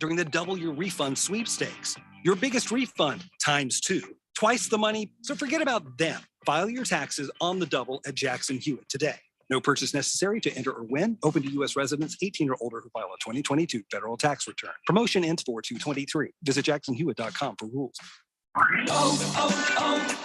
during the Double Your Refund sweepstakes. Your biggest refund times 2. Twice the money, so forget about them. File your taxes on the double at Jackson Hewitt today. No purchase necessary to enter or win. Open to U.S. residents 18 or older who file a 2022 federal tax return. Promotion ends 4/2/23. Visit jacksonhewitt.com for rules.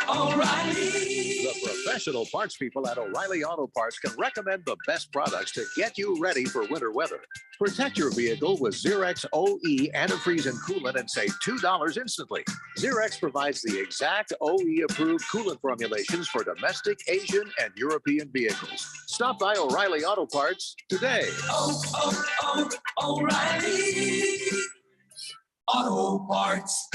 O'Reilly. The professional parts people at O'Reilly Auto Parts can recommend the best products to get you ready for winter weather. Protect your vehicle with Zerex OE antifreeze and coolant and save $2 instantly. Zerex provides the exact OE-approved coolant formulations for domestic, Asian, and European vehicles. Stop by O'Reilly Auto Parts today. O'Reilly Auto Parts.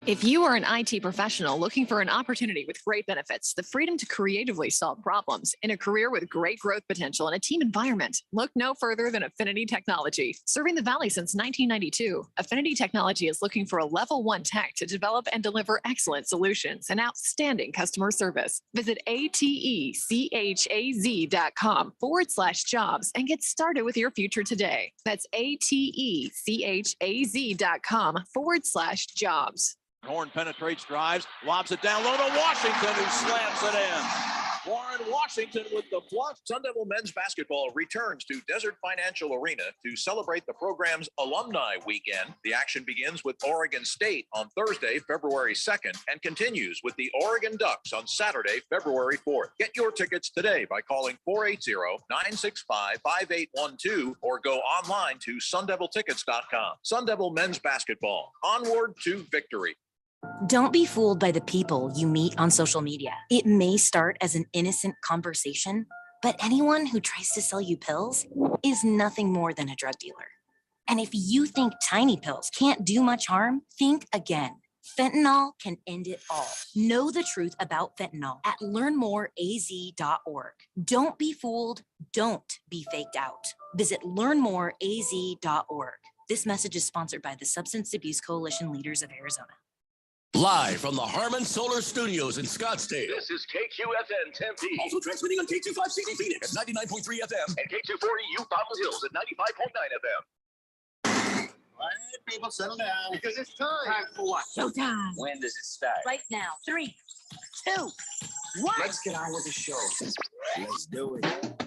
If you are an IT professional looking for an opportunity with great benefits, the freedom to creatively solve problems in a career with great growth potential and a team environment, look no further than Affinity Technology. Serving the Valley since 1992, Affinity Technology is looking for a level 1 tech to develop and deliver excellent solutions and outstanding customer service. Visit atechaz.com/jobs and get started with your future today. That's atechaz.com/jobs. Horn penetrates, drives, lobs it down low to Washington, who slams it in. Warren Washington with the bluff. Sun Devil men's basketball returns to Desert Financial Arena to celebrate the program's Alumni Weekend. The action begins with Oregon State on Thursday, February 2nd, and continues with the Oregon Ducks on Saturday, February 4th. Get your tickets today by calling 480-965-5812 or go online to sundeviltickets.com. Sun Devil men's basketball, onward to victory. Don't be fooled by the people you meet on social media. It may start as an innocent conversation, but anyone who tries to sell you pills is nothing more than a drug dealer. And if you think tiny pills can't do much harm, think again. Fentanyl can end it all. Know the truth about fentanyl at learnmoreaz.org. Don't be fooled. Don't be faked out. Visit learnmoreaz.org. This message is sponsored by the Substance Abuse Coalition Leaders of Arizona. Live from the Harmon Solar Studios in Scottsdale. This is KQFN Tempe. Also transmitting on K25CD Phoenix at 99.3 FM. And K240 U Fountain Hills at 95.9 FM. All right, people, settle down. Because it's time. Time for what? Showtime. When does it start? Right now. 3, 2, 1. Let's get on with the show. Let's do it.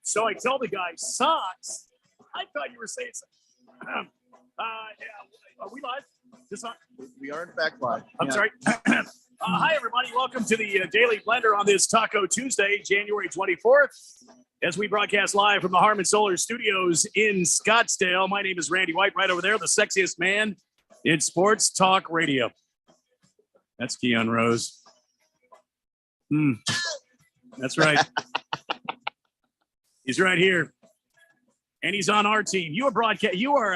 So I tell the guy, socks. I thought you were saying something. Yeah, are we live? This on? We are in fact live. I'm sorry. Hi, everybody. Welcome to the Daily Blender on this Taco Tuesday, January 24th, as we broadcast live from the Harmon Solar Studios in Scottsdale. My name is Randy White, right over there, the sexiest man in sports talk radio. That's Keon Rose. That's right. He's right here, and he's on our team. You are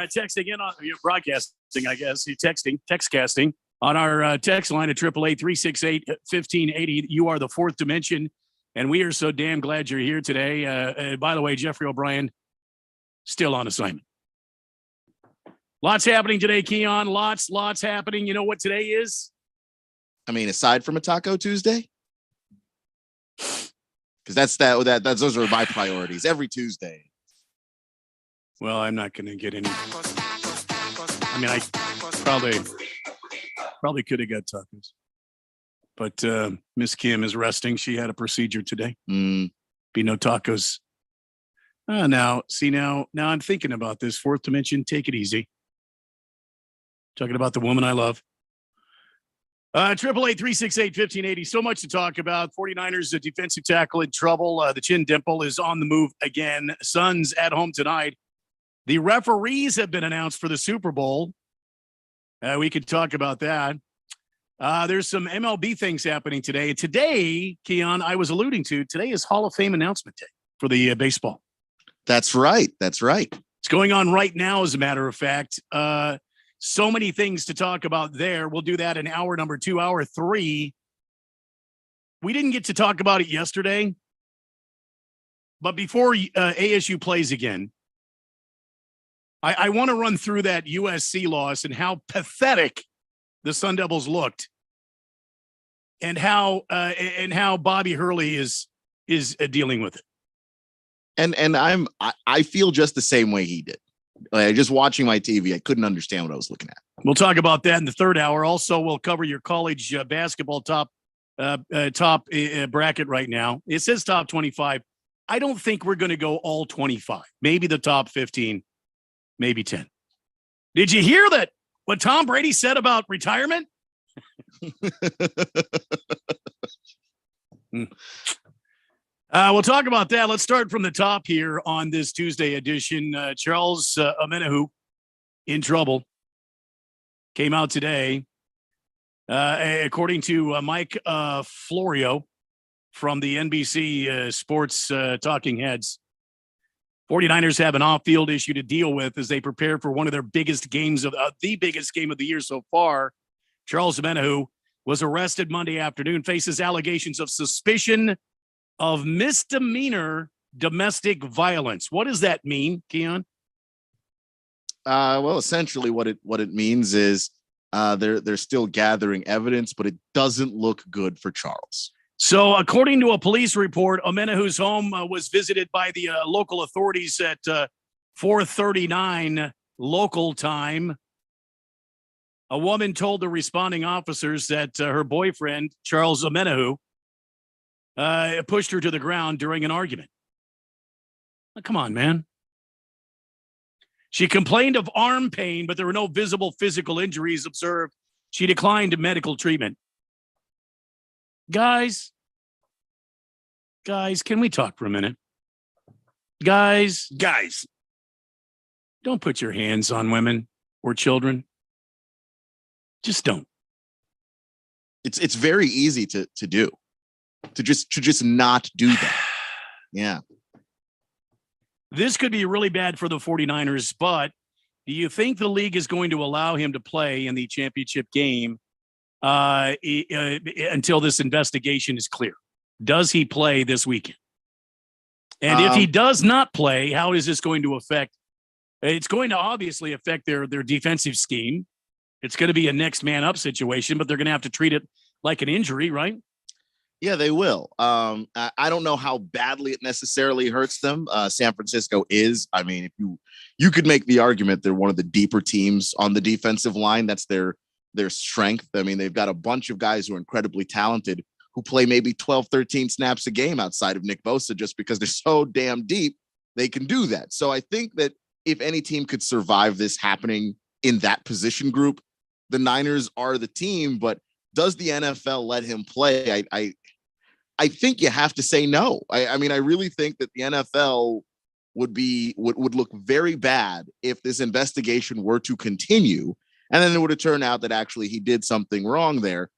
texting in on you're broadcasting, I guess. You're textcasting on our text line at 888-368-1580. You are the fourth dimension, and we are so damn glad you're here today. And by the way, Jeffrey O'Brien still on assignment. Lots happening today, Keon. Lots happening. You know what today is? I mean, aside from a Taco Tuesday. Because those are my priorities every Tuesday. Well, I'm not going to get any. I mean, I probably could have got tacos, but Miss Kim is resting. She had a procedure today. Be no tacos. Now I'm thinking about this. Fourth dimension, take it easy. Talking about the woman I love. 888-368-1580. So much to talk about. 49ers, a defensive tackle in trouble. The chin dimple is on the move again. Suns at home tonight. The referees have been announced for the Super Bowl. We could talk about that. There's some MLB things happening today. Today, Keon, I was alluding to, today is Hall of Fame announcement day for the baseball. That's right. It's going on right now, as a matter of fact. So many things to talk about there. We'll do that in hour number 2, hour 3. We didn't get to talk about it yesterday, but before ASU plays again, I want to run through that USC loss and how pathetic the Sun Devils looked and how Bobby Hurley is dealing with it. And I feel just the same way he did. Like, just watching my TV, I couldn't understand what I was looking at. We'll talk about that in the third hour. Also, we'll cover your college basketball top bracket right now. It says top 25. I don't think we're going to go all 25. Maybe the top 15, maybe 10. Did you hear that? What Tom Brady said about retirement? We'll talk about that. Let's start from the top here on this Tuesday edition. Charles Omenihu in trouble. Came out today. According to Mike Florio from the NBC Sports Talking Heads, 49ers have an off-field issue to deal with as they prepare for one of their biggest games of the biggest game of the year so far. Charles Omenihu was arrested Monday afternoon, faces allegations of suspicion of misdemeanor domestic violence. What does that mean, Keon? Well, essentially what it means is they're still gathering evidence, but it doesn't look good for Charles. So according to a police report, Omenihu's home was visited by the local authorities at 4:39 local time. A woman told the responding officers that her boyfriend, Charles Omenihu, pushed her to the ground during an argument. Oh, come on, man. She complained of arm pain, but there were no visible physical injuries observed. She declined medical treatment. Guys, can we talk for a minute? Guys, don't put your hands on women or children. Just don't. It's very easy to do. To just not do that. Yeah. This could be really bad for the 49ers, but do you think the league is going to allow him to play in the championship game until this investigation is clear? Does he play this weekend? And if he does not play, how is this going to affect? It's going to obviously affect their defensive scheme. It's going to be a next man up situation, but they're going to have to treat it like an injury, right? Yeah, they will. I don't know how badly it necessarily hurts them. San Francisco is. I mean, if you could make the argument they're one of the deeper teams on the defensive line. That's their strength. I mean, they've got a bunch of guys who are incredibly talented who play maybe 12, 13 snaps a game outside of Nick Bosa just because they're so damn deep. They can do that. So I think that if any team could survive this happening in that position group, the Niners are the team. But does the NFL let him play? I think you have to say no. I mean, I really think that the NFL would look very bad if this investigation were to continue, and then it would have turned out that actually he did something wrong there.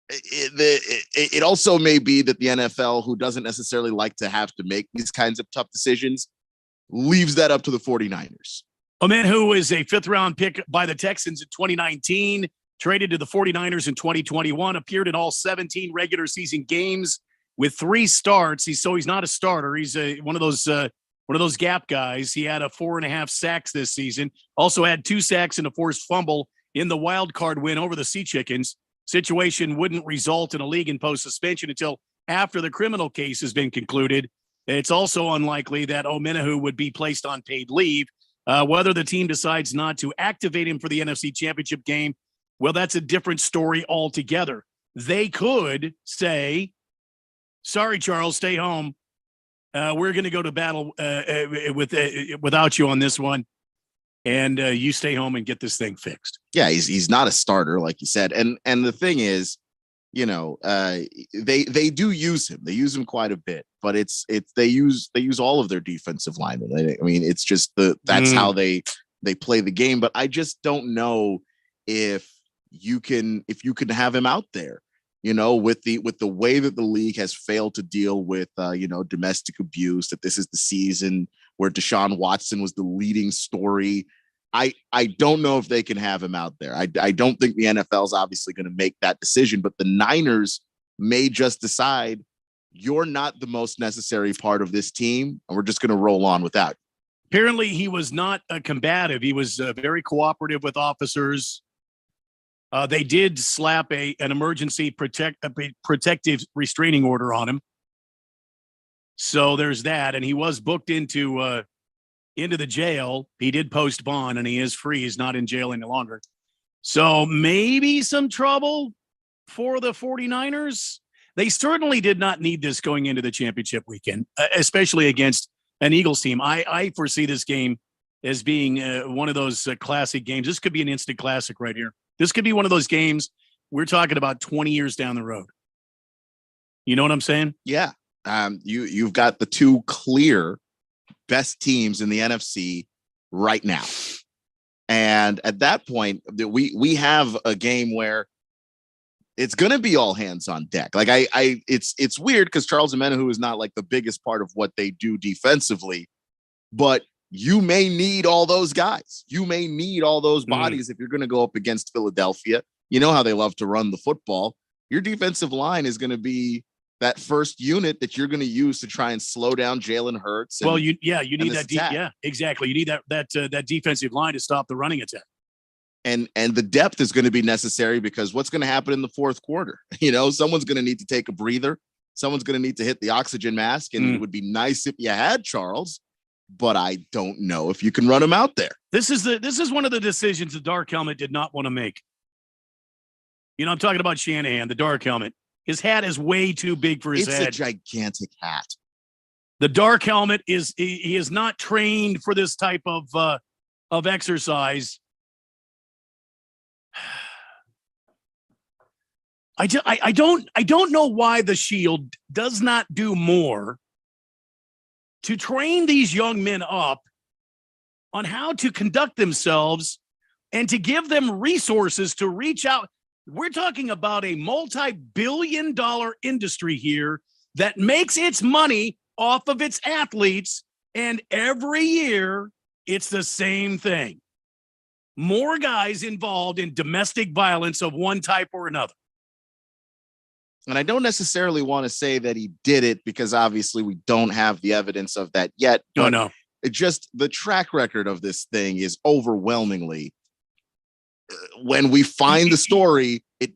It also may be that the NFL, who doesn't necessarily like to have to make these kinds of tough decisions, leaves that up to the 49ers. Omenihu is a fifth-round pick by the Texans in 2019. Traded to the 49ers in 2021, appeared in all 17 regular season games with 3 starts. He's not a starter. He's one of those gap guys. He had 4.5 sacks this season. Also had 2 sacks and a forced fumble in the wild card win over the Sea Chickens. Situation wouldn't result in a league-imposed suspension until after the criminal case has been concluded. It's also unlikely that Omenihu would be placed on paid leave. Whether the team decides not to activate him for the NFC Championship game, well, that's a different story altogether. They could say, sorry, Charles, stay home. We're going to go to battle without you on this one. And you stay home and get this thing fixed. Yeah, he's not a starter, like you said. And the thing is, they do use him. They use him quite a bit, but they use all of their defensive linemen. I mean, it's just that's how they play the game. But I just don't know if you can have him out there, with the way that the league has failed to deal with, domestic abuse, that this is the season where Deshaun Watson was the leading story. I don't know if they can have him out there. I don't think the NFL is obviously going to make that decision, but the Niners may just decide you're not the most necessary part of this team, and we're just going to roll on without you. Apparently he was not combative. He was very cooperative with officers. They did slap an emergency protective restraining order on him. So there's that. And he was booked into the jail. He did post bond and he is free. He's not in jail any longer. So maybe some trouble for the 49ers. They certainly did not need this going into the championship weekend, especially against an Eagles team. I foresee this game as being one of those classic games. This could be an instant classic right here. This could be one of those games we're talking about 20 years down the road. You know what I'm saying? Yeah. You've got the two clear best teams in the NFC right now. And at that point, we have a game where it's going to be all hands on deck. Like it's weird because Charles Omenihu is not like the biggest part of what they do defensively, but you may need all those guys. You may need all those bodies if you're going to go up against Philadelphia. You know how they love to run the football. Your defensive line is going to be that first unit that you're going to use to try and slow down Jalen Hurts. Well, you need that. Yeah, exactly. You need that defensive line to stop the running attack. And the depth is going to be necessary because what's going to happen in the fourth quarter? You know, someone's going to need to take a breather. Someone's going to need to hit the oxygen mask. And it would be nice if you had Charles, but I don't know if you can run him out there. This is one of the decisions the dark helmet did not want to make. You know, I'm talking about Shanahan, the dark helmet. His hat is way too big for his head. It's a gigantic hat. The dark helmet he is not trained for this type of exercise. I don't know why the Shield does not do more to train these young men up on how to conduct themselves and to give them resources to reach out. We're talking about a multi-billion-dollar industry here that makes its money off of its athletes, and every year it's the same thing. More guys involved in domestic violence of one type or another. And I don't necessarily want to say that he did it because obviously we don't have the evidence of that yet. No. It just the track record of this thing is overwhelmingly. When we find the story, it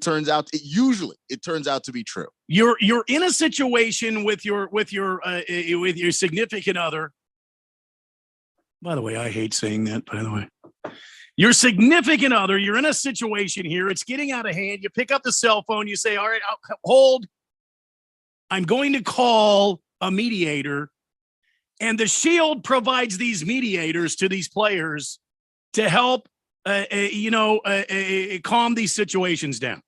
turns out to be true. You're in a situation with your significant other. By the way, I hate saying that, by the way. Your significant other, you're in a situation here. It's getting out of hand. You pick up the cell phone. You say, all right, hold. I'm going to call a mediator. And the Shield provides these mediators to these players to help, calm these situations down.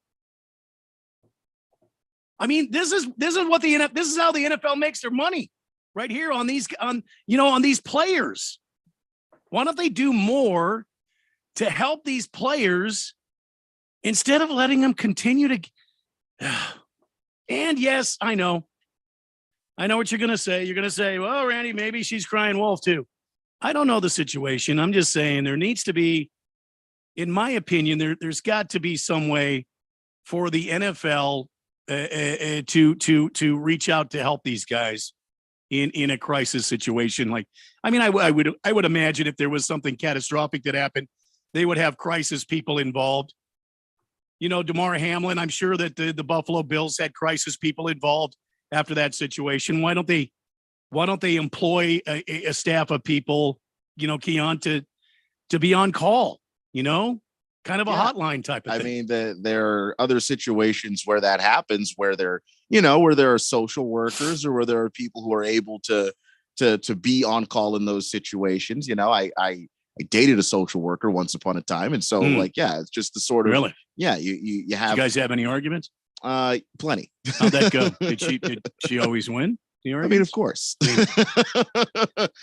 I mean, this is what this is how the NFL makes their money right here on these players. Why don't they do more to help these players instead of letting them continue to? And yes, I know what you're going to say. You're going to say, well, Randy, maybe she's crying wolf too. I don't know the situation. I'm just saying there needs to be, in my opinion, there's got to be some way for the NFL to reach out to help these guys in a crisis situation. Like, I mean, I would imagine if there was something catastrophic that happened, they would have crisis people involved. You know, Damar Hamlin, I'm sure that the Buffalo Bills had crisis people involved after that situation. Why don't they employ a staff of people, Keon, to be on call, kind of a hotline type of thing. I mean, there are other situations where that happens, where there are social workers or where there are people who are able to be on call in those situations. I dated a social worker once upon a time. And so it's just the sort of, really? Yeah, you have. You guys have any arguments? Plenty. How'd that go? Did she always win? I mean, of course,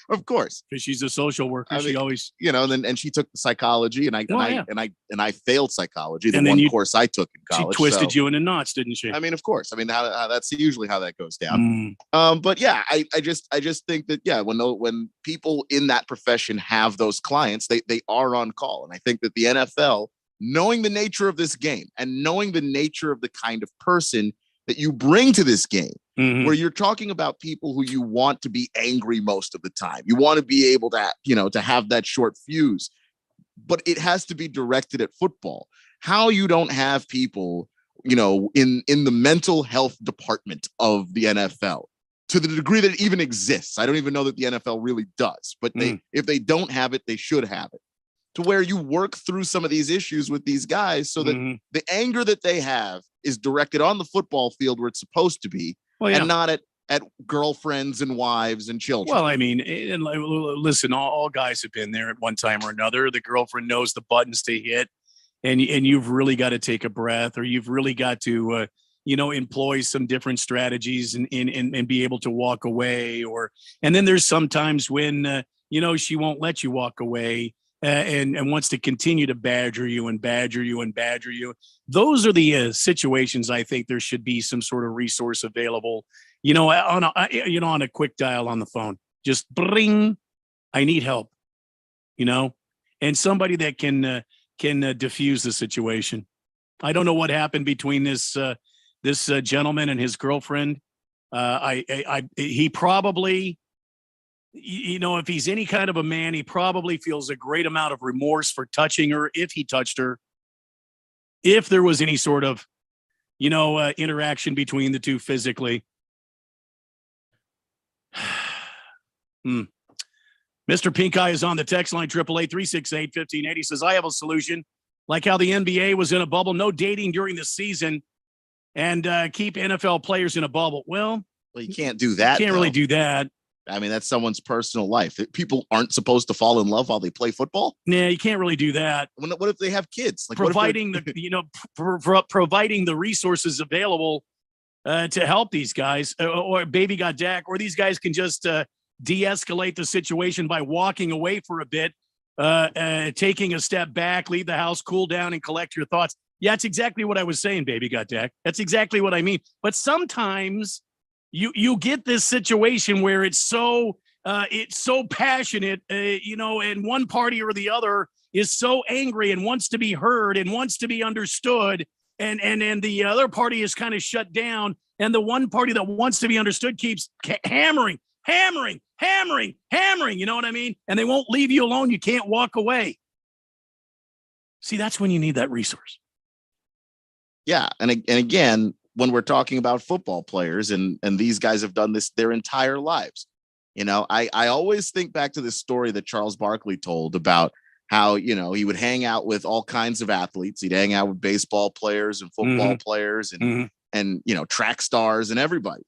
of course, because she's a social worker. She always, and she took the psychology, and I failed psychology. The and one course I took in college. She twisted you into knots, didn't she? I mean, of course. I mean, how that's usually how that goes down. But yeah, I just think that when people in that profession have those clients, they are on call, and I think that the NFL, knowing the nature of this game and knowing the nature of the kind of person that you bring to this game, where you're talking about people who you want to be angry most of the time. You want to be able to, to have that short fuse, but it has to be directed at football. how you don't have people, in the mental health department of the NFL to the degree that it even exists. I don't even know that the NFL really does, but if they don't have it, they should have it, to where you work through some of these issues with these guys so that the anger that they have is directed on the football field where it's supposed to be, and not at girlfriends and wives and children. Well, I mean, and listen, all guys have been there at one time or another. The girlfriend knows the buttons to hit, and you've really got to take a breath, or you've really got to, employ some different strategies and be able to walk away. And then there's sometimes when, she won't let you walk away and wants to continue to badger you and badger you and badger you. Those are the situations I think there should be some sort of resource available, on a quick dial on the phone. Just bring, I need help, and somebody that can diffuse the situation. I don't know what happened between this gentleman and his girlfriend. He probably, if he's any kind of a man, he probably feels a great amount of remorse for touching her, if he touched her, if there was any sort of, interaction between the two physically. Mr. Pink Eye is on the text line, 888-368-1580. Says, I have a solution. Like how the NBA was in a bubble, no dating during the season, and keep NFL players in a bubble. Well, you can't do that. You can't really do that. I mean, that's someone's personal life. People aren't supposed to fall in love while they play football. Yeah, you can't really do that. What if they have kids? Like, providing providing the resources available to help these guys, or Baby Got Dak, or these guys can just de-escalate the situation by walking away for a bit, taking a step back, leave the house, cool down, and collect your thoughts. Yeah, that's exactly what I was saying, Baby Got Dak. That's exactly what I mean. But sometimes you get this situation where it's so passionate, and one party or the other is so angry and wants to be heard and wants to be understood, and the other party is kind of shut down, and the one party that wants to be understood keeps hammering. You know what I mean? And they won't leave you alone. You can't walk away. See, that's when you need that resource. Yeah. And again, when we're talking about football players, and these guys have done this their entire lives, I always think back to this story that Charles Barkley told about how, he would hang out with all kinds of athletes. He'd hang out with baseball players and football players and track stars and everybody.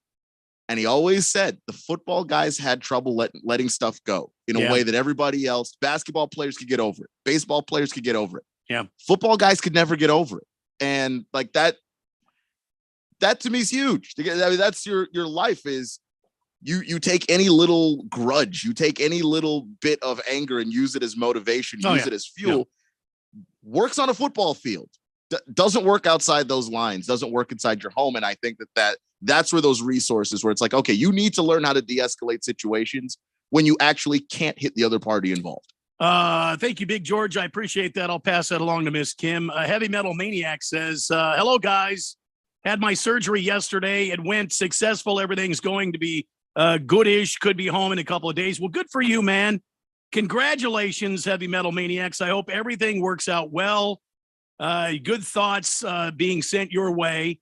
And he always said the football guys had trouble letting stuff go in a way that everybody else, basketball players could get over it. Baseball players could get over it. Yeah. Football guys could never get over it. And like that to me is huge. I mean, that's your life is you take any little grudge, you take any little bit of anger and use it as motivation, use it as fuel. Works on a football field. Doesn't work outside those lines, doesn't work inside your home. And I think that's where those resources, where it's like, okay, you need to learn how to de-escalate situations when you actually can't hit the other party involved. Thank you, Big George. I appreciate that. I'll pass that along to Miss Kim. Heavy Metal Maniac says, hello, guys. Had my surgery yesterday. It went successful. Everything's going to be goodish. Could be home in a couple of days. Well, good for you, man. Congratulations, Heavy Metal Maniacs. I hope everything works out well. Good thoughts being sent your way.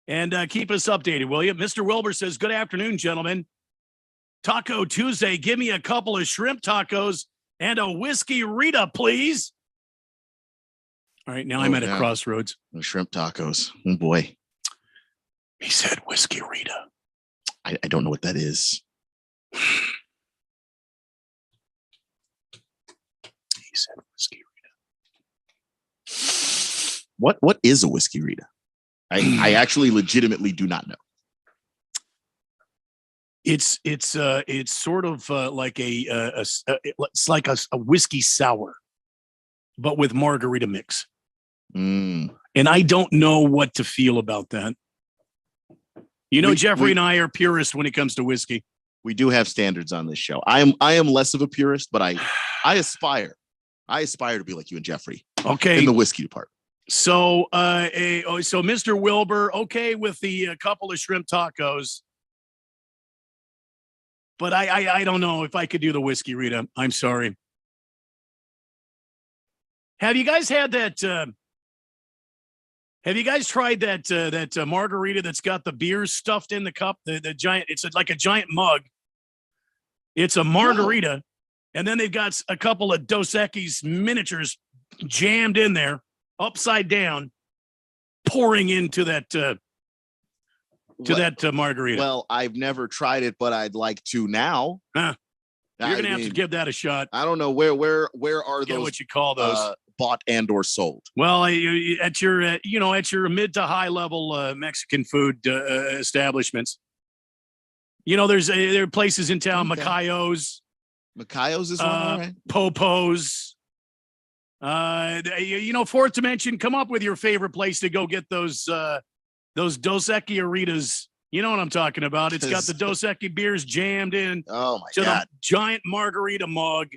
And keep us updated, will you? Mr. Wilbur says, good afternoon, gentlemen. Taco Tuesday. Give me a couple of shrimp tacos and a whiskey Rita, please. All right, now I'm at a crossroads. The shrimp tacos. Oh, boy. He said whiskey Rita. I don't know what that is. He said whiskey Rita. What is a whiskey Rita? I actually legitimately do not know. It's sort of like it's like a whiskey sour, but with margarita mix. And I don't know what to feel about that. Jeffrey and I are purists when it comes to whiskey. We do have standards on this show. I am less of a purist, but I aspire. I aspire to be like you and Jeffrey. Okay. In the whiskey department. So, so Mr. Wilbur, okay with the couple of shrimp tacos, but I don't know if I could do the whiskey Rita. I'm sorry. Have you guys had that Have you guys tried that margarita that's got the beers stuffed in the cup? The giant, it's like a giant mug. It's a margarita, and then they've got a couple of Dos Equis miniatures jammed in there, upside down, pouring into that margarita. Well, I've never tried it, but I'd like to now. You're gonna have to give that a shot. I don't know where are those? What you call those? Bought and or sold. Well, at your mid to high level Mexican food establishments. There are places in town, okay. Macayo's. Macayo's is one, right? Popo's. Fourth Dimension, come up with your favorite place to go get those Dos Equis. You know what I'm talking about. It's got the Dos Equis beers jammed in to the giant margarita mug.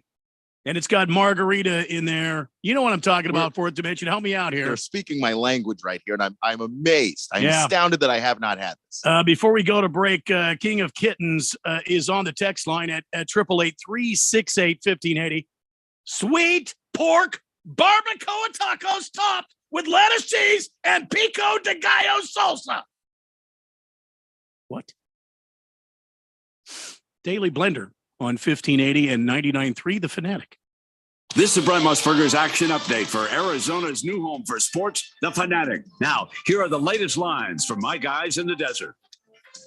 And it's got margarita in there. You know what I'm talking about, Fourth Dimension. Help me out here. You're speaking my language right here, and I'm amazed. I'm astounded that I have not had this. Before we go to break, King of Kittens is on the text line at 888-368-1580. Sweet pork barbacoa tacos topped with lettuce, cheese, and pico de gallo salsa. What? Daily Blender on 1580 and 99.3 The Fanatic. This is Brent Musburger's action update for Arizona's new home for sports, The Fanatic. Now, here are the latest lines from my guys in the desert.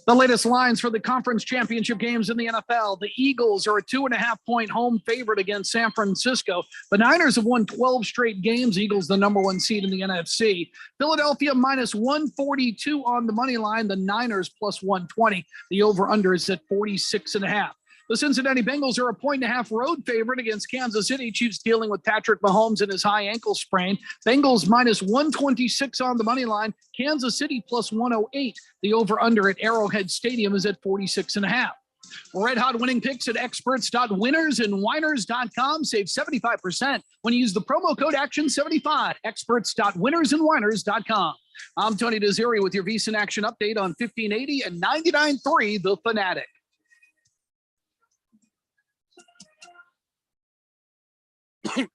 The latest lines for the conference championship games in the NFL. The Eagles are a 2.5-point home favorite against San Francisco. The Niners have won 12 straight games. Eagles, the number one seed in the NFC. Philadelphia minus 142 on the money line. The Niners plus 120. The over-under is at 46.5. The Cincinnati Bengals are a 1.5 road favorite against Kansas City. Chiefs dealing with Patrick Mahomes and his high ankle sprain. Bengals minus 126 on the money line. Kansas City plus 108. The over-under at Arrowhead Stadium is at 46.5. Red hot winning picks at experts.winnersandwiners.com. Save 75% when you use the promo code ACTION75. Experts.winnersandwiners.com. I'm Tony Desiri with your VSiN Action Update on 1580 and 99.3 The Fanatic.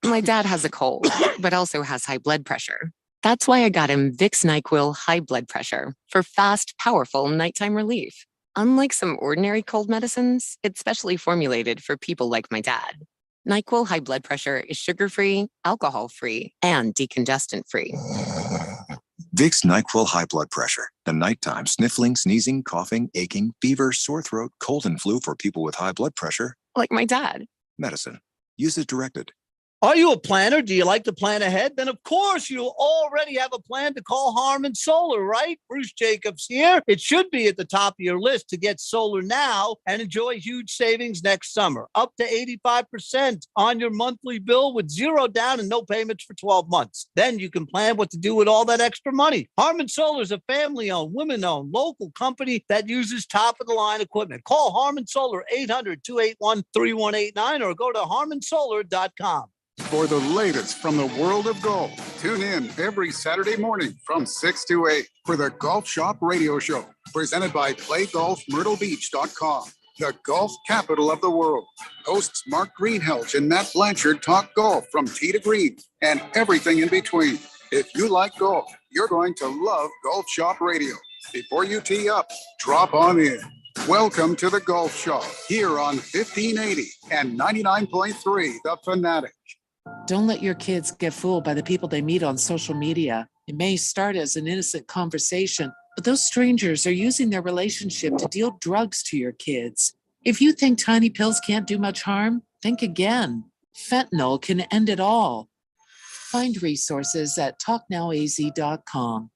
My dad has a cold, but also has high blood pressure. That's why I got him Vicks NyQuil High Blood Pressure for fast, powerful nighttime relief. Unlike some ordinary cold medicines, it's specially formulated for people like my dad. NyQuil High Blood Pressure is sugar-free, alcohol-free, and decongestant-free. Vicks NyQuil High Blood Pressure. The nighttime sniffling, sneezing, coughing, aching, fever, sore throat, cold, and flu for people with high blood pressure. Like my dad. Medicine. Use as directed. Are you a planner? Do you like to plan ahead? Then, of course, you already have a plan to call Harman Solar, right? Bruce Jacobs here. It should be at the top of your list to get solar now and enjoy huge savings next summer. Up to 85% on your monthly bill with zero down and no payments for 12 months. Then you can plan what to do with all that extra money. Harman Solar is a family-owned, women-owned, local company that uses top-of-the-line equipment. Call Harman Solar 800-281-3189 or go to harmansolar.com. For the latest from the world of golf, tune in every Saturday morning from 6 to 8 for the Golf Shop Radio Show, presented by PlayGolfMyrtleBeach.com, the golf capital of the world. Hosts Mark Greenhelch and Matt Blanchard talk golf from tee to green and everything in between. If you like golf, you're going to love Golf Shop Radio. Before you tee up, drop on in. Welcome to the Golf Shop here on 1580 and 99.3 The Fanatic. Don't let your kids get fooled by the people they meet on social media. It may start as an innocent conversation, but those strangers are using their relationship to deal drugs to your kids. If you think tiny pills can't do much harm, think again. Fentanyl can end it all. Find resources at talknowaz.com.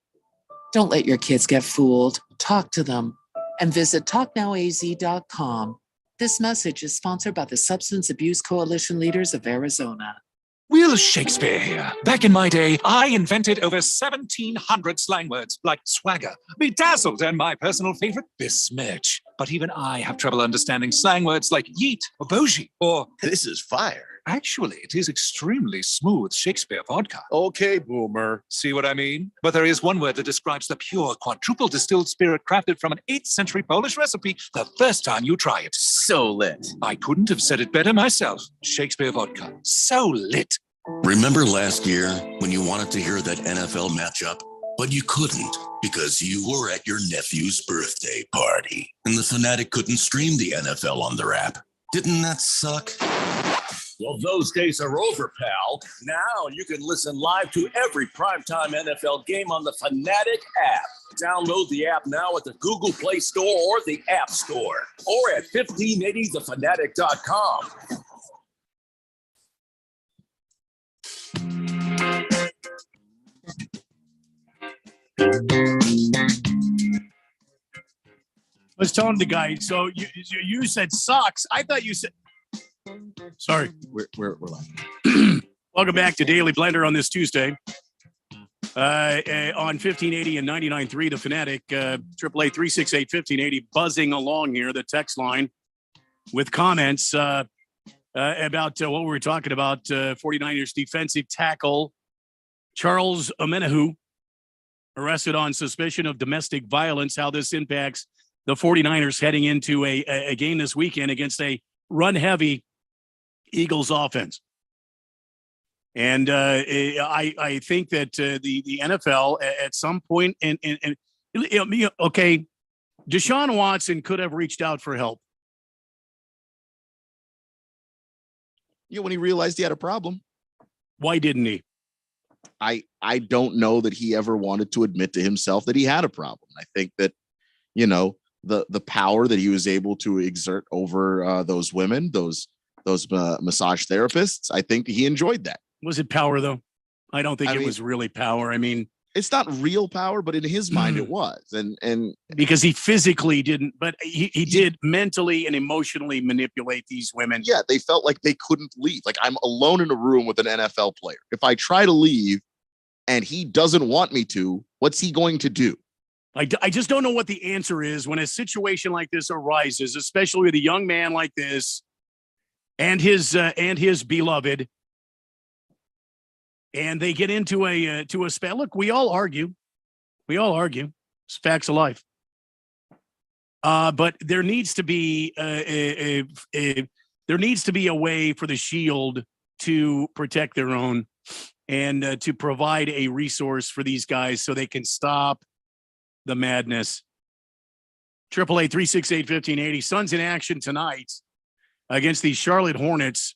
Don't let your kids get fooled. Talk to them and visit talknowaz.com. This message is sponsored by the Substance Abuse Coalition Leaders of Arizona. Will Shakespeare here. Back in my day, I invented over 1,700 slang words like swagger, bedazzled, and my personal favorite, besmirch. But even I have trouble understanding slang words like yeet or bougie or this is fire. Actually, it is extremely smooth Shakespeare vodka. Okay, boomer. See what I mean? But there is one word that describes the pure quadruple distilled spirit crafted from an 8th century Polish recipe the first time you try it. So lit. I couldn't have said it better myself. Shakespeare vodka. So lit. Remember last year when you wanted to hear that NFL matchup? But you couldn't because you were at your nephew's birthday party and the Fanatic couldn't stream the NFL on their app. Didn't that suck? Well, those days are over, pal. Now you can listen live to every primetime NFL game on the Fanatic app. Download the app now at the Google Play Store or the App Store, or at 1580thefanatic.com. I was telling the guy, so you said sucks. I thought you said. Sorry. We're live. Welcome back to Daily Blender on this Tuesday. On 1580 and 99.3, the Fanatic, 888-368-1580, buzzing along here, the text line, with comments about what we were talking about. 49ers defensive tackle Charles Omenihu arrested on suspicion of domestic violence, how this impacts the 49ers heading into a game this weekend against a run-heavy Eagles offense. And I think that the NFL at some point, and okay, Deshaun Watson could have reached out for help. Yeah, when he realized he had a problem. Why didn't he? I don't know that he ever wanted to admit to himself that he had a problem. I think that, the power that he was able to exert over those women, those massage therapists, I think he enjoyed that. Was it power, though? I don't think it was really power. I mean, it's not real power, but in his mind it was. And because he physically didn't, but he did mentally and emotionally manipulate these women. Yeah, they felt like they couldn't leave. Like, I'm alone in a room with an NFL player. If I try to leave and he doesn't want me to, what's he going to do? I just don't know what the answer is when a situation like this arises, especially with a young man like this and his beloved, and they get into a spell. Look, we all argue. It's facts of life. But there needs to be a way for the Shield to protect their own and to provide a resource for these guys so they can stop the madness. 888-368-1580. Suns in action tonight against the Charlotte Hornets.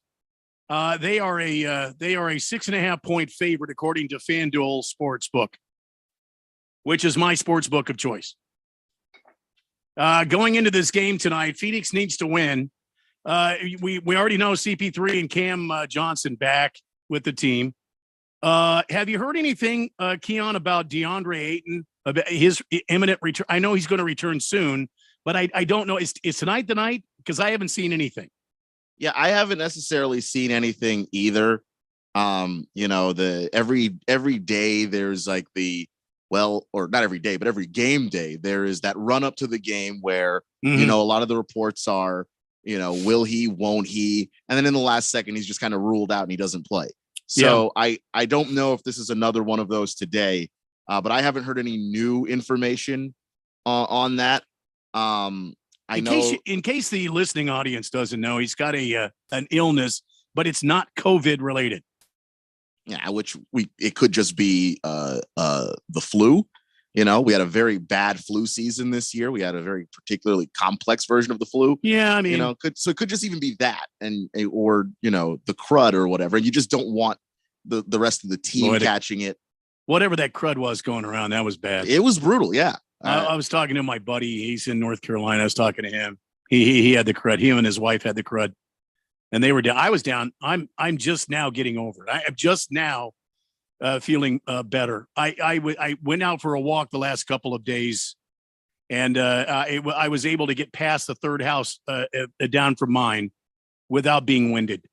They are a 6.5 point favorite according to FanDuel Sportsbook, which is my sportsbook of choice. Going into this game tonight, Phoenix needs to win. We already know CP3 and Cam Johnson back with the team. Have you heard anything, Keon, about DeAndre Ayton, about his imminent return? I know he's going to return soon, but I don't know. Is tonight the night? Because I haven't seen anything. Yeah, I haven't necessarily seen anything either. Every day there's like or not every day, but every game day, there is that run up to the game where, a lot of the reports are, will he, won't he? And then in the last second, he's just kind of ruled out and he doesn't play. So yeah. I don't know if this is another one of those today, but I haven't heard any new information on that. In case the listening audience doesn't know, he's got an illness, but it's not COVID related. Yeah, it could just be the flu. We had a very bad flu season this year. We had a very particularly complex version of the flu. Yeah, I mean, it could just even be that, or the crud or whatever. And you just don't want the rest of the team catching it. Whatever that crud was going around, that was bad. It was brutal. Yeah. I was talking to my buddy. He's in North Carolina. I was talking to him. He had the crud. Him and his wife had the crud, and they were down. I was down. I'm just now getting over it. I am just now feeling better. I went out for a walk the last couple of days, and I was able to get past the third house down from mine without being winded.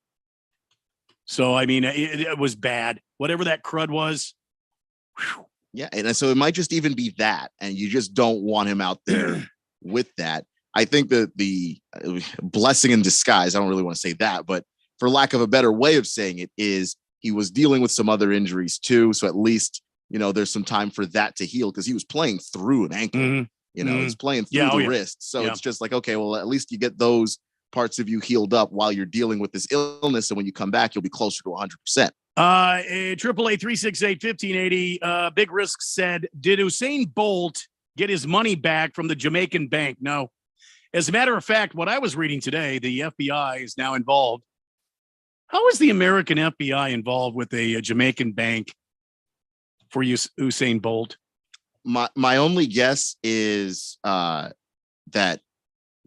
So I mean, it was bad. Whatever that crud was. Whew. Yeah, and so it might just even be that, and you just don't want him out there with that. I think that the blessing in disguise, I don't really want to say that, but for lack of a better way of saying it, is he was dealing with some other injuries too. So at least, there's some time for that to heal, because he was playing through an ankle, he's playing through the wrist. So it's just like, okay, well, at least you get those parts of you healed up while you're dealing with this illness. And when you come back, you'll be closer to 100%. 888 368 1580. Big Risk said, did Usain Bolt get his money back from the Jamaican bank? No. As a matter of fact, what I was reading today, the FBI is now involved. How is the American FBI involved with a Jamaican bank for Usain Bolt? My only guess is that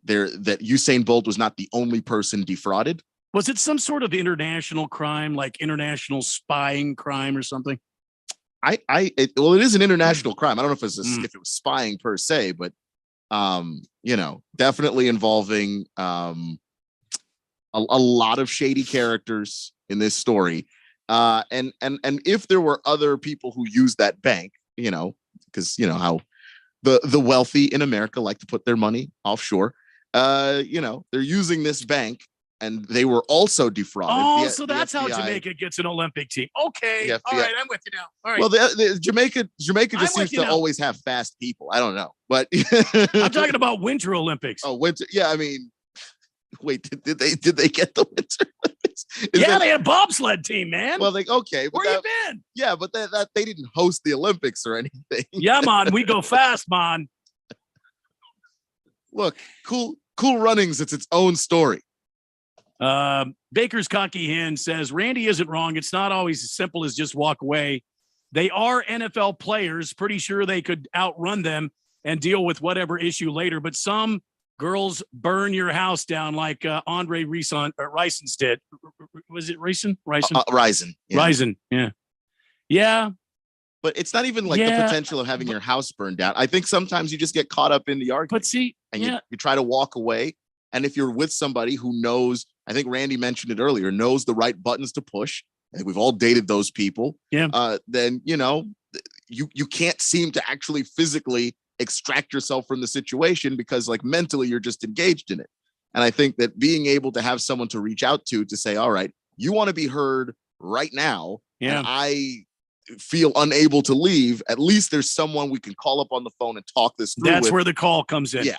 Usain Bolt was not the only person defrauded. Was it some sort of international crime, like international spying crime or something? It is an international crime. I don't know if if it was spying per se, but definitely involving a lot of shady characters in this story. And if there were other people who used that bank, because how the wealthy in America like to put their money offshore. They're using this bank and they were also defrauded. Oh, so that's how Jamaica gets an Olympic team. Okay. All right. I'm with you now. All right. Well, the Jamaica just seems to always have fast people. I don't know, but I'm talking about Winter Olympics. Oh, winter. Yeah. I mean, wait, did they get the Winter Olympics? They had a bobsled team, man. Well, okay. Where you been? Yeah, but that they didn't host the Olympics or anything. Yeah, man. We go fast, man. Look, cool runnings. It's its own story. Baker's Cocky Hen says, Randy isn't wrong. It's not always as simple as just walk away. They are NFL players. Pretty sure they could outrun them and deal with whatever issue later. But some girls burn your house down like Andre Rison's did. Was it Rison? Rison. Rison. Yeah. Yeah. But it's not even like the potential of having your house burned down. I think sometimes you just get caught up in the argument. But see, and you try to walk away. And if you're with somebody who knows, I think Randy mentioned it earlier, knows the right buttons to push. I think we've all dated those people. Yeah. Then, you can't seem to actually physically extract yourself from the situation because like mentally you're just engaged in it. And I think that being able to have someone to reach out to say, all right, you want to be heard right now. Yeah. And I feel unable to leave. At least there's someone we can call up on the phone and talk this through. That's where the call comes in. Yeah.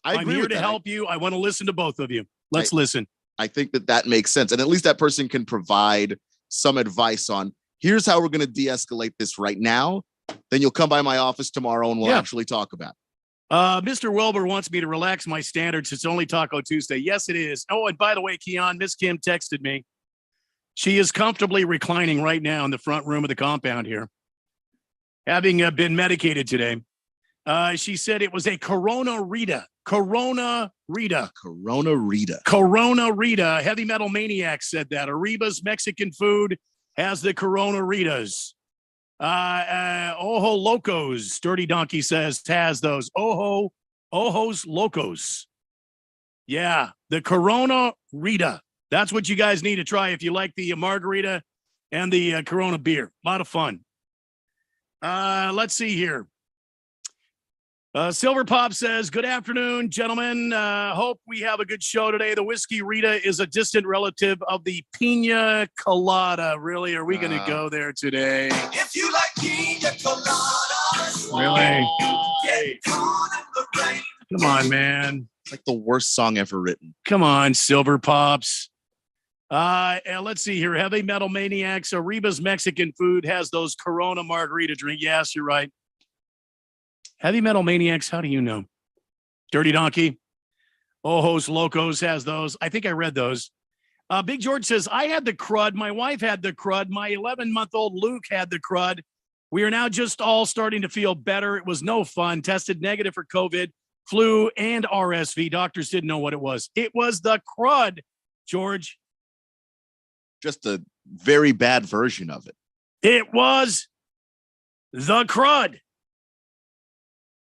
I'm here to help you. I want to listen to both of you. Let's listen. I think that makes sense. And at least that person can provide some advice on here's how we're going to de-escalate this right now. Then you'll come by my office tomorrow and we'll actually talk about it. Mr. Wilbur wants me to relax my standards. It's only Taco Tuesday. Yes, it is. Oh, and by the way, Keon, Miss Kim texted me. She is comfortably reclining right now in the front room of the compound here, having been medicated today. She said it was a Corona Rita. Corona Rita. Heavy Metal Maniac said that. Arriba's Mexican food has the Corona Ritas. Ojo Locos, Dirty Donkey says, has those. Ojos Locos. Yeah, the Corona Rita. That's what you guys need to try if you like the margarita and the Corona beer. A lot of fun. Let's see here. Silver Pop says, good afternoon, gentlemen. Hope we have a good show today. The Whiskey Rita is a distant relative of the Pina Colada. Really? Are we going to go there today? If you like pina coladas, really? Get caught in the rain. Come on, man. It's like the worst song ever written. Come on, Silver Pops. Let's see here. Heavy Metal Maniacs. Arriba's Mexican food has those Corona margarita drink. Yes, you're right. Heavy Metal Maniacs, how do you know? Dirty Donkey. Ojos Locos has those. I think I read those. Big George says, I had the crud. My wife had the crud. My 11-month-old Luke had the crud. We are now just all starting to feel better. It was no fun. Tested negative for COVID, flu, and RSV. Doctors didn't know what it was. It was the crud, George. Just a very bad version of it. It was the crud.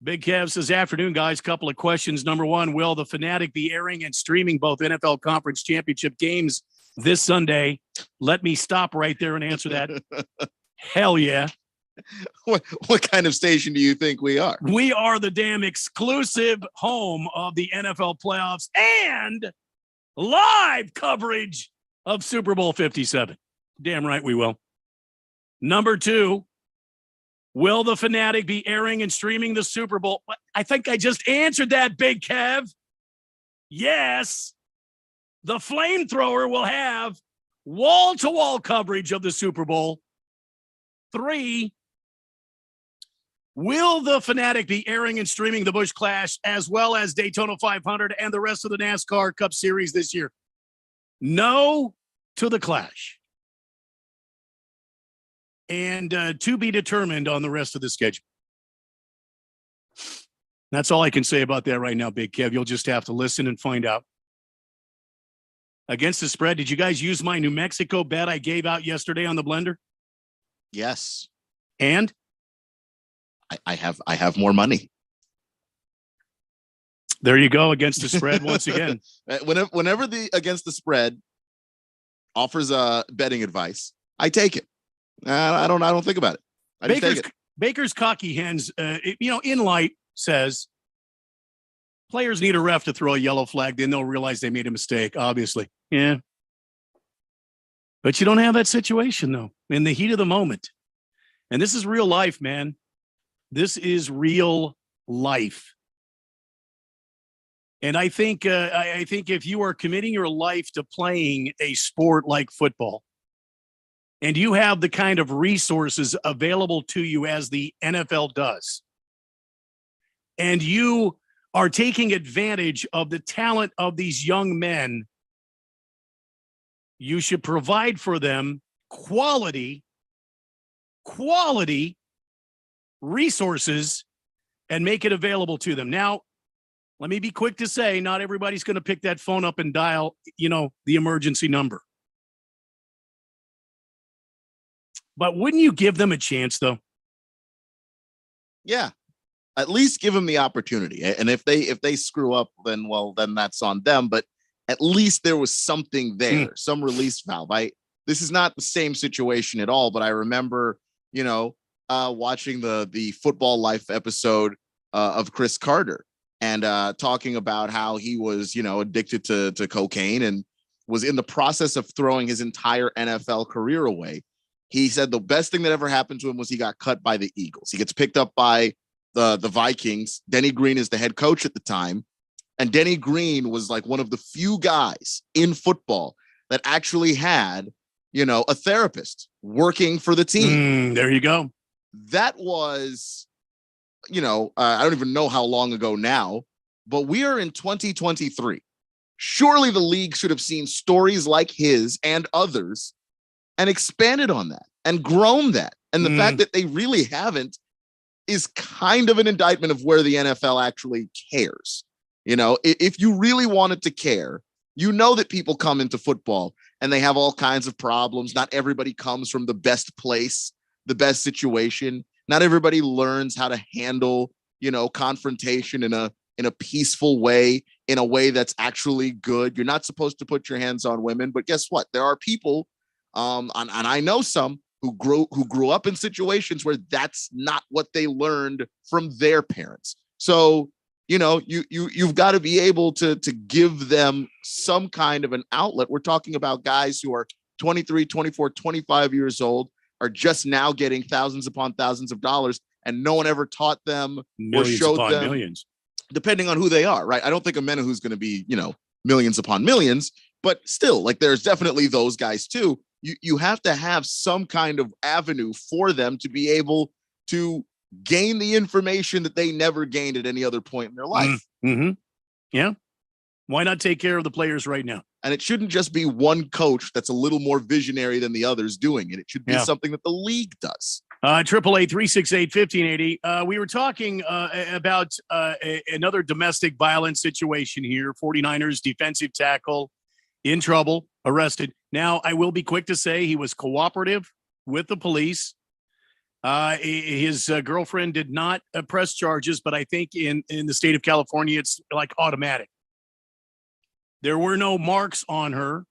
Big Kev says, afternoon, guys. Couple of questions. Number one, will the Fanatic be airing and streaming both NFL Conference Championship games this Sunday? Let me stop right there and answer that. Hell yeah. What kind of station do you think we are? We are the damn exclusive home of the NFL playoffs and live coverage of Super Bowl 57. Damn right we will. Number two, will the Fanatic be airing and streaming the Super Bowl? I think I just answered that, Big Kev. Yes. The Flamethrower will have wall-to-wall coverage of the Super Bowl. 3, will the Fanatic be airing and streaming the Busch Clash as well as Daytona 500 and the rest of the NASCAR Cup Series this year? No to the Clash. And to be determined on the rest of the schedule. That's all I can say about that right now, Big Kev. You'll just have to listen and find out. Against the spread, did you guys use my New Mexico bet I gave out yesterday on the blender? Yes. And I have more money. There you go, against the spread once again. Whenever the against the spread offers betting advice, I take it. I don't think about it. I just take it. Baker's Cocky Hens, in light says players need a ref to throw a yellow flag. Then they'll realize they made a mistake, obviously. Yeah. But you don't have that situation, though, in the heat of the moment. And this is real life, man. This is real life. And I think if you are committing your life to playing a sport like football, and you have the kind of resources available to you as the NFL does, and you are taking advantage of the talent of these young men, you should provide for them quality resources and make it available to them. Now, let me be quick to say, not everybody's going to pick that phone up and dial, the emergency number. But wouldn't you give them a chance, though? Yeah. At least give them the opportunity. And if they screw up, then that's on them. But at least there was something there, some release valve. This is not the same situation at all, but I remember, watching the Football Life episode of Chris Carter and talking about how he was, addicted to cocaine and was in the process of throwing his entire NFL career away. He said the best thing that ever happened to him was he got cut by the Eagles. He gets picked up by the Vikings. Denny Green is the head coach at the time. And Denny Green was like one of the few guys in football that actually had, a therapist working for the team. There you go. That was, I don't even know how long ago now, but we are in 2023. Surely the league should have seen stories like his and others and expanded on that and grown that. And the fact that they really haven't is kind of an indictment of where the NFL actually cares. If you really wanted to care, that people come into football and they have all kinds of problems. Not everybody comes from the best place, the best situation. Not everybody learns how to handle, confrontation in a peaceful way, in a way that's actually good. You're not supposed to put your hands on women, but guess what? There are people, and I know some who grew up in situations where that's not what they learned from their parents. So, you've got to be able to give them some kind of an outlet. We're talking about guys who are 23, 24, 25 years old, are just now getting thousands upon thousands of dollars, and no one ever taught them millions or showed upon them, millions, depending on who they are, right? I don't think Amena who's going to be, millions upon millions, but still, like, there's definitely those guys too. You have to have some kind of avenue for them to be able to gain the information that they never gained at any other point in their life. Mm-hmm. Yeah. Why not take care of the players right now? And it shouldn't just be one coach that's a little more visionary than the others doing it. It should be something that the league does. 888-368-1580. We were talking about another domestic violence situation here. 49ers defensive tackle in trouble, arrested. Now, I will be quick to say he was cooperative with the police. His girlfriend did not press charges, but I think in the state of California, it's like automatic. There were no marks on her.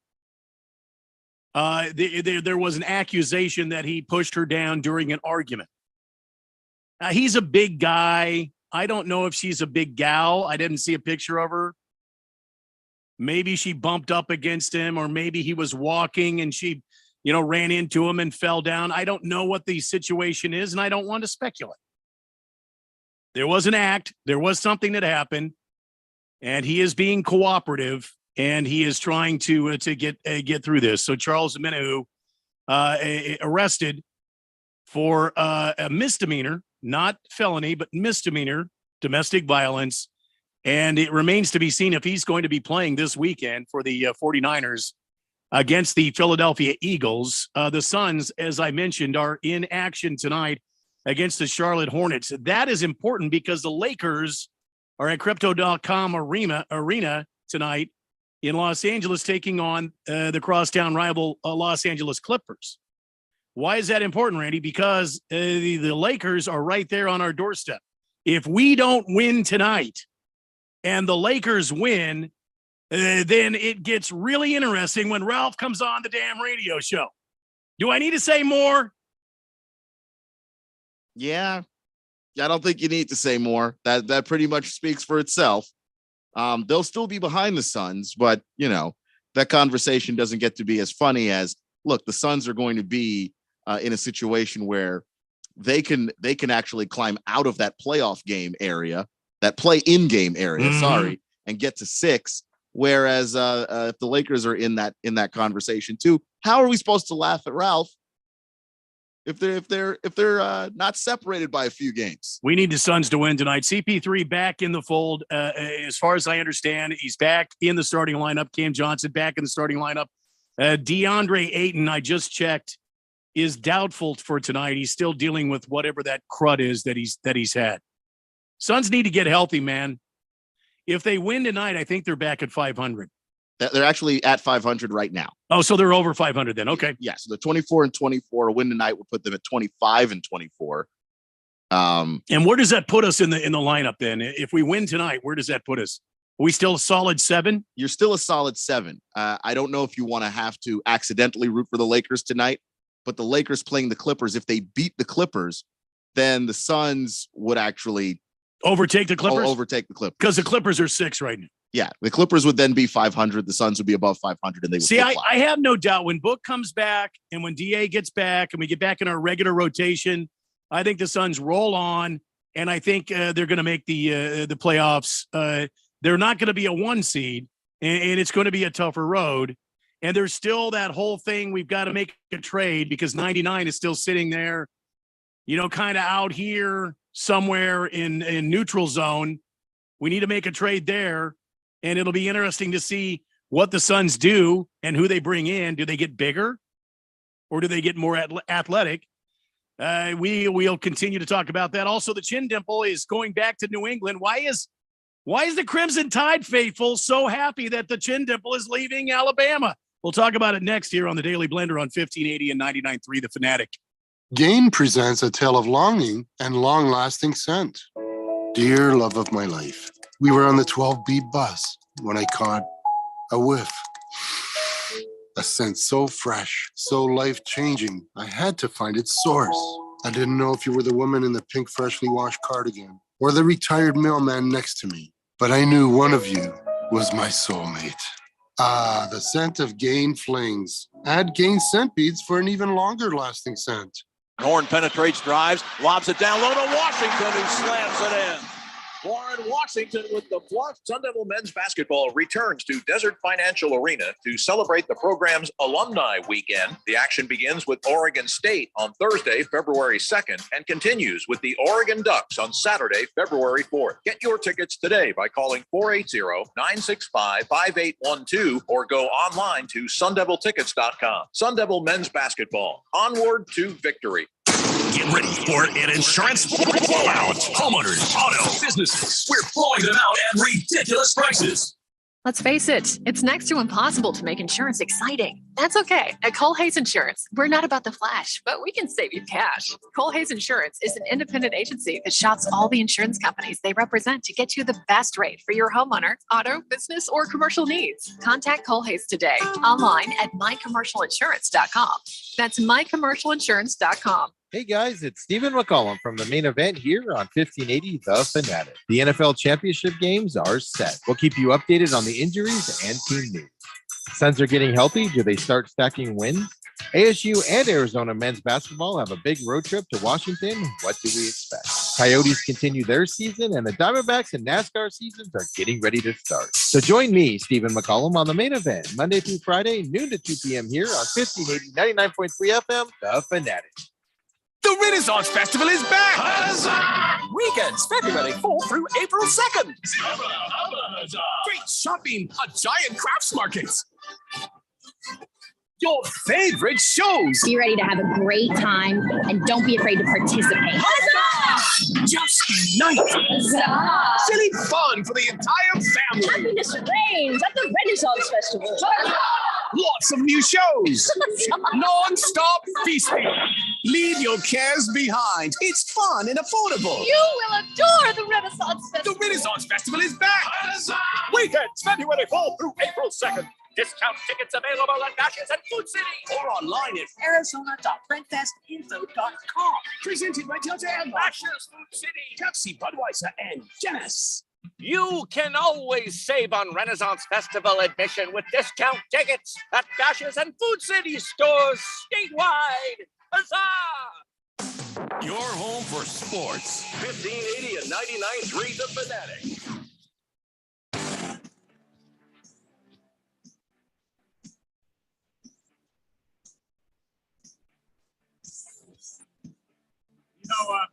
There was an accusation that he pushed her down during an argument. He's a big guy. I don't know if she's a big gal. I didn't see a picture of her. Maybe she bumped up against him, or maybe he was walking and she, ran into him and fell down. I don't know what the situation is, and I don't want to speculate. There was an act. There was something that happened, and he is being cooperative. and he is trying to get through this. So Charles Omenihu arrested for a misdemeanor, not felony, but misdemeanor domestic violence. And it remains to be seen if he's going to be playing this weekend for the 49ers against the Philadelphia Eagles. The Suns, as I mentioned, are in action tonight against the Charlotte Hornets. That is important because the Lakers are at Crypto.com Arena tonight in Los Angeles, taking on the crosstown rival Los Angeles Clippers. Why is that important, Randy? Because the Lakers are right there on our doorstep. If we don't win tonight and the Lakers win, then it gets really interesting when Ralph comes on the damn radio show. Do I need to say more? Yeah, I don't think you need to say more. That pretty much speaks for itself. They'll still be behind the Suns, but that conversation doesn't get to be as funny as, look, the Suns are going to be in a situation where they can actually climb out of that playoff game area, that play-in game area, and get to 6. Whereas if the Lakers are in that conversation too, how are we supposed to laugh at Ralph if they're not separated by a few games? We need the Suns to win tonight. CP3 back in the fold. As far as I understand, he's back in the starting lineup. Cam Johnson back in the starting lineup. DeAndre Ayton, I just checked, is doubtful for tonight. He's still dealing with whatever that crud is that he's had. Suns need to get healthy, man. If they win tonight, I think they're back at 500. They're actually at 500 right now. Oh, so they're over 500 then. Okay. Yeah. So they're 24-24. A win tonight would put them at 25-24. And where does that put us in the lineup then? If we win tonight, where does that put us? Are we still a solid 7? You're still a solid 7. I don't know if you want to have to accidentally root for the Lakers tonight, but the Lakers playing the Clippers, if they beat the then the Suns would actually overtake the Clippers. Because the Clippers are 6 right now. Yeah, the Clippers would then be 500. The Suns would be above 500, and they would see. I have no doubt when Book comes back and when DA gets back and we get back in our regular rotation, I think the Suns roll on, and I think they're going to make the playoffs. They're not going to be a 1 seed, and it's going to be a tougher road. And there's still that whole thing. We've got to make a trade because 99 is still sitting there, kind of out here somewhere in neutral zone. We need to make a trade there. And it'll be interesting to see what the Suns do and who they bring in. Do they get bigger or do they get more athletic? We'll continue to talk about that. Also, the Chin Dimple is going back to New England. Why is the Crimson Tide faithful so happy that the Chin Dimple is leaving Alabama? We'll talk about it next here on the Daily Blender on 1580 and 99.3 The Fanatic. Gain presents a tale of longing and long-lasting scent. Dear love of my life, we were on the 12B bus when I caught a whiff. A scent so fresh, so life-changing, I had to find its source. I didn't know if you were the woman in the pink freshly washed cardigan or the retired mailman next to me, but I knew one of you was my soulmate. Ah, the scent of Gain Flings. Add Gain scent beads for an even longer-lasting scent. Horn penetrates, drives, lobs it down low to Washington, who slams it in. Warren Washington with the bluff. Sun Devil men's basketball returns to Desert Financial Arena to celebrate the program's alumni weekend. The action begins with Oregon State on Thursday, February 2nd, and continues with the Oregon Ducks on Saturday, February 4th. Get your tickets today by calling 480-965-5812 or go online to sundeviltickets.com. Sun Devil men's basketball. Onward to victory. Get ready for an insurance blowout. Homeowners, auto, businesses, we're blowing them out at ridiculous prices. Let's face it, it's next to impossible to make insurance exciting. That's okay. At Cole Hayes Insurance, we're not about the flash, but we can save you cash. Cole Hayes Insurance is an independent agency that shops all the insurance companies they represent to get you the best rate for your homeowner, auto, business, or commercial needs. Contact Cole Hayes today online at mycommercialinsurance.com. That's mycommercialinsurance.com. Hey guys, it's Stephen McCollum from the main event here on 1580 The Fanatic. The NFL championship games are set. We'll keep you updated on the injuries and team news. Suns are getting healthy. Do they start stacking wins? ASU and Arizona men's basketball have a big road trip to Washington. What do we expect? Coyotes continue their season, and the Diamondbacks and NASCAR seasons are getting ready to start. So join me, Stephen McCollum, on the Main Event, Monday through Friday, noon to 2 p.m. here on 1580 99.3 FM, The Fanatic. The Renaissance Festival is back! Weekends, February 4th through April 2nd. Great shopping, a giant crafts market. Your favorite shows. Be ready to have a great time and don't be afraid to participate. Just night. Silly fun for the entire family. Happiness reigns at the Renaissance Festival. Lots of new shows. Non-stop feasting. Leave your cares behind. It's fun and affordable. You will adore the Renaissance Festival. The Renaissance Festival is back. Weekends, February 4th through April 2nd. Discount tickets available at Bashes and Food City or online at arizona.breakfastinfo.com. Presented by Delta Airlines, Bashes, Food City, Pepsi, Budweiser, and Guinness. You can always save on Renaissance Festival admission with discount tickets at Bashes and Food City stores statewide. Huzzah! Your home for sports. 1580 and 99.3 The Fanatic.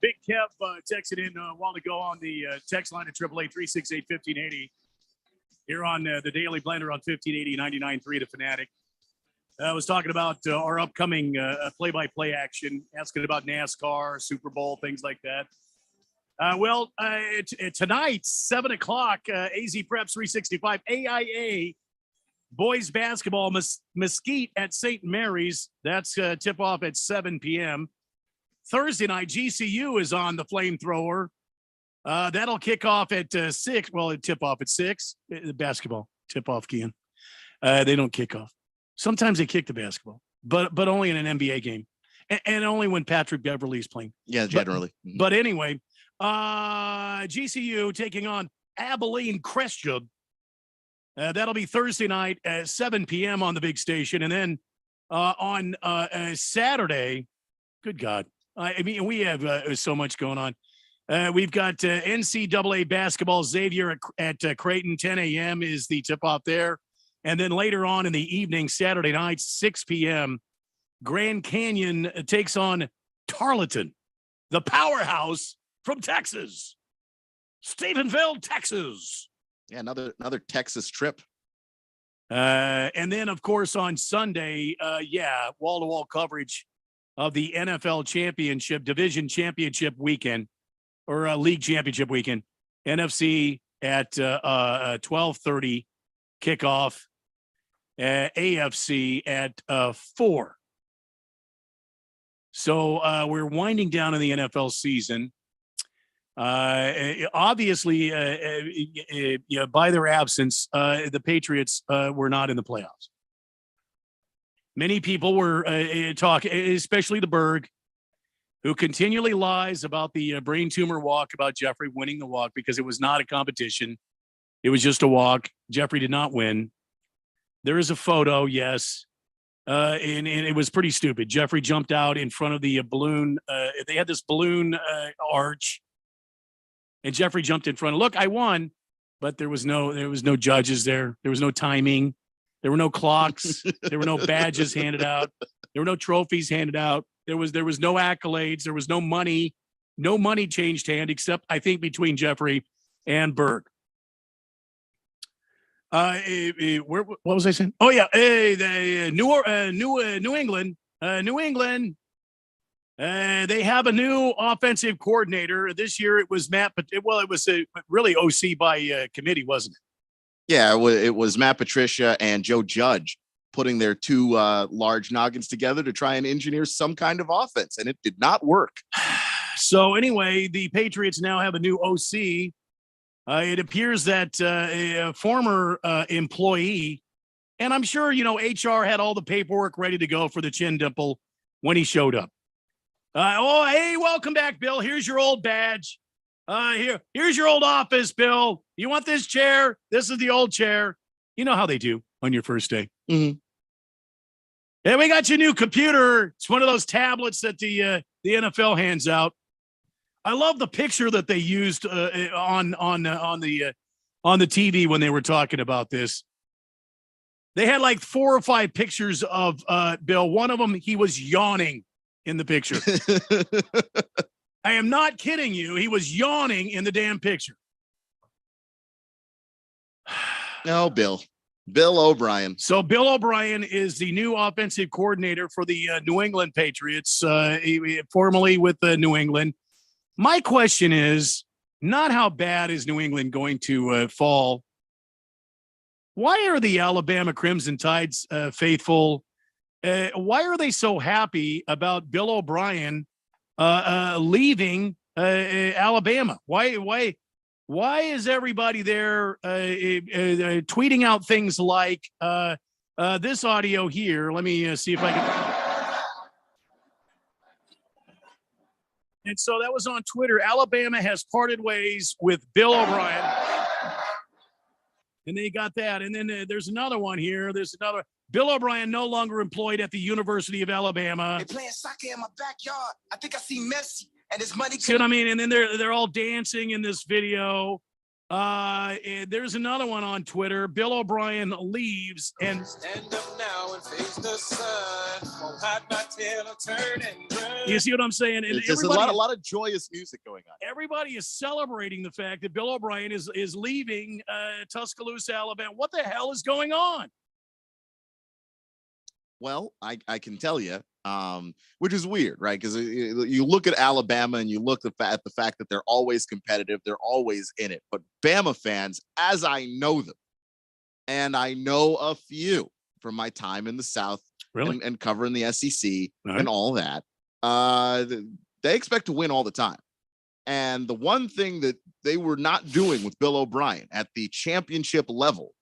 Big Kev texted in a while ago on the text line at 888-368-1580 here on the Daily Blender on 1580 99.3 The Fanatic. I was talking about our upcoming play-by-play action, asking about NASCAR, Super Bowl, things like that. Tonight, 7 o'clock, AZ Preps 365, AIA boys basketball, Mesquite at St. Mary's. That's tip-off at 7 p.m. Thursday night, GCU is on the flamethrower. That'll kick off at 6. Well, it tip off at 6. The basketball tip off, Kian. They don't kick off. Sometimes they kick the basketball, but only in an NBA game, and only when Patrick Beverley's playing. Yeah, generally. But anyway, GCU taking on Abilene Christian. That'll be Thursday night at 7 p.m. on the big station, and then on Saturday. Good God. I mean, we have so much going on. We've got NCAA basketball. Xavier at Creighton, 10 a.m. is the tip-off there. And then later on in the evening, Saturday night, 6 p.m., Grand Canyon takes on Tarleton, the powerhouse from Texas. Stephenville, Texas. Yeah, another Texas trip. And then, of course, on Sunday, wall-to-wall coverage of the NFL championship, division championship weekend, or league championship weekend. NFC at 12:30 kickoff, AFC at 4. So we're winding down in the NFL season. Obviously, by their absence, the Patriots were not in the playoffs. Many people were talking, especially the Berg, who continually lies about the brain tumor walk, about Jeffrey winning the walk because it was not a competition. It was just a walk. Jeffrey did not win. There is a photo, yes, and it was pretty stupid. Jeffrey jumped out in front of the balloon. They had this balloon arch, and Jeffrey jumped in front. Look, I won, but there was no judges there. There was no timing. There were no clocks. There were no badges handed out. There were no trophies handed out. There was no accolades. There was no money. No money changed hand except, I think, between Jeffrey and Berg. What was I saying? Oh yeah, New England. New England. They have a new offensive coordinator this year. It was Matt. Well, it was really OC by committee, wasn't it? Yeah, it was Matt Patricia and Joe Judge putting their two large noggins together to try and engineer some kind of offense, and it did not work. So anyway, the Patriots now have a new OC. It appears that a former employee, and I'm sure, HR had all the paperwork ready to go for the chin dimple when he showed up. Hey, welcome back, Bill. Here's your old badge. Here's your old office, Bill. You want this chair? This is the old chair. You know how they do on your first day. Mm-hmm. Yeah, we got your new computer. It's one of those tablets that the NFL hands out. I love the picture that they used on the TV when they were talking about this. They had like 4 or 5 pictures of Bill. One of them, he was yawning in the picture. I am not kidding you. He was yawning in the damn picture. No, Bill O'Brien. So Bill O'Brien is the new offensive coordinator for the New England Patriots, formerly with New England. My question is not how bad is New England going to fall. Why are the Alabama Crimson Tides faithful? Why are they so happy about Bill O'Brien leaving Alabama? Why is everybody there tweeting out things like this audio here? Let me see if I can. And so that was on Twitter. Alabama has parted ways with Bill O'Brien. And they got that. And then there's another one here. There's another. Bill O'Brien no longer employed at the University of Alabama. They playing soccer in my backyard. I think I see Messi and his money. See what I mean? And then they're all dancing in this video. And there's another one on Twitter. Bill O'Brien leaves and Stand up now and face the sun. Won't hide my tail or turn and run. you see what I'm saying? And It's just a lot of joyous music going on. Everybody is celebrating the fact that Bill O'Brien is leaving Tuscaloosa, Alabama. What the hell is going on? Well, I can tell you, which is weird, right? Because you look at Alabama and you look at the fact that they're always competitive, they're always in it. But Bama fans, as I know them, and I know a few from my time in the South, and covering the SEC and all that, they expect to win all the time. And the one thing that they were not doing with Bill O'Brien at the championship level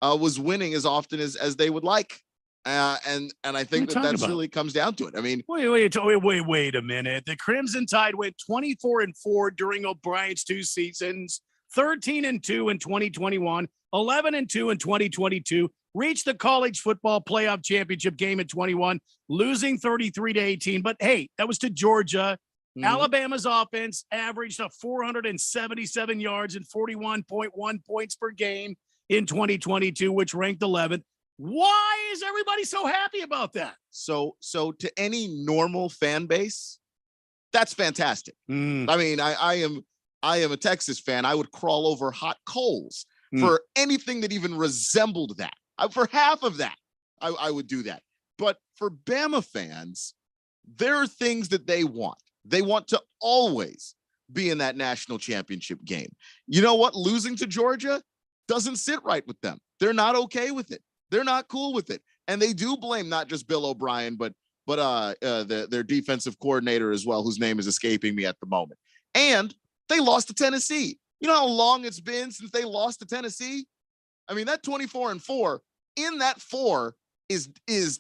was winning as often as they would like. And I think that's really comes down to it. I mean, wait a minute. The Crimson Tide went 24-4 during O'Brien's 2 seasons, 13-2 in 2021, 11-2 in 2022, reached the college football playoff championship game in 21, losing 33-18. But hey, that was to Georgia. Mm-hmm. Alabama's offense averaged 477 yards and 41.1 points per game in 2022, which ranked 11th. Why is everybody so happy about that? So to any normal fan base, that's fantastic. I mean, I am a Texas fan. I would crawl over hot coals for anything that even resembled that. For half of that, I would do that. But for Bama fans, there are things that they want. They want to always be in that national championship game. You know what? Losing to Georgia doesn't sit right with them. They're not okay with it. They're not cool with it. And they do blame not just Bill O'Brien, but their defensive coordinator as well, whose name is escaping me at the moment. And they lost to Tennessee. You know how long it's been since they lost to Tennessee? I mean, that 24-4, in that 4 is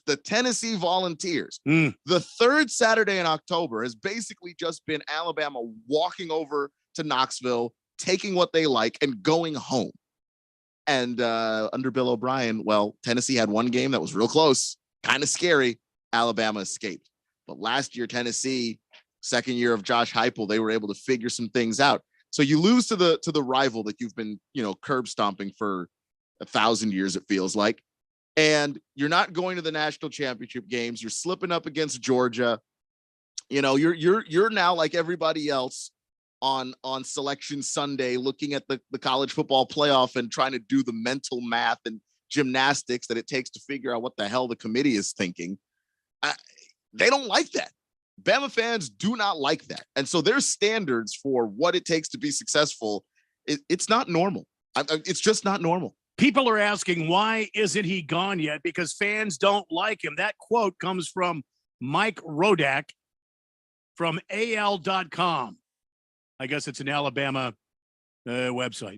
the Tennessee Volunteers. The third Saturday in October has basically just been Alabama walking over to Knoxville, taking what they like, and going home. And under Bill O'Brien, well, Tennessee had one game that was real close, kind of scary. Alabama escaped. But last year, Tennessee, second year of Josh Heupel, they were able to figure some things out. So you lose to the rival that you've been, curb stomping for 1,000 years, it feels like. And you're not going to the national championship games. You're slipping up against Georgia. You're now like everybody else on Selection Sunday, looking at the college football playoff and trying to do the mental math and gymnastics that it takes to figure out what the hell the committee is thinking. They don't like that. Bama fans do not like that. And so their standards for what it takes to be successful, it's not normal. It's just not normal. People are asking, why isn't he gone yet? Because fans don't like him. That quote comes from Mike Rodak from AL.com. I guess it's an Alabama website.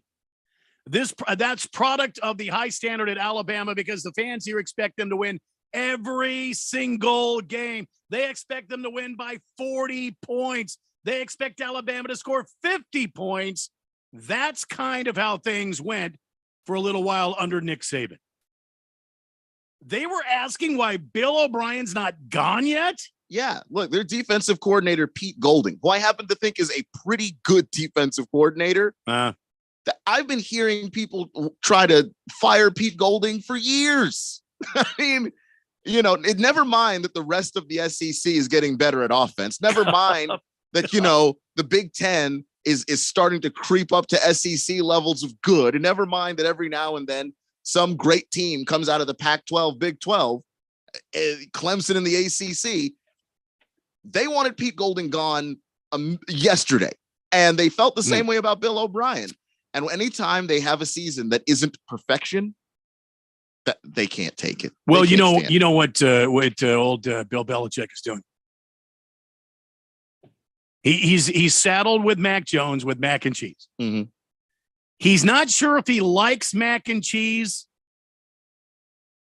That's product of the high standard at Alabama because the fans here expect them to win every single game. They expect them to win by 40 points. They expect Alabama to score 50 points. That's kind of how things went for a little while under Nick Saban. They were asking why Bill O'Brien's not gone yet. Yeah, look, their defensive coordinator, Pete Golding, who I happen to think is a pretty good defensive coordinator. I've been hearing people try to fire Pete Golding for years. I mean, never mind that the rest of the SEC is getting better at offense. Never mind that, the Big Ten is starting to creep up to SEC levels of good. And never mind that every now and then some great team comes out of the Pac-12, Big 12, Clemson in the ACC. They wanted Pete Golding gone yesterday, and they felt the same way about Bill O'Brien. And anytime they have a season that isn't perfection, that they can't take it. Well, you know what old Bill Belichick is doing. He's saddled with Mac Jones with mac and cheese. Mm-hmm. He's not sure if he likes mac and cheese,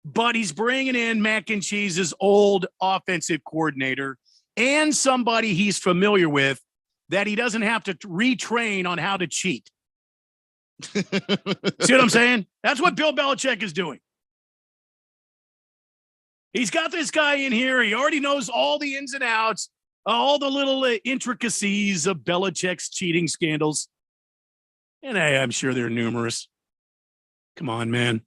but he's bringing in mac and cheese's old offensive coordinator and somebody he's familiar with that he doesn't have to retrain on how to cheat. See what I'm saying? That's what Bill Belichick is doing. He's got this guy in here. He already knows all the ins and outs, all the little intricacies of Belichick's cheating scandals. And I'm sure they're numerous. Come on, man.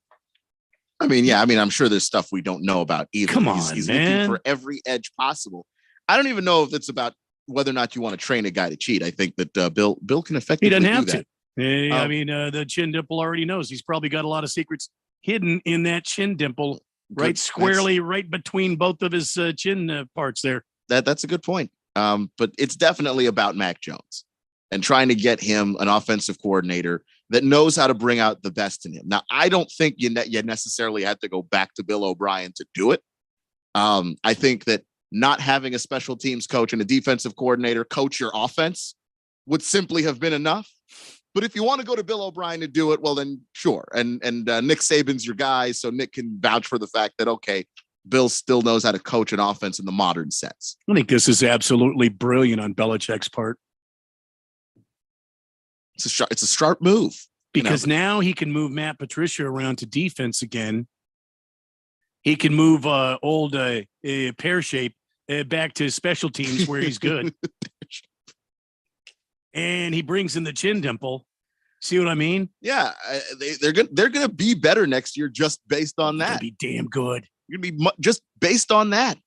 I'm sure there's stuff we don't know about either. Come on, he's man. Looking for every edge possible. I don't even know if it's about whether or not you want to train a guy to cheat. I think that Bill can effectively He doesn't have do that. to. The chin dimple already knows. He's probably got a lot of secrets hidden in that chin dimple, right squarely right between both of his chin parts there. That's a good point. But it's definitely about Mac Jones and trying to get him an offensive coordinator that knows how to bring out the best in him. Now, I don't think you necessarily had to go back to Bill O'Brien to do it. I think that not having a special teams coach and a defensive coordinator coach your offense would simply have been enough. But if you want to go to Bill O'Brien to do it, well, then sure. And Nick Saban's your guy, so Nick can vouch for the fact that, okay, Bill still knows how to coach an offense in the modern sense. I think this is absolutely brilliant on Belichick's part. It's a sharp move. Because now he can move Matt Patricia around to defense again. He can move old pear shape back to special teams where he's good. And he brings in the chin dimple. See what I mean? Yeah, they're gonna be better next year just based on that. Be damn good. You're gonna be just based on that.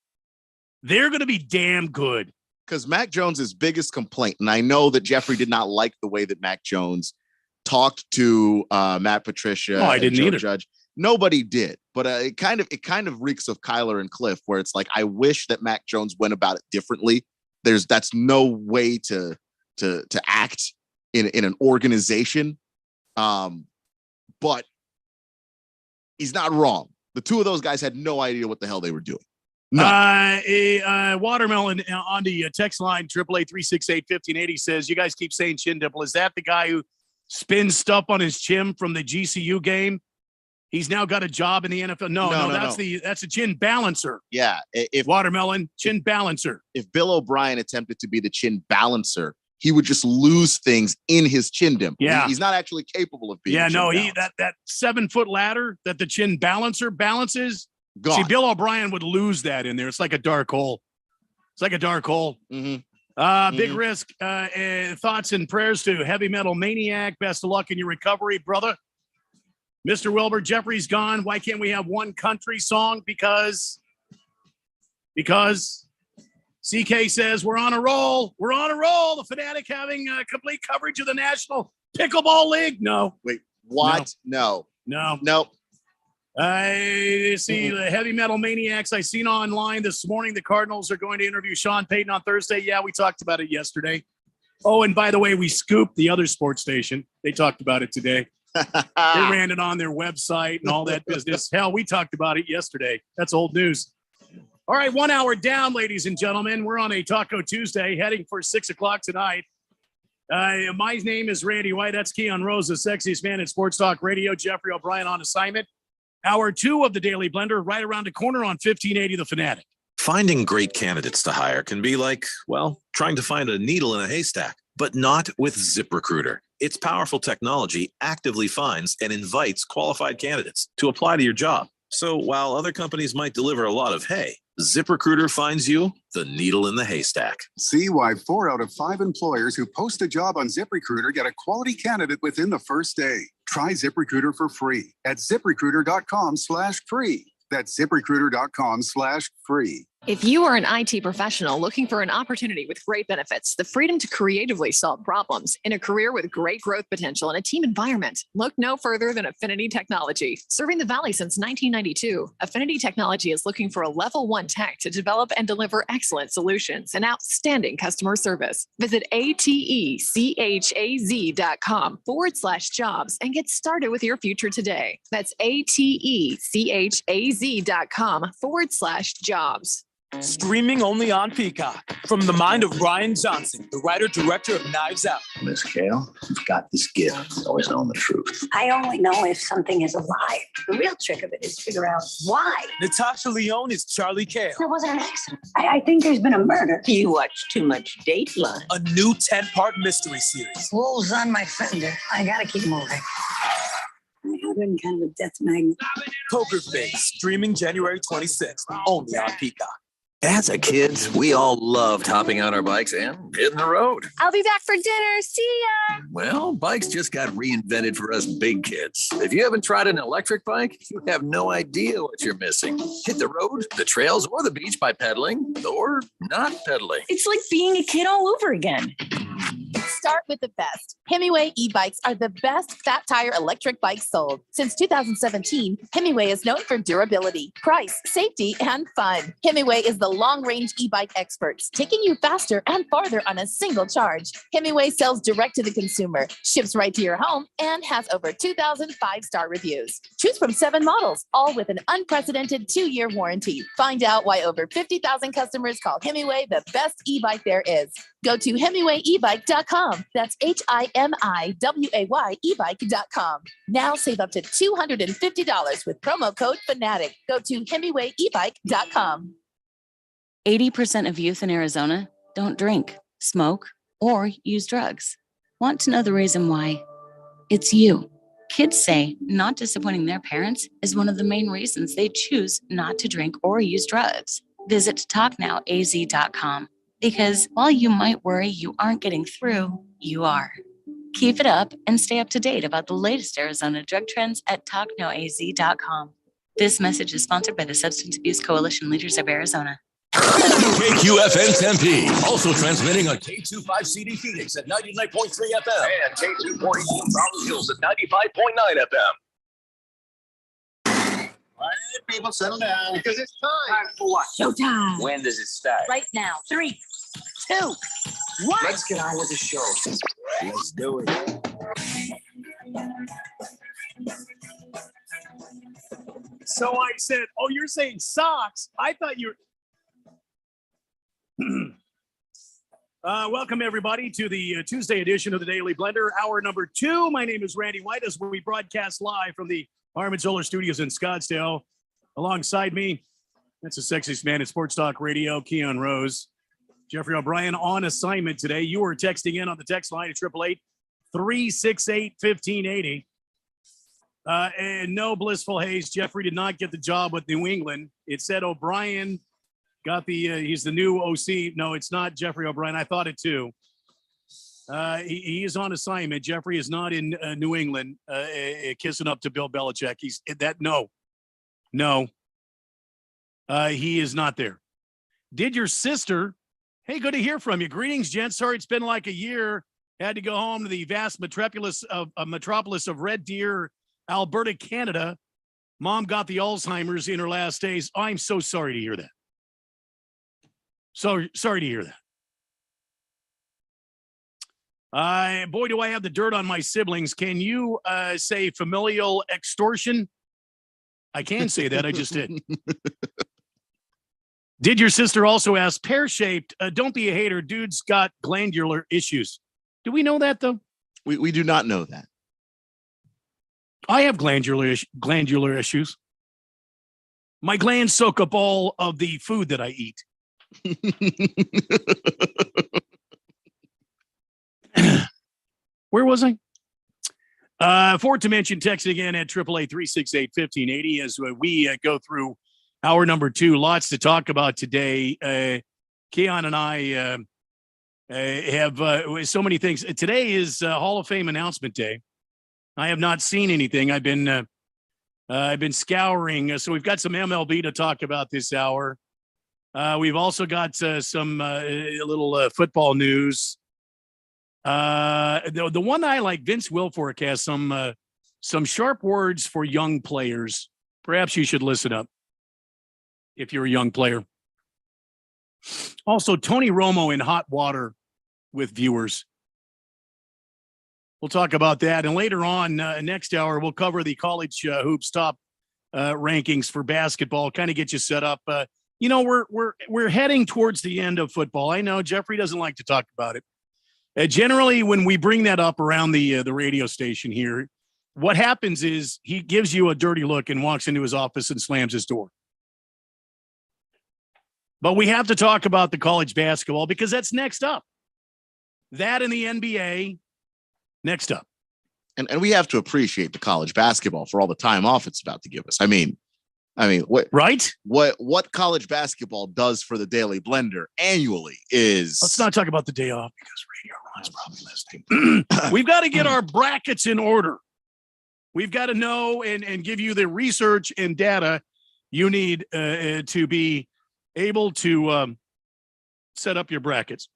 They're gonna be damn good. Because Mac Jones's biggest complaint, and I know that Jeffrey did not like the way that Mac Jones talked to Matt Patricia. Oh, I didn't either. Judge. Nobody did, but it kind of reeks of Kyler and Cliff, where it's like, I wish that Mac Jones went about it differently. That's no way to act in an organization. But he's not wrong. The two of those guys had no idea what the hell they were doing. No. Watermelon on the text line, 888-368-1580 says, you guys keep saying chin dimple. Is that the guy who spins stuff on his chin from the GCU game? He's now got a job in the NFL. No, that's a chin balancer. Yeah. If Watermelon, chin balancer. If Bill O'Brien attempted to be the chin balancer, he would just lose things in his chin dimple. Yeah. He's not actually capable of being. Yeah, no, balancer. that 7-foot ladder that the chin balancer balances. Gone. See, Bill O'Brien would lose that in there. It's like a dark hole. Mm-hmm. Big risk. Thoughts and prayers to Heavy Metal Maniac. Best of luck in your recovery, brother. Mr. Wilbur, Jeffrey's gone. Why can't we have one country song? Because CK says we're on a roll. We're on a roll. The Fanatic having complete coverage of the National Pickleball League. No. Wait, what? No. I see the Heavy Metal Maniacs I seen online this morning. The Cardinals are going to interview Sean Payton on Thursday. Yeah, we talked about it yesterday. Oh, and by the way, we scooped the other sports station. They talked about it today. They ran it on their website and all that business. Hell, we talked about it yesterday. That's old news. All right, 1 hour down, ladies and gentlemen. We're on a Taco Tuesday, heading for 6 o'clock tonight. My name is Randy White. That's Keon Rose, the sexiest man in sports talk radio. Jeffrey O'Brien on assignment. Hour 2 of the Daily Blender, right around the corner on 1580 The Fanatic. Finding great candidates to hire can be like, well, trying to find a needle in a haystack, but not with ZipRecruiter. Its powerful technology actively finds and invites qualified candidates to apply to your job. So while other companies might deliver a lot of hay, ZipRecruiter finds you the needle in the haystack. See why 4 out of 5 employers who post a job on ZipRecruiter get a quality candidate within the first day. Try ZipRecruiter for free at ZipRecruiter.com/free. That's ZipRecruiter.com/free. If you are an IT professional looking for an opportunity with great benefits, the freedom to creatively solve problems in a career with great growth potential and a team environment, look no further than Affinity Technology. Serving the Valley since 1992, Affinity Technology is looking for a level 1 tech to develop and deliver excellent solutions and outstanding customer service. Visit atechaz.com/jobs and get started with your future today. That's atechaz.com/jobs. Streaming only on Peacock. From the mind of Brian Johnson, the writer-director of Knives Out. Miss Kale, you've got this gift, always knowing the truth. I only know if something is a lie. The real trick of it is to figure out why. Natasha Lyonne is Charlie Kale. It wasn't an accident. I think there's been a murder. You watch too much Dateline. A new 10-part mystery series. Wolves on my fender. I gotta keep moving. I've been kind of a death magnet. Poker Face, streaming January 26th, only on Peacock. As a kids, we all loved hopping on our bikes and hitting the road. I'll be back for dinner. See ya. Well, bikes just got reinvented for us big kids. If you haven't tried an electric bike, you have no idea what you're missing. Hit the road, the trails, or the beach by pedaling or not pedaling. It's like being a kid all over again. Start with the best. Hemingway e-bikes are the best fat tire electric bikes sold. Since 2017, Hemingway is known for durability, price, safety, and fun. Hemingway is the long-range e-bike experts, taking you faster and farther on a single charge. Hemingway sells direct to the consumer, ships right to your home, and has over 2,000 5-star reviews. Choose from 7 models, all with an unprecedented 2-year warranty. Find out why over 50,000 customers call Hemingway the best e-bike there is. Go to HemingwayEbike.com. That's HIMIWAY ebike.com. Now save up to $250 with promo code FANATIC. Go to HemingwayEbike.com. 80% of youth in Arizona don't drink, smoke, or use drugs. Want to know the reason why? It's you. Kids say not disappointing their parents is one of the main reasons they choose not to drink or use drugs. Visit TalkNowAZ.com. Because while you might worry you aren't getting through, you are. Keep it up and stay up to date about the latest Arizona drug trends at TalkNowAZ.com. This message is sponsored by the Substance Abuse Coalition Leaders of Arizona. KQFN Tempe, also transmitting on K25CD Phoenix at 99.3 FM and K2.2 Rolling Hills at 95.9 FM. All right, people, settle down because it's time for what? Showtime. When does it start? Right now. 3, 2, 1. Let's get on with the show. Let's do it. So I said, oh, you're saying socks? I thought you were. Welcome, everybody, to the Tuesday edition of the Daily Blender, hour number 2. My name is Randy White as we broadcast live from the Harman Solar Studios in Scottsdale. Alongside me, that's the sexiest man in sports talk radio, Keon Rose. Jeffrey O'Brien on assignment today. You were texting in on the text line at 888-368-1580. And no blissful haze. Jeffrey did not get the job with New England. It said O'Brien got the, he's the new OC. No, it's not Jeffrey O'Brien. I thought it too. He is on assignment. Jeffrey is not in New England kissing up to Bill Belichick. He's that. No. He is not there. Did your sister? Hey, good to hear from you. Greetings, gents. Sorry, it's been like a year. Had to go home to the vast metropolis of Red Deer, Alberta, Canada. Mom got the Alzheimer's in her last days. I'm so sorry to hear that. So sorry to hear that. Boy, do I have the dirt on my siblings. Can you say familial extortion? I can say that. I just did. Did your sister also ask, pear-shaped, don't be a hater. Dude's got glandular issues. Do we know that, though? We do not know that. I have glandular issues. My glands soak up all of the food that I eat. Where was I? Forward to mention, text again at 888-368-1580 as we go through Hour number 2, lots to talk about today. Keon and I have so many things. Today is Hall of Fame announcement day. I have not seen anything. I've been scouring. So we've got some MLB to talk about this hour. We've also got some little football news. The one I like, Vince Wilfork has some sharp words for young players. Perhaps you should listen up if you're a young player. Also, Tony Romo in hot water with viewers. We'll talk about that. And later on, next hour, we'll cover the college hoops top rankings for basketball, kind of get you set up. We're heading towards the end of football. I know Jeffrey doesn't like to talk about it. Generally, when we bring that up around the radio station here, what happens is he gives you a dirty look and walks into his office and slams his door. But we have to talk about the college basketball because that's next up. That and the NBA next up. And we have to appreciate the college basketball for all the time off it's about to give us. I mean, what college basketball does for the Daily Blender annually is. Let's not talk about the day off because Radio Ron's probably listening. We've got to get our brackets in order. We've got to know and give you the research and data you need to be able to set up your brackets.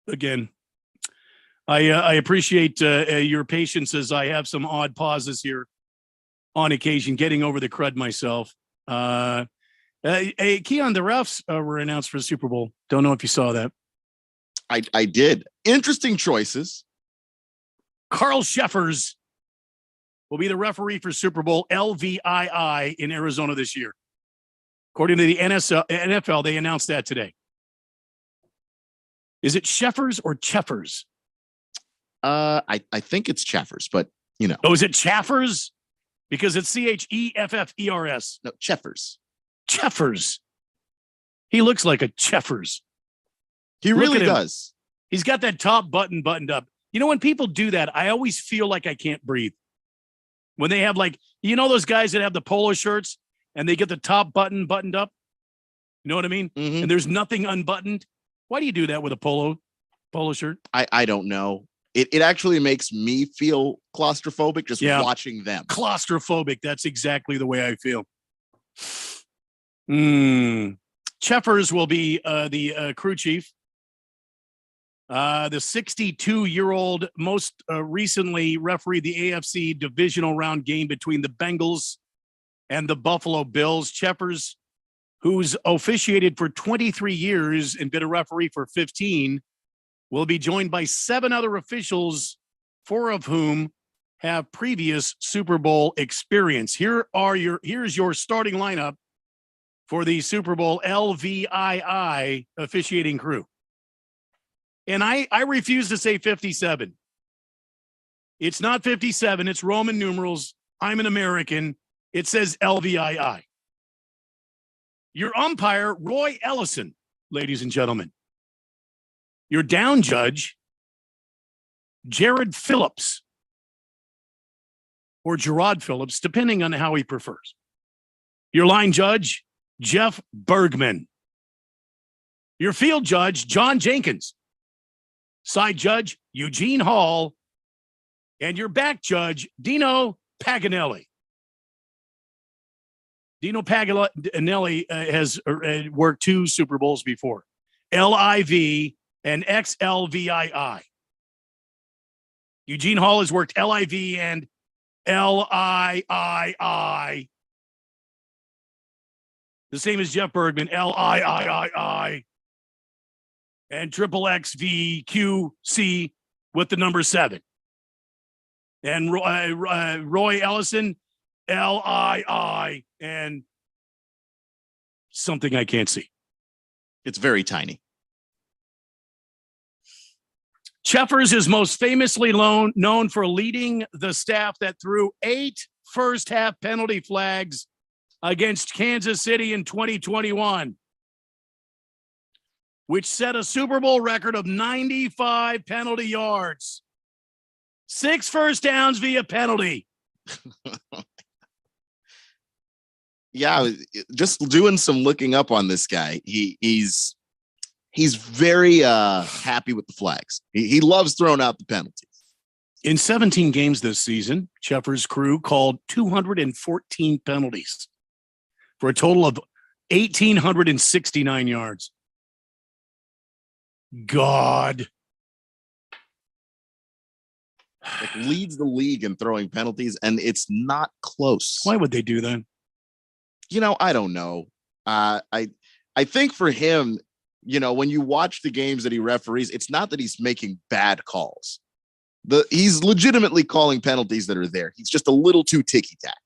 Again, I appreciate your patience as I have some odd pauses here on occasion, getting over the crud myself. Keon, the refs were announced for the Super Bowl. Don't know if you saw that. I did. Interesting choices. Carl Sheffers will be the referee for Super Bowl LVII in Arizona this year. According to the NFL, they announced that today. Is it Sheffers or Cheffers? I think it's Cheffers, but you know. Oh, is it Chaffers? Because it's Cheffers. No, Cheffers. Cheffers. He looks like a Cheffers. He really does. He's got that top button buttoned up. You know, when people do that, I always feel like I can't breathe. When they have those guys that have the polo shirts and they get the top button buttoned up. You know what I mean? Mm-hmm. And there's nothing unbuttoned. Why do you do that with a polo shirt? I don't know. It actually makes me feel claustrophobic just watching them. Claustrophobic. That's exactly the way I feel. Cheffers will be the crew chief. The 62-year-old most recently refereed the AFC divisional round game between the Bengals and the Buffalo Bills. Cheffers, who's officiated for 23 years and been a referee for 15, will be joined by 7 other officials, 4 of whom have previous Super Bowl experience. Here's your starting lineup for the Super Bowl LVII officiating crew. And I refuse to say 57. It's not 57. It's Roman numerals. I'm an American. It says LVII. Your umpire, Roy Ellison, ladies and gentlemen. Your down judge, Jared Phillips, or Gerard Phillips, depending on how he prefers. Your line judge, Jeff Bergman. Your field judge, John Jenkins. Side judge, Eugene Hall. And your back judge, Dino Paganelli. Dino Paganelli has worked 2 Super Bowls before. LIV and XLVII. Eugene Hall has worked LIV and LIII. The same as Jeff Bergman, LIII. And XXVQC with the number 7. And Roy Ellison, LII, and something I can't see. It's very tiny. Cheffers is most famously known for leading the staff that threw 8 first-half penalty flags against Kansas City in 2021, which set a Super Bowl record of 95 penalty yards. 6 first downs via penalty. Yeah, just doing some looking up on this guy. He's very happy with the flags. He loves throwing out the penalties. In 17 games this season, Schefter's crew called 214 penalties for a total of 1,869 yards. God. Leads the league in throwing penalties, and it's not close. Why would they do that? I don't know. I think for him, when you watch the games that he referees, it's not that he's making bad calls. He's legitimately calling penalties that are there. He's just a little too ticky-tack.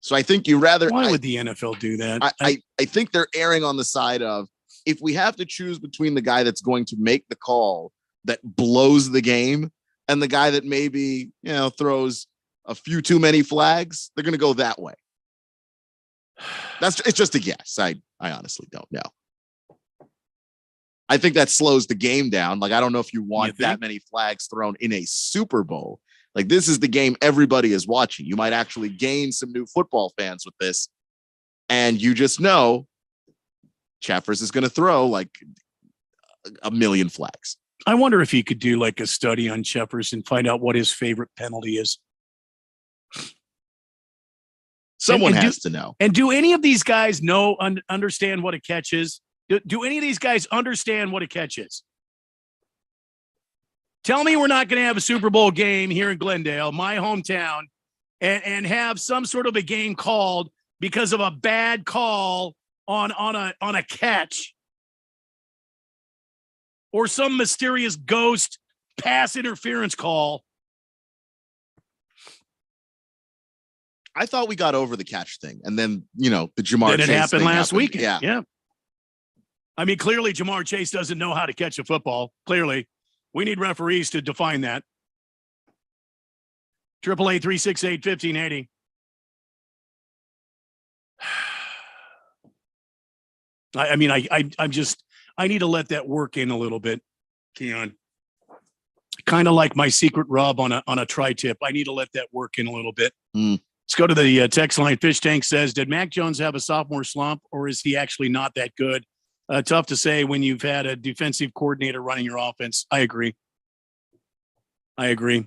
So I think Why would the NFL do that? I think they're erring on the side of, if we have to choose between the guy that's going to make the call that blows the game and the guy that maybe, throws a few too many flags, they're going to go that way. It's just a guess. I honestly don't know. I think that slows the game down. Like, I don't know if you want that many flags thrown in a Super Bowl. Like, this is the game everybody is watching. You might actually gain some new football fans with this. And you just know Chaffers is going to throw like a million flags. I wonder if he could do like a study on Chaffers and find out what his favorite penalty is. Someone has to know. And do any of these guys understand what a catch is? Do any of these guys understand what a catch is? Tell me we're not going to have a Super Bowl game here in Glendale, my hometown, and have some sort of a game called because of a bad call on a catch or some mysterious ghost pass interference call. I thought we got over the catch thing, and then the Jamar Chase it happened thing last week. Yeah. I mean, clearly Jamar Chase doesn't know how to catch a football. Clearly, we need referees to define that. 888-368-1580. I need to let that work in a little bit, Keon. Kind of like my secret rub on a tri-tip. I need to let that work in a little bit. Let's go to the text line. Fish Tank says, did Mac Jones have a sophomore slump, or is he actually not that good? Tough to say when you've had a defensive coordinator running your offense. I agree 100%.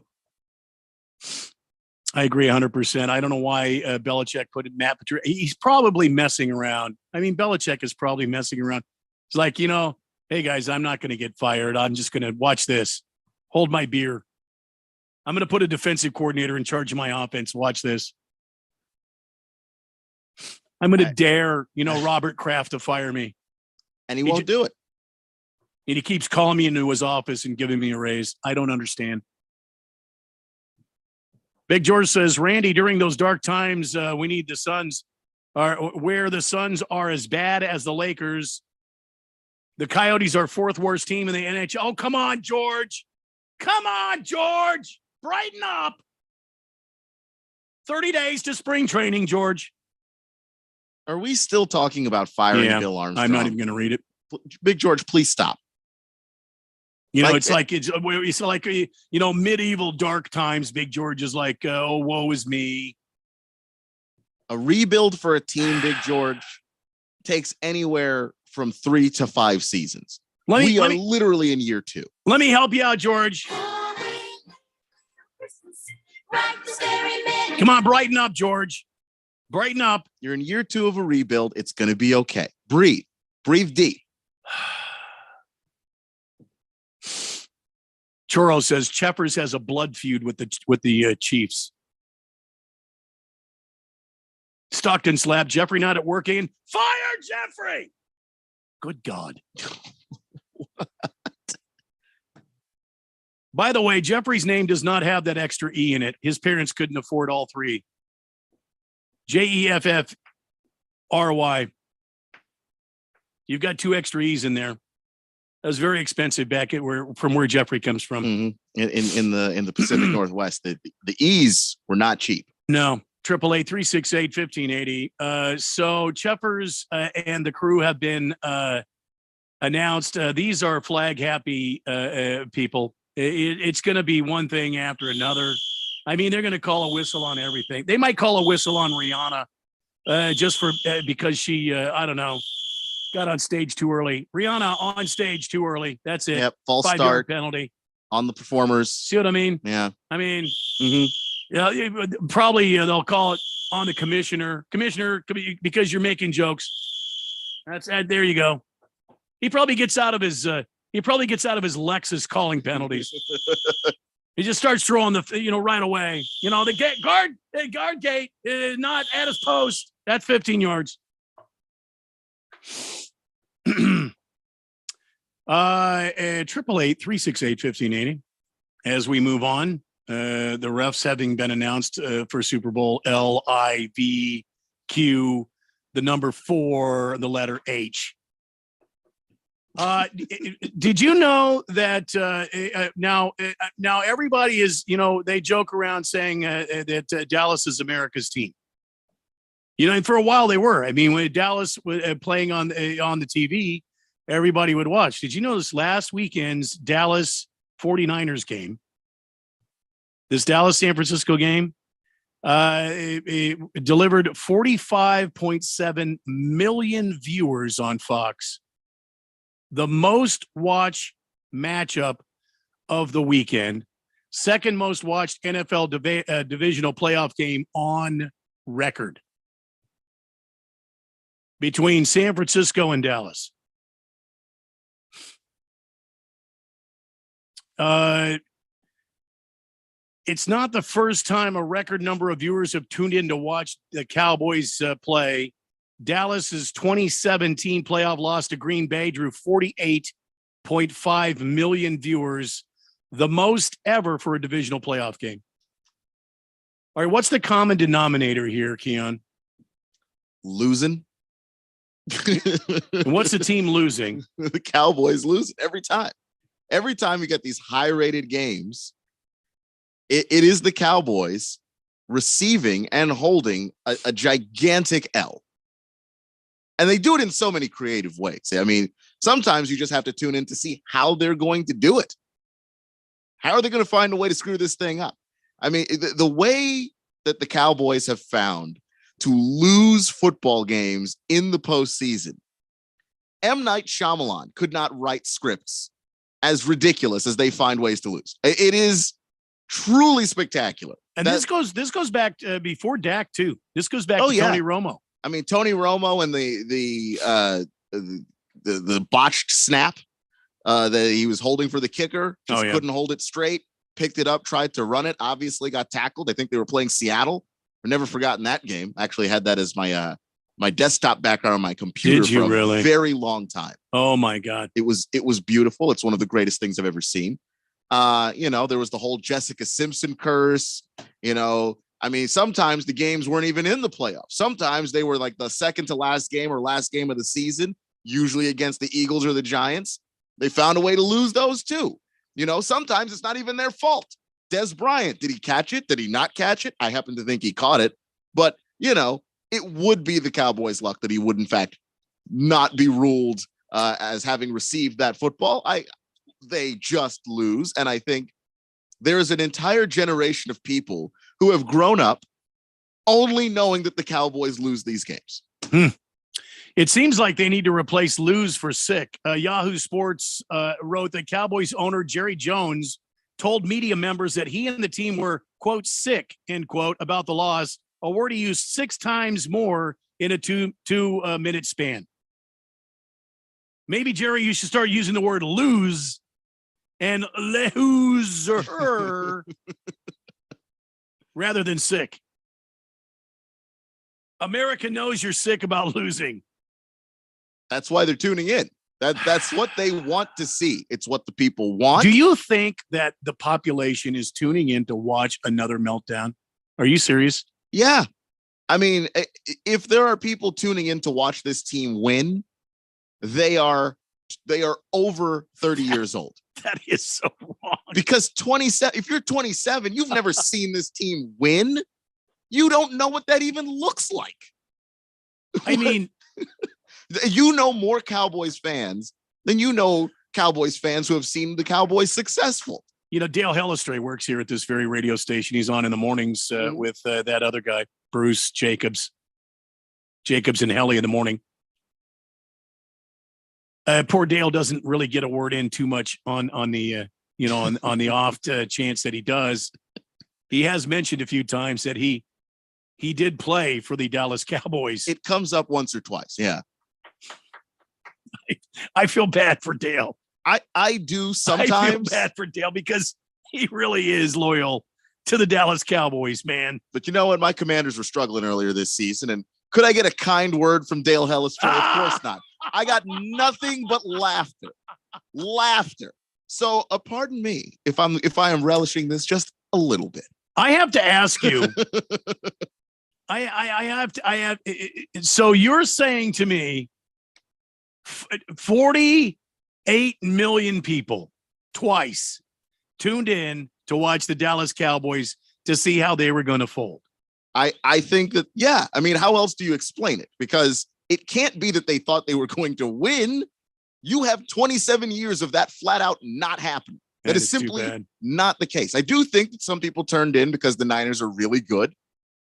I don't know why Belichick put Matt Patricia. He's probably messing around. I mean, Belichick is probably messing around. It's like, hey, guys, I'm not going to get fired. I'm just going to watch this. Hold my beer. I'm going to put a defensive coordinator in charge of my offense. Watch this. I'm going to dare, Robert Kraft to fire me. And he won't do it. And he keeps calling me into his office and giving me a raise. I don't understand. Big George says, Randy, during those dark times, we need the Suns, where the Suns are as bad as the Lakers. The Coyotes are fourth worst team in the NHL. Oh, come on, George. Come on, George. Brighten up. 30 days to spring training, George. Are we still talking about firing Bill Armstrong? I'm not even going to read it. Big George, please stop. It's like medieval dark times. Big George is like, oh, woe is me. A rebuild for a team, Big George, takes anywhere from 3 to 5 seasons. We are literally in year 2. Let me help you out, George. Come on, brighten up, George. Brighten up. You're in year 2 of a rebuild. It's going to be okay. Breathe deep. Churro says Chaffers has a blood feud with the Chiefs. Stockton Slab, Jeffrey not at work again. Fire Jeffrey. Good God. By the way, Jeffrey's name does not have that extra E in it. His parents couldn't afford all 3. Jeffry. You've got 2 extra E's in there. That was very expensive back from where Jeffrey comes from. Mm-hmm. In the Pacific Northwest, the E's were not cheap. No. 888-368-1580. So Chaffers and the crew have been announced. These are flag happy people. It's going to be one thing after another. I mean, they're going to call a whistle on everything. They might call a whistle on Rihanna. just for because she, I don't know, got on stage too early. Rihanna on stage too early. That's it. Yep, false 5-yard start penalty on the performers. See what I mean? Yeah. I mean, yeah, probably they'll call it on the commissioner, because you're making jokes. That's there you go. He probably gets out of his Lexus calling penalties. He just starts throwing right away. The guard gate is not at his post. That's 15 yards. 888-368-1580. As we move on, the refs having been announced for Super Bowl LIVQ, the number 4, the letter H. Did you know that now everybody is, they joke around saying that Dallas is America's team. And for a while they were. I mean, when Dallas was playing on the TV, everybody would watch. Did you know this last weekend's Dallas 49ers game, this Dallas San Francisco game, it delivered 45.7 million viewers on Fox. The most watched matchup of the weekend, second most watched NFL divisional playoff game on record between San Francisco and Dallas. It's not the first time a record number of viewers have tuned in to watch the Cowboys play. Dallas's 2017 playoff loss to Green Bay drew 48.5 million viewers, the most ever for a divisional playoff game. All right, what's the common denominator here, Keon? Losing. And what's the team losing? The Cowboys lose every time. Every time you get these high-rated games, it is the Cowboys receiving and holding a gigantic L. And they do it in so many creative ways. I mean, sometimes you just have to tune in to see how they're going to do it. How are they going to find a way to screw this thing up? I mean, the way that the Cowboys have found to lose football games in the postseason, M. Night Shyamalan could not write scripts as ridiculous as they find ways to lose. It is truly spectacular. And this goes back before Dak too. This goes back to Tony Romo. I mean, Tony Romo and the botched snap that he was holding for the kicker, just couldn't hold it straight, picked it up, tried to run it, obviously got tackled. I think they were playing Seattle. I've never forgotten that game. I actually had that as my my desktop background on my computer for a very long time. Oh my God. It was beautiful. It's one of the greatest things I've ever seen. There was the whole Jessica Simpson curse, I mean, sometimes the games weren't even in the playoffs. Sometimes they were like the second to last game or last game of the season, usually against the Eagles or the Giants. They found a way to lose those too. Sometimes it's not even their fault. Des Bryant, did he catch it? Did he not catch it? I happen to think he caught it. But, it would be the Cowboys' luck that he would, in fact, not be ruled as having received that football. They just lose. And I think there is an entire generation of people who have grown up only knowing that the Cowboys lose these games. It seems like they need to replace lose for sick. Yahoo Sports wrote that Cowboys owner Jerry Jones told media members that he and the team were, quote, sick, end quote, about the loss, a word he used 6 times more in a two-minute span. Maybe, Jerry, you should start using the word lose and loser rather than sick. America knows you're sick about losing. That's why they're tuning in. That's what they want to see. It's what the people want. Do you think that the population is tuning in to watch another meltdown? Are you serious? Yeah. I mean, if there are people tuning in to watch this team win, they are over 30 years old. That is so wrong. Because if you're 27, you've never seen this team win. You don't know what that even looks like. I mean, more Cowboys fans than Cowboys fans who have seen the Cowboys successful. Dale Hellestrey works here at this very radio station. He's on in the mornings with that other guy, Bruce Jacobs. Jacobs and Helly in the morning. Poor Dale doesn't really get a word in too much on the on the off chance that he does. He has mentioned a few times that he did play for the Dallas Cowboys. It comes up once or twice. Yeah. I feel bad for Dale. I do sometimes. I feel bad for Dale because he really is loyal to the Dallas Cowboys, man. But you know what? My Commanders were struggling earlier this season. And could I get a kind word from Dale Hellister? Of course not. I got nothing but laughter. Laughter. So pardon me if I am relishing this just a little bit. I have to ask you. So you're saying to me 48 million people twice tuned in to watch the Dallas Cowboys to see how they were going to fold. I think that, yeah. I mean, how else do you explain it? Because it can't be that they thought they were going to win. You have 27 years of that flat out not happening. That is simply not the case. I do think that some people turned in because the Niners are really good.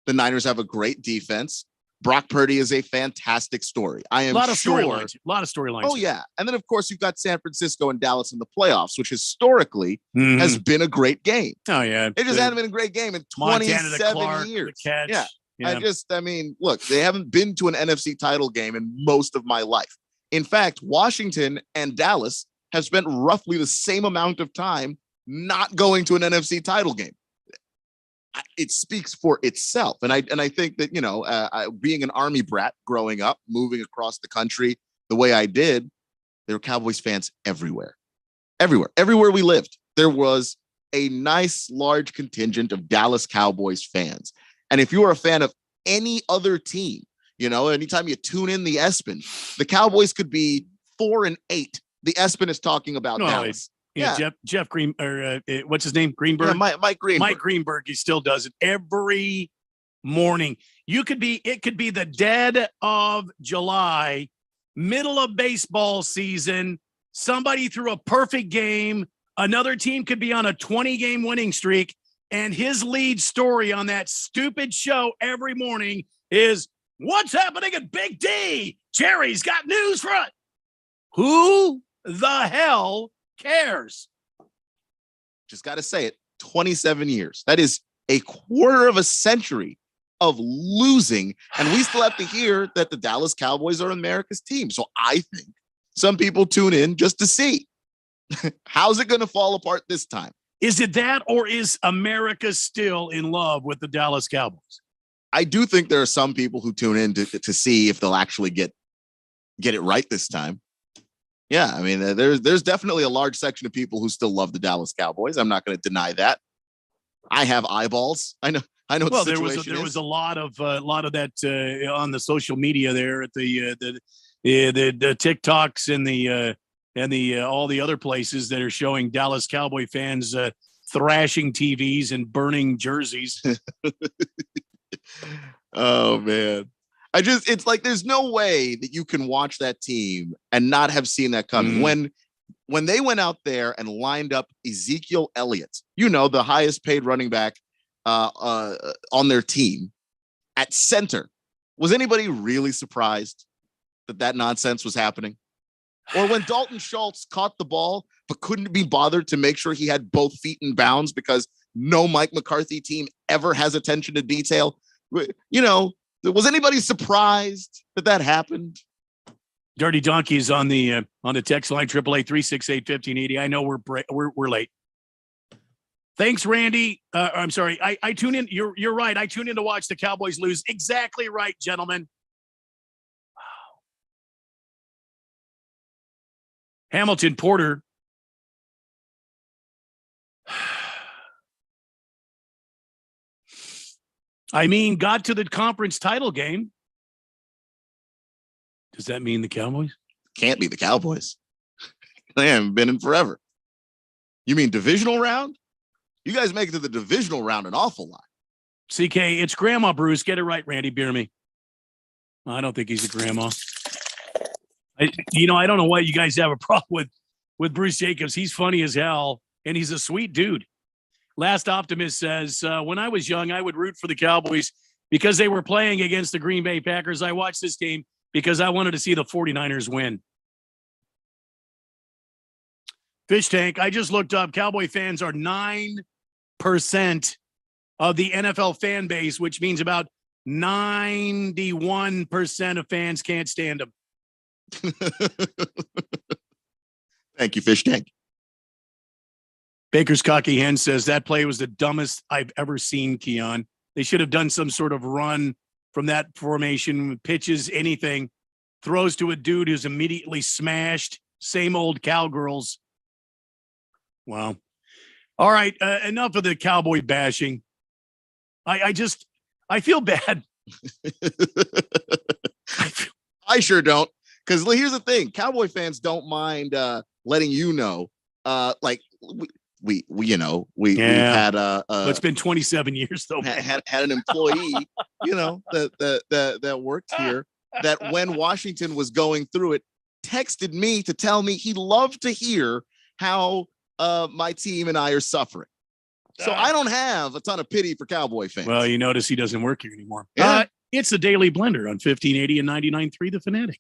The Niners have a great defense. Brock Purdy is a fantastic story. I am a lot of sure. storylines. A lot of storylines. Oh, yeah. And then, of course, you've got San Francisco and Dallas in the playoffs, which historically has been a great game. Oh, yeah. It just hadn't been a great game in 27 years. Yeah. I mean, look, they haven't been to an NFC title game in most of my life. In fact, Washington and Dallas have spent roughly the same amount of time not going to an NFC title game. It speaks for itself. And I think that, being an Army brat growing up, moving across the country the way I did, there were Cowboys fans everywhere. Everywhere we lived, there was a nice, large contingent of Dallas Cowboys fans. And if you are a fan of any other team, anytime you tune in the ESPN, the Cowboys could be 4-8. The ESPN is talking about Dallas. Jeff Green, or what's his name? Greenberg. Yeah, Mike Greenberg. Mike Greenberg. He still does it every morning. It could be the dead of July, middle of baseball season. Somebody threw a perfect game. Another team could be on a 20-game winning streak. And his lead story on that stupid show every morning is, what's happening at Big D? Jerry's got news for us. Who the hell cares? Just got to say it. 27 years. That is a quarter of a century of losing. And we still have to hear that the Dallas Cowboys are America's team. So I think some people tune in just to see. How's it going to fall apart this time? Is it that, or is America still in love with the Dallas Cowboys? I do think there are some people who tune in to see if they'll actually get it right this time. Yeah, I mean, there's definitely a large section of people who still love the Dallas Cowboys. I'm not going to deny that. I have eyeballs. I know. Well, there was a lot of that on the social media there at the TikToks and the all the other places that are showing Dallas Cowboy fans thrashing TVs and burning jerseys. Oh man. It's like there's no way that you can watch that team and not have seen that coming. When they went out there and lined up Ezekiel Elliott, the highest paid running back on their team at center, was anybody really surprised that nonsense was happening? Or when Dalton Schultz caught the ball but couldn't be bothered to make sure he had both feet in bounds because no Mike McCarthy team ever has attention to detail? Was anybody surprised that happened? Dirty Donkeys on the text line 888-368-1580. I know we're late. Thanks, Randy. I'm sorry. I tune in. You're right. I tune in to watch the Cowboys lose. Exactly right, gentlemen. Hamilton Porter. Got to the conference title game. Does that mean the Cowboys? Can't be the Cowboys. They haven't been in forever. You mean divisional round? You guys make it to the divisional round an awful lot. CK, it's Grandma Bruce. Get it right, Randy. Beer me. I don't think he's a grandma. I don't know why you guys have a problem with Bruce Jacobs. He's funny as hell, and he's a sweet dude. Last Optimist says, when I was young, I would root for the Cowboys because they were playing against the Green Bay Packers. I watched this game because I wanted to see the 49ers win. Fish Tank, I just looked up. Cowboy fans are 9% of the NFL fan base, which means about 91% of fans can't stand them. Thank you, Fish Tank. Baker's Cocky Hen says that play was the dumbest I've ever seen, Keon. They should have done some sort of run from that formation, pitches, anything, throws to a dude who's immediately smashed. Same old Cowgirls. Wow. All right. Enough of the Cowboy bashing. I feel bad. I sure don't. Because here's the thing. Cowboy fans don't mind letting you know, we've had it's been 27 years though. Had an employee, that worked here, that when Washington was going through it, texted me to tell me he loved to hear how my team and I are suffering. So I don't have a ton of pity for Cowboy fans. Well, you notice he doesn't work here anymore. Yeah. It's the Daily Blender on 1580 and 99.3 The Fanatic.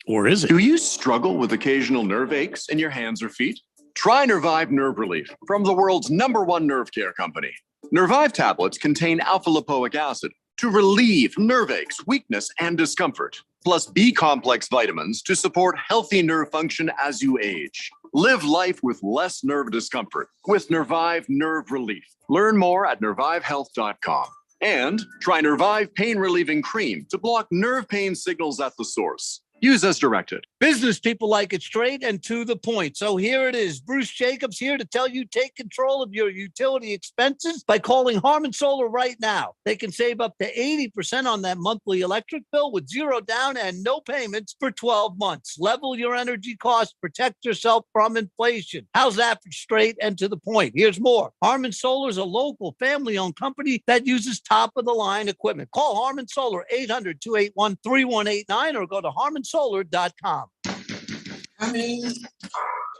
Or is it? Do you struggle with occasional nerve aches in your hands or feet? Try Nervive Nerve Relief from the world's #1 nerve care company. Nervive tablets contain alpha-lipoic acid to relieve nerve aches, weakness, and discomfort, plus B-complex vitamins to support healthy nerve function as you age. Live life with less nerve discomfort with Nervive Nerve Relief. Learn more at nervivehealth.com. And try Nervive Pain Relieving Cream to block nerve pain signals at the source. Use as directed. Business people like it straight and to the point. So here it is. Bruce Jacobs here to tell you take control of your utility expenses by calling Harmon Solar right now. They can save up to 80% on that monthly electric bill with zero down and no payments for 12 months. Level your energy costs. Protect yourself from inflation. How's that for straight and to the point? Here's more. Harmon Solar is a local family-owned company that uses top-of-the-line equipment. Call Harmon Solar 800-281-3189 or go to harmonsolar.com. I mean,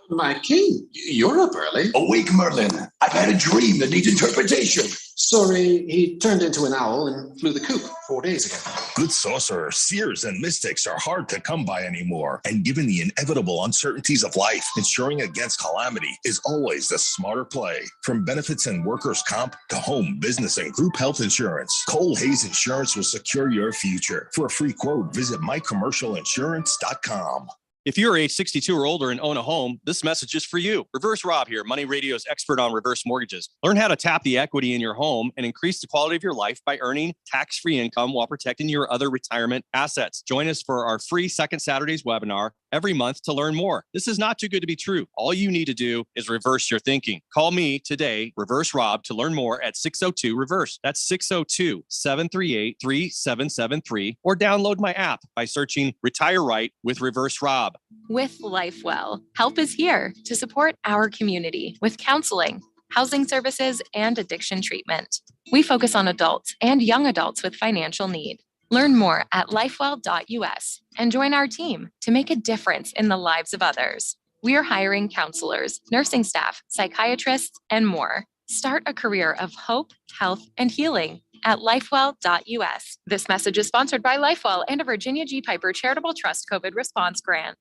my king, you're up early. Awake, Merlin. I've had a dream that needs interpretation. Sorry, he turned into an owl and flew the coop 4 days ago. Good sorcerer, seers, and mystics are hard to come by anymore. And given the inevitable uncertainties of life, insuring against calamity is always the smarter play. From benefits and workers' comp to home, business, and group health insurance, Cole Hayes Insurance will secure your future. For a free quote, visit mycommercialinsurance.com. If you're age 62 or older and own a home, this message is for you. Reverse Rob here, Money Radio's expert on reverse mortgages. Learn how to tap the equity in your home and increase the quality of your life by earning tax-free income while protecting your other retirement assets. Join us for our free Second Saturdays webinar every month to learn more. This is not too good to be true. All you need to do is reverse your thinking. Call me today, Reverse Rob, to learn more at 602-REVERSE. That's 602-738-3773, or download my app by searching Retire Right with Reverse Rob. With LifeWell, help is here to support our community with counseling, housing services, and addiction treatment. We focus on adults and young adults with financial need. Learn more at lifewell.us and join our team to make a difference in the lives of others. We are hiring counselors, nursing staff, psychiatrists, and more. Start a career of hope, health, and healing at lifewell.us. This message is sponsored by LifeWell and a Virginia G. Piper Charitable Trust COVID Response Grant.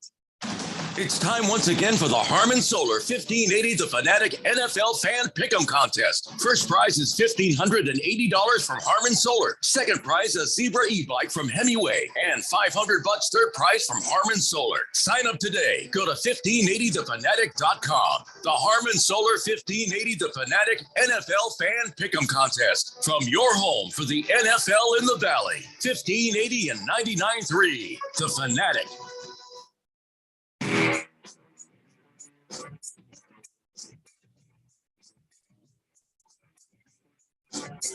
It's time once again for the Harmon Solar 1580 The Fanatic NFL Fan Pick'em Contest. First prize is $1,580 from Harmon Solar. Second prize, a Zebra e-bike from Hemingway. And $500 third prize from Harmon Solar. Sign up today. Go to 1580thefanatic.com. The Harmon Solar 1580 The Fanatic NFL Fan Pick'em Contest. From your home for the NFL in the Valley. 1580 and 99.3. The Fanatic.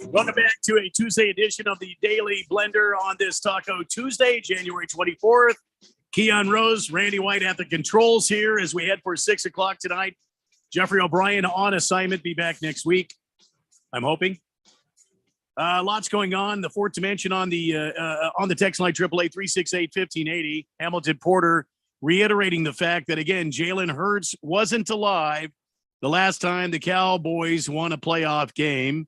Welcome back to a Tuesday edition of the Daily Blender on this Taco Tuesday, January 24th. Keon Rose, Randy White at the controls here as we head for 6 o'clock tonight. Jeffrey O'Brien on assignment, be back next week, I'm hoping. Lots going on. The fourth dimension on the text line, 888-368-1580. Hamilton Porter reiterating the fact that, again, Jalen Hurts wasn't alive the last time the Cowboys won a playoff game.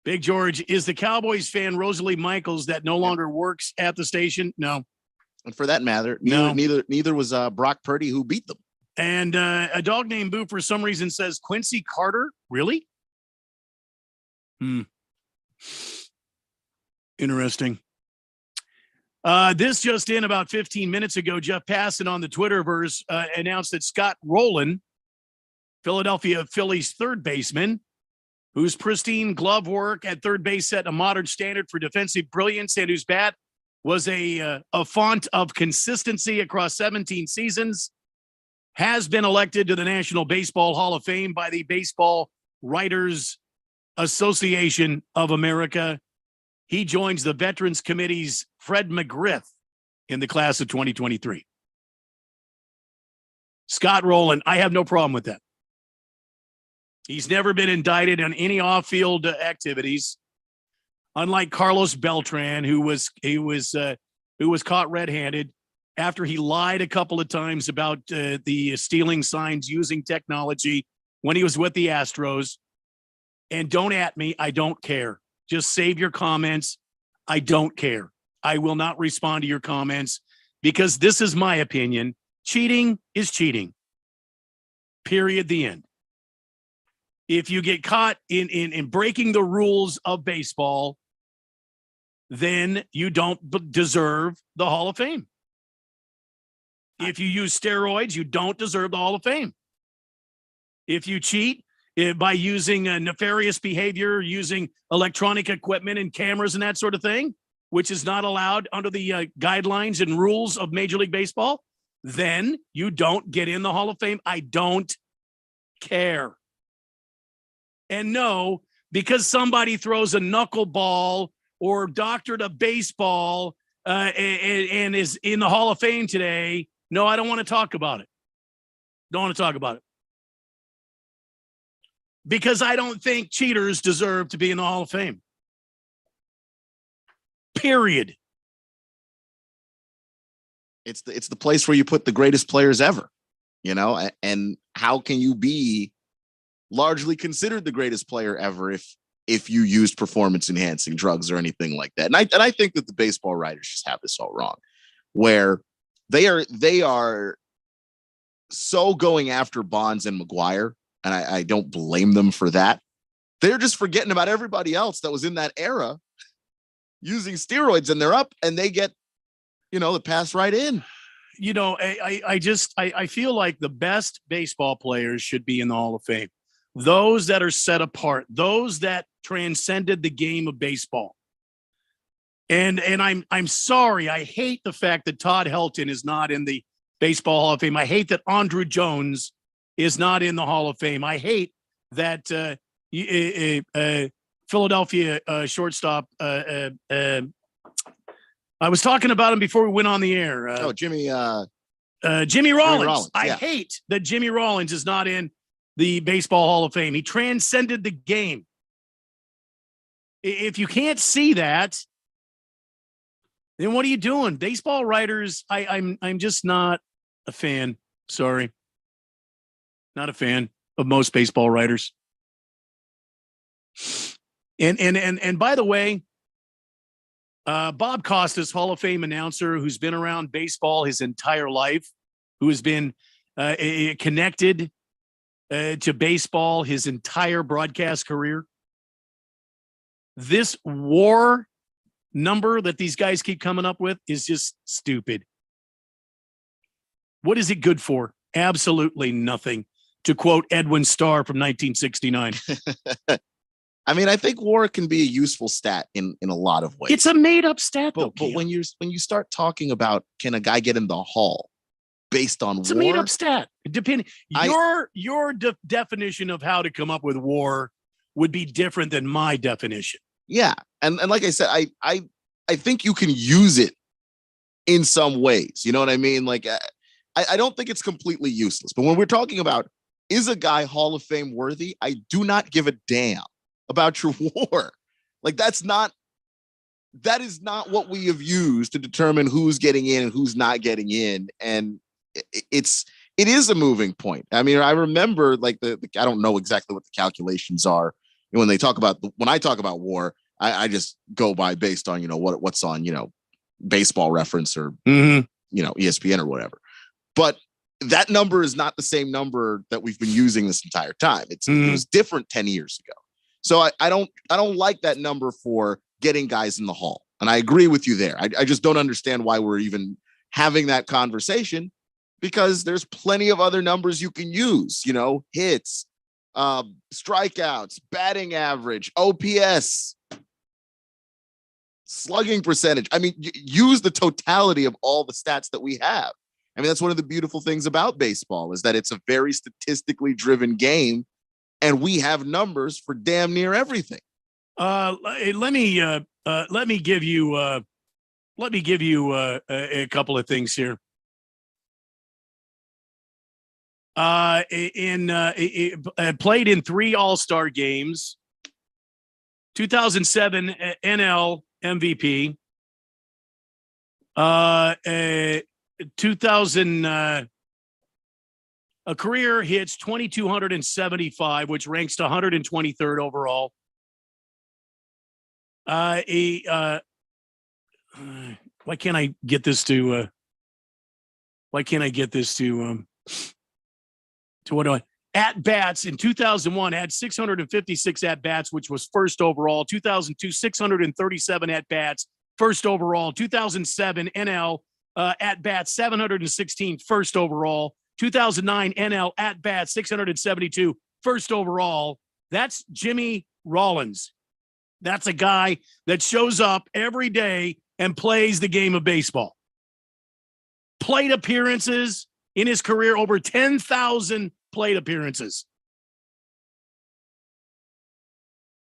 Big George, is the Cowboys fan Rosalie Michaels that no longer works at the station? No. And for that matter, No. neither was Brock Purdy, who beat them. And a dog named Boo, for some reason, says Quincy Carter. Really? Interesting. This just in about 15 minutes ago, Jeff Passan on the Twitterverse announced that Scott Rowland, Philadelphia Phillies third baseman, whose pristine glove work at third base set a modern standard for defensive brilliance and whose bat was a font of consistency across 17 seasons, has been elected to the National Baseball Hall of Fame by the Baseball Writers Association of America. He joins the Veterans Committee's Fred McGriff in the class of 2023. Scott Rowland, I have no problem with that. He's never been indicted on any off-field activities, unlike Carlos Beltran, who was caught red-handed after he lied a couple of times about the stealing signs using technology when he was with the Astros. And don't at me, I don't care. Just save your comments. I don't care. I will not respond to your comments because this is my opinion. Cheating is cheating. Period. The end. If you get caught in breaking the rules of baseball, then you don't deserve the Hall of Fame. If you use steroids, you don't deserve the Hall of Fame. If you cheat by using nefarious behavior, using electronic equipment and cameras and that sort of thing, which is not allowed under the guidelines and rules of Major League Baseball, then you don't get in the Hall of Fame. I don't care. And no, because somebody throws a knuckleball or doctored a baseball and is in the Hall of Fame today, no, I don't want to talk about it. Don't want to talk about it. Because I don't think cheaters deserve to be in the Hall of Fame. Period. It's the place where you put the greatest players ever, you know, and how can you be largely considered the greatest player ever if you used performance enhancing drugs or anything like that? And I think that the baseball writers just have this all wrong, where they are so going after Bonds and McGwire, and I don't blame them for that. They're just forgetting about everybody else that was in that era using steroids, and they're up and they get, the pass right in. I feel like the best baseball players should be in the Hall of Fame. Those that are set apart, those that transcended the game of baseball. And I'm sorry, I hate the fact that Todd Helton is not in the Baseball Hall of Fame. I hate that Andruw Jones is not in the Hall of Fame. I hate that Philadelphia shortstop. I was talking about him before we went on the air. Jimmy Rollins. I yeah. hate that Jimmy Rollins is not in the Baseball Hall of Fame. He transcended the game. If you can't see that, then what are you doing? Baseball writers, I'm just not a fan. Sorry. Not a fan of most baseball writers. And by the way, Bob Costas, Hall of Fame announcer who's been around baseball his entire life, who has been connected to baseball his entire broadcast career. This WAR number that these guys keep coming up with is just stupid. What is it good for? Absolutely nothing. To quote Edwin Starr from 1969. I mean, I think WAR can be a useful stat in a lot of ways. It's a made up stat, though. But when you start talking about can a guy get in the Hall based on it's WAR? a made up stat. Depending your definition of how to come up with WAR would be different than my definition. Yeah, and like I said, I think you can use it in some ways. You know what I mean? Like I don't think it's completely useless. But when we're talking about is a guy Hall of Fame worthy, I do not give a damn about your WAR. Like that is not what we have used to determine who's getting in and who's not getting in. And it's it is a moving point. I mean, I remember like I don't know exactly what the calculations are when they talk about when I talk about WAR. I just go by based on what's on Baseball Reference or ESPN or whatever. But that number is not the same number that we've been using this entire time. It was different 10 years ago. So I don't like that number for getting guys in the Hall. And I agree with you there. I just don't understand why we're even having that conversation, because there's plenty of other numbers you can use, hits, strikeouts, batting average, OPS, slugging percentage. I mean, use the totality of all the stats that we have. I mean, that's one of the beautiful things about baseball is that it's a very statistically driven game, and we have numbers for damn near everything. Let me give you a couple of things here. Played in 3 All-Star games, 2007 NL MVP, 2000 a career hits 2,275, which ranks to 123rd overall. Why can't I get this to what do I at bats in 2001 had 656 at bats, which was first overall. 2002, 637 at bats, first overall. 2007 NL at bats, 716, first overall. 2009 NL at bats, 672, first overall. That's Jimmy Rollins. That's a guy that shows up every day and plays the game of baseball. Plate appearances in his career, over 10,000 plate appearances.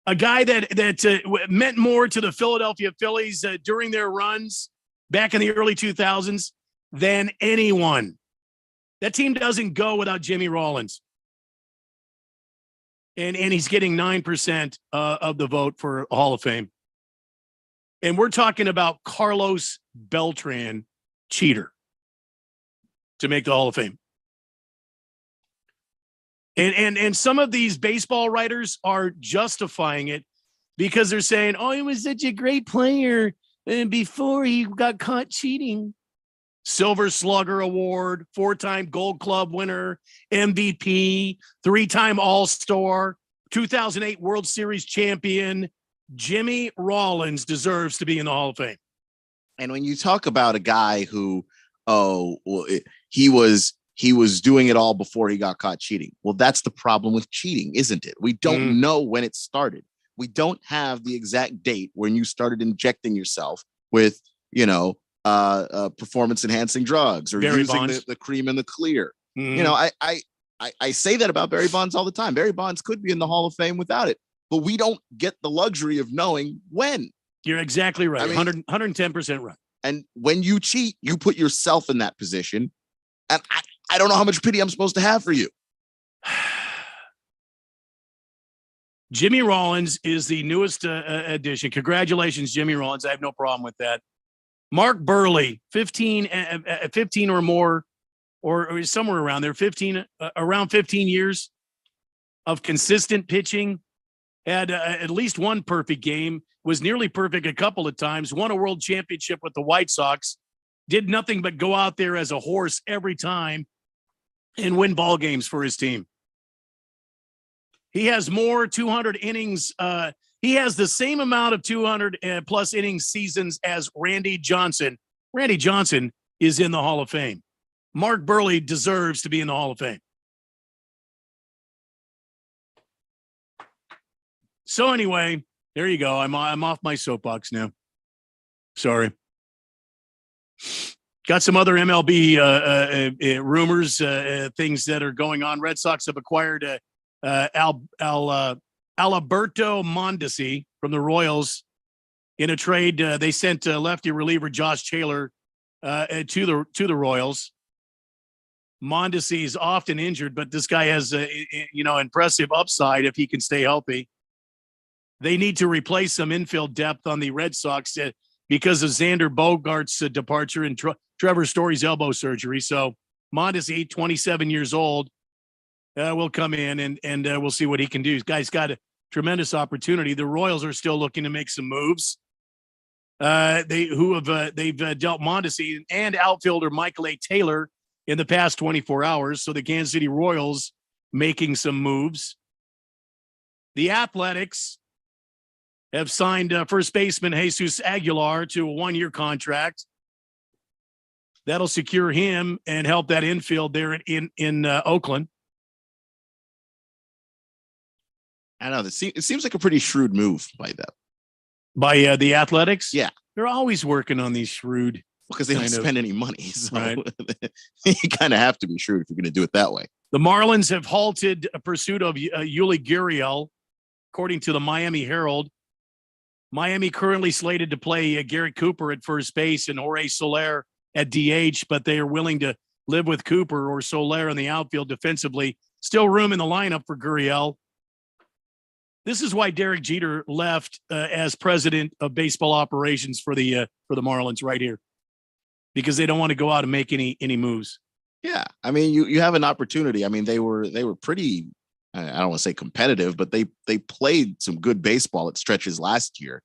A guy that meant more to the Philadelphia Phillies during their runs back in the early 2000s than anyone. That team doesn't go without Jimmy Rollins. And he's getting 9% of the vote for Hall of Fame. And we're talking about Carlos Beltran, cheater, to make the Hall of Fame. And some of these baseball writers are justifying it because they're saying, oh, he was such a great player before he got caught cheating. Silver Slugger Award, 4-time Gold Glove winner, MVP, 3-time All-Star, 2008 World Series champion. Jimmy Rollins deserves to be in the Hall of Fame. And when you talk about a guy who, he was doing it all before he got caught cheating. Well, that's the problem with cheating, isn't it? We don't know when it started. We don't have the exact date when you started injecting yourself with, performance enhancing drugs or Barry using Bonds. the cream and the clear. I say that about Barry Bonds all the time. Barry Bonds could be in the Hall of Fame without it, but we don't get the luxury of knowing when. You're exactly right. 110% right. And when you cheat, you put yourself in that position. And I don't know how much pity I'm supposed to have for you. Jimmy Rollins is the newest addition. Congratulations, Jimmy Rollins. I have no problem with that. Mark Burley, 15 or more, or somewhere around there, around 15 years of consistent pitching, had at least one perfect game, was nearly perfect a couple of times, won a world championship with the White Sox, did nothing but go out there as a horse every time and win ball games for his team. He has more 200 innings. He has the same amount of 200 plus innings seasons as Randy Johnson. Randy Johnson is in the Hall of Fame. Mark Burley deserves to be in the Hall of Fame. So anyway, there you go. I'm off my soapbox now. Sorry. Got some other MLB rumors, things that are going on. Red Sox have acquired Alberto Mondesi from the Royals in a trade. They sent lefty reliever Josh Taylor to the Royals. Mondesi is often injured, but this guy has impressive upside if he can stay healthy. They need to replace some infield depth on the Red Sox because of Xander Bogaerts' departure and Trevor Story's elbow surgery. So Mondesi, 27 years old, will come in and we'll see what he can do. This guy's got a tremendous opportunity. The Royals are still looking to make some moves. They've dealt Mondesi and outfielder Michael A. Taylor in the past 24 hours. So the Kansas City Royals making some moves. The Athletics have signed first baseman Jesus Aguilar to a 1-year contract. That'll secure him and help that infield there in Oakland. I know it seems like a pretty shrewd move by them. By the Athletics? Yeah. They're always working on these shrewd. Because they don't spend any money. So right. You kind of have to be shrewd if you're going to do it that way. The Marlins have halted a pursuit of Yuli Gurriel, according to the Miami Herald. Miami currently slated to play Gary Cooper at first base and Jorge Soler at DH, but they are willing to live with Cooper or Soler in the outfield defensively. Still room in the lineup for Gurriel. This is why Derek Jeter left as president of baseball operations for the Marlins right here, because they don't want to go out and make any moves. Yeah, I mean, you have an opportunity. I mean, they were pretty. I don't want to say competitive, but they played some good baseball at stretches last year.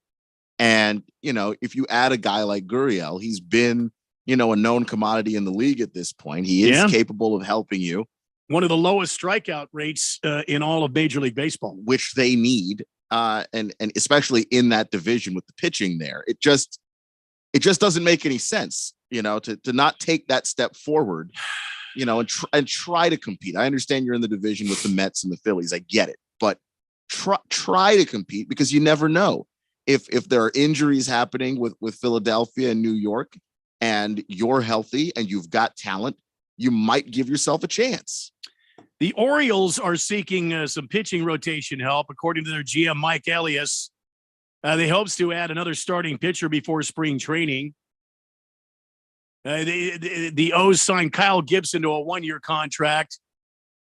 And if you add a guy like Gurriel, he's been a known commodity in the league at this point. He is capable of helping you. One of the lowest strikeout rates in all of Major League Baseball, which they need, and especially in that division with the pitching there. It just doesn't make any sense, to not take that step forward, and try to compete. I understand you're in the division with the Mets and the Phillies. I get it, but try to compete, because you never know if there are injuries happening with Philadelphia and New York, and you're healthy and you've got talent, you might give yourself a chance. The Orioles are seeking some pitching rotation help, according to their GM, Mike Elias. They hopes to add another starting pitcher before spring training. The O's signed Kyle Gibson to a 1-year contract.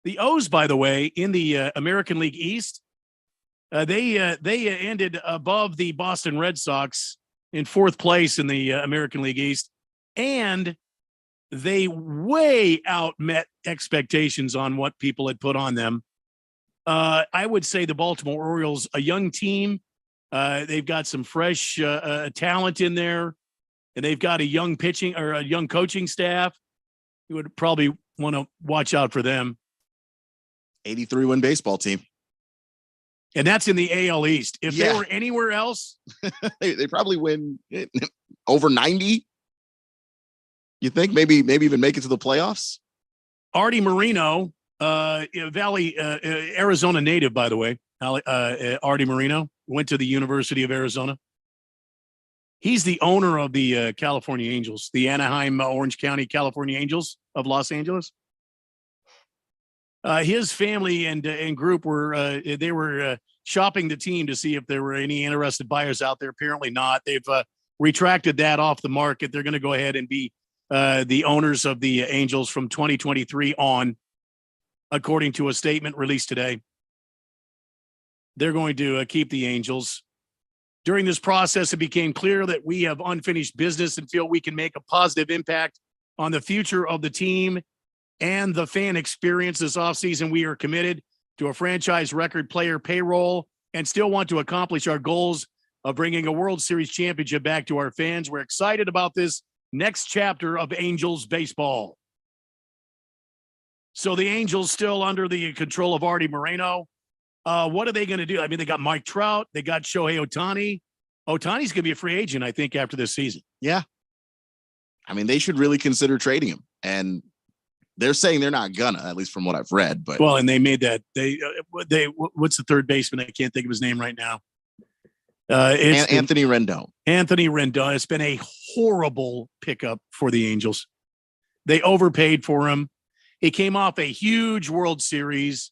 The O's, by the way, in the American League East, they ended above the Boston Red Sox in 4th place in the American League East, and they way outmet expectations on what people had put on them. I would say the Baltimore Orioles, a young team. They've got some fresh talent in there, and they've got a young pitching or a young coaching staff. You would probably want to watch out for them. 83-win baseball team. And that's in the AL East. If they were anywhere else, they probably win over 90. You think maybe even make it to the playoffs? Artie Moreno, Arizona native, by the way. Artie Moreno went to the University of Arizona. He's the owner of the California Angels, the Anaheim, Orange County, California Angels of Los Angeles. His family and group were shopping the team to see if there were any interested buyers out there. Apparently not. They've retracted that off the market. They're going to go ahead and be the owners of the Angels from 2023 on, according to a statement released today. They're going to keep the Angels. During this process, it became clear that we have unfinished business and feel we can make a positive impact on the future of the team and the fan experience this offseason. We are committed to a franchise record player payroll and still want to accomplish our goals of bringing a World Series championship back to our fans. We're excited about this next chapter of Angels baseball. So the Angels still under the control of Artie Moreno. What are they going to do? I mean, they got Mike Trout. They got Shohei Ohtani. Ohtani's going to be a free agent, I think, after this season. Yeah. I mean, they should really consider trading him. And they're saying they're not gonna, at least from what I've read. But well, and they made that. They what's the third baseman? I can't think of his name right now. Anthony Rendon. Anthony Rendon. It's been a horrible pickup for the Angels. They overpaid for him. He came off a huge World Series.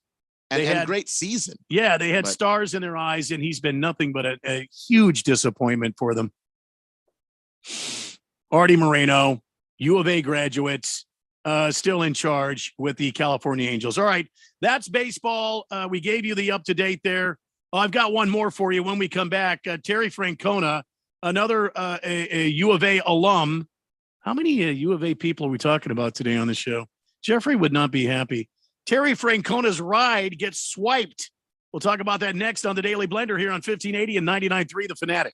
They had a great season. Yeah, they had stars in their eyes, and he's been nothing but a huge disappointment for them. Artie Moreno, U of A graduate, still in charge with the California Angels. All right, that's baseball. We gave you the up-to-date there. I've got one more for you when we come back. Terry Francona, another a U of A alum. How many U of A people are we talking about today on the show? Jeffrey would not be happy. Terry Francona's ride gets swiped. We'll talk about that next on the Daily Blender here on 1580 and 99.3 The Fanatic.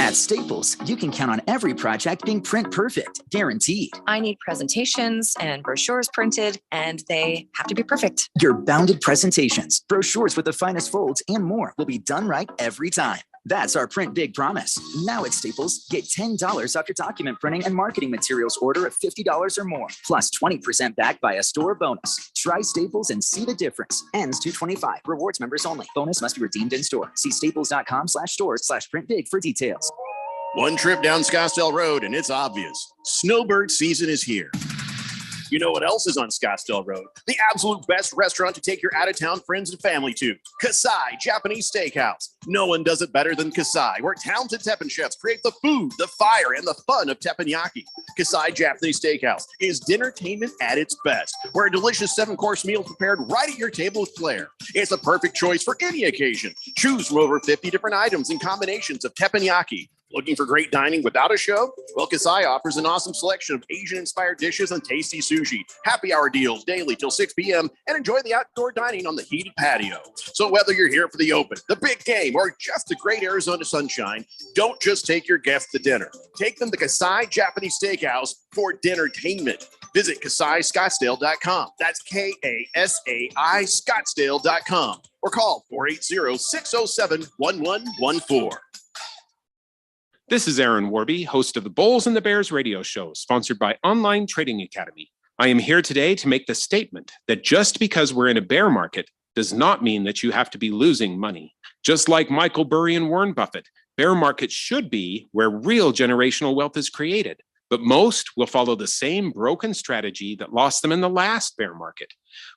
At Staples, you can count on every project being print perfect, guaranteed. I need presentations and brochures printed, and they have to be perfect. Your bounded presentations, brochures with the finest folds, and more will be done right every time. That's our Print Big promise. Now at Staples, get $10 off your document printing and marketing materials order of $50 or more, plus 20% back by a store bonus. Try Staples and see the difference. Ends 2/25. Rewards members only. Bonus must be redeemed in store. See staples.com/stores/printbig for details. One trip down Scottsdale Road and it's obvious. Snowbird season is here. You know what else is on Scottsdale Road? The absolute best restaurant to take your out-of-town friends and family to. Kasai Japanese Steakhouse. No one does it better than Kasai, where talented Teppanyaki chefs create the food, the fire, and the fun of teppanyaki. Kasai Japanese Steakhouse is dinnertainment at its best, where a delicious 7-course meal is prepared right at your table with flair. It's a perfect choice for any occasion. Choose from over 50 different items and combinations of teppanyaki. Looking for great dining without a show? Well, Kasai offers an awesome selection of Asian-inspired dishes and tasty sushi. Happy hour deals daily till 6 p.m. and enjoy the outdoor dining on the heated patio. So whether you're here for the open, the big game, or just the great Arizona sunshine, don't just take your guests to dinner. Take them to Kasai Japanese Steakhouse for dinnertainment. Visit KasaiScottsdale.com. That's KASAI Scottsdale.com. Or call 480-607-1114. This is Aaron Warby, host of the Bulls and the Bears radio show, sponsored by Online Trading Academy. I am here today to make the statement that just because we're in a bear market does not mean that you have to be losing money. Just like Michael Burry and Warren Buffett, bear markets should be where real generational wealth is created. But most will follow the same broken strategy that lost them in the last bear market.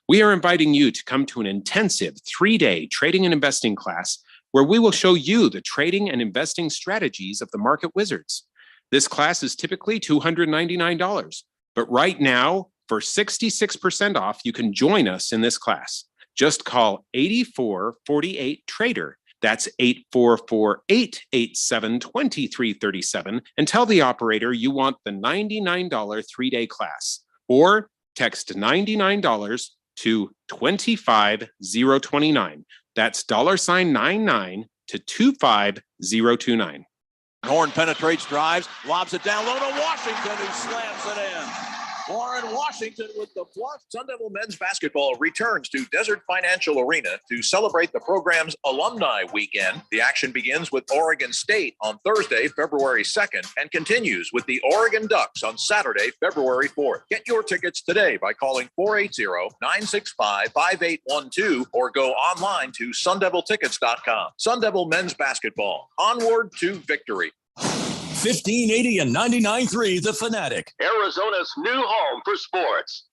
We are inviting you to come to an intensive 3-day trading and investing class where we will show you the trading and investing strategies of the market wizards. This class is typically $299, but right now, for 66% off, you can join us in this class. Just call 8448-TRADER. That's 8448-87-2337 and tell the operator you want the $99 3-day class, or text $99 to 25029. That's $99 to 25029. Horn penetrates, drives, lobs it down low to Washington, who slams it in. Warren Washington with the flush. Sun Devil men's basketball returns to Desert Financial Arena to celebrate the program's alumni weekend. The action begins with Oregon State on Thursday, February 2nd, and continues with the Oregon Ducks on Saturday, February 4th. Get your tickets today by calling 480-965-5812 or go online to sundeviltickets.com. Sun Devil men's basketball, onward to victory. 1580 and 99.3 The Fanatic. Arizona's new home for sports.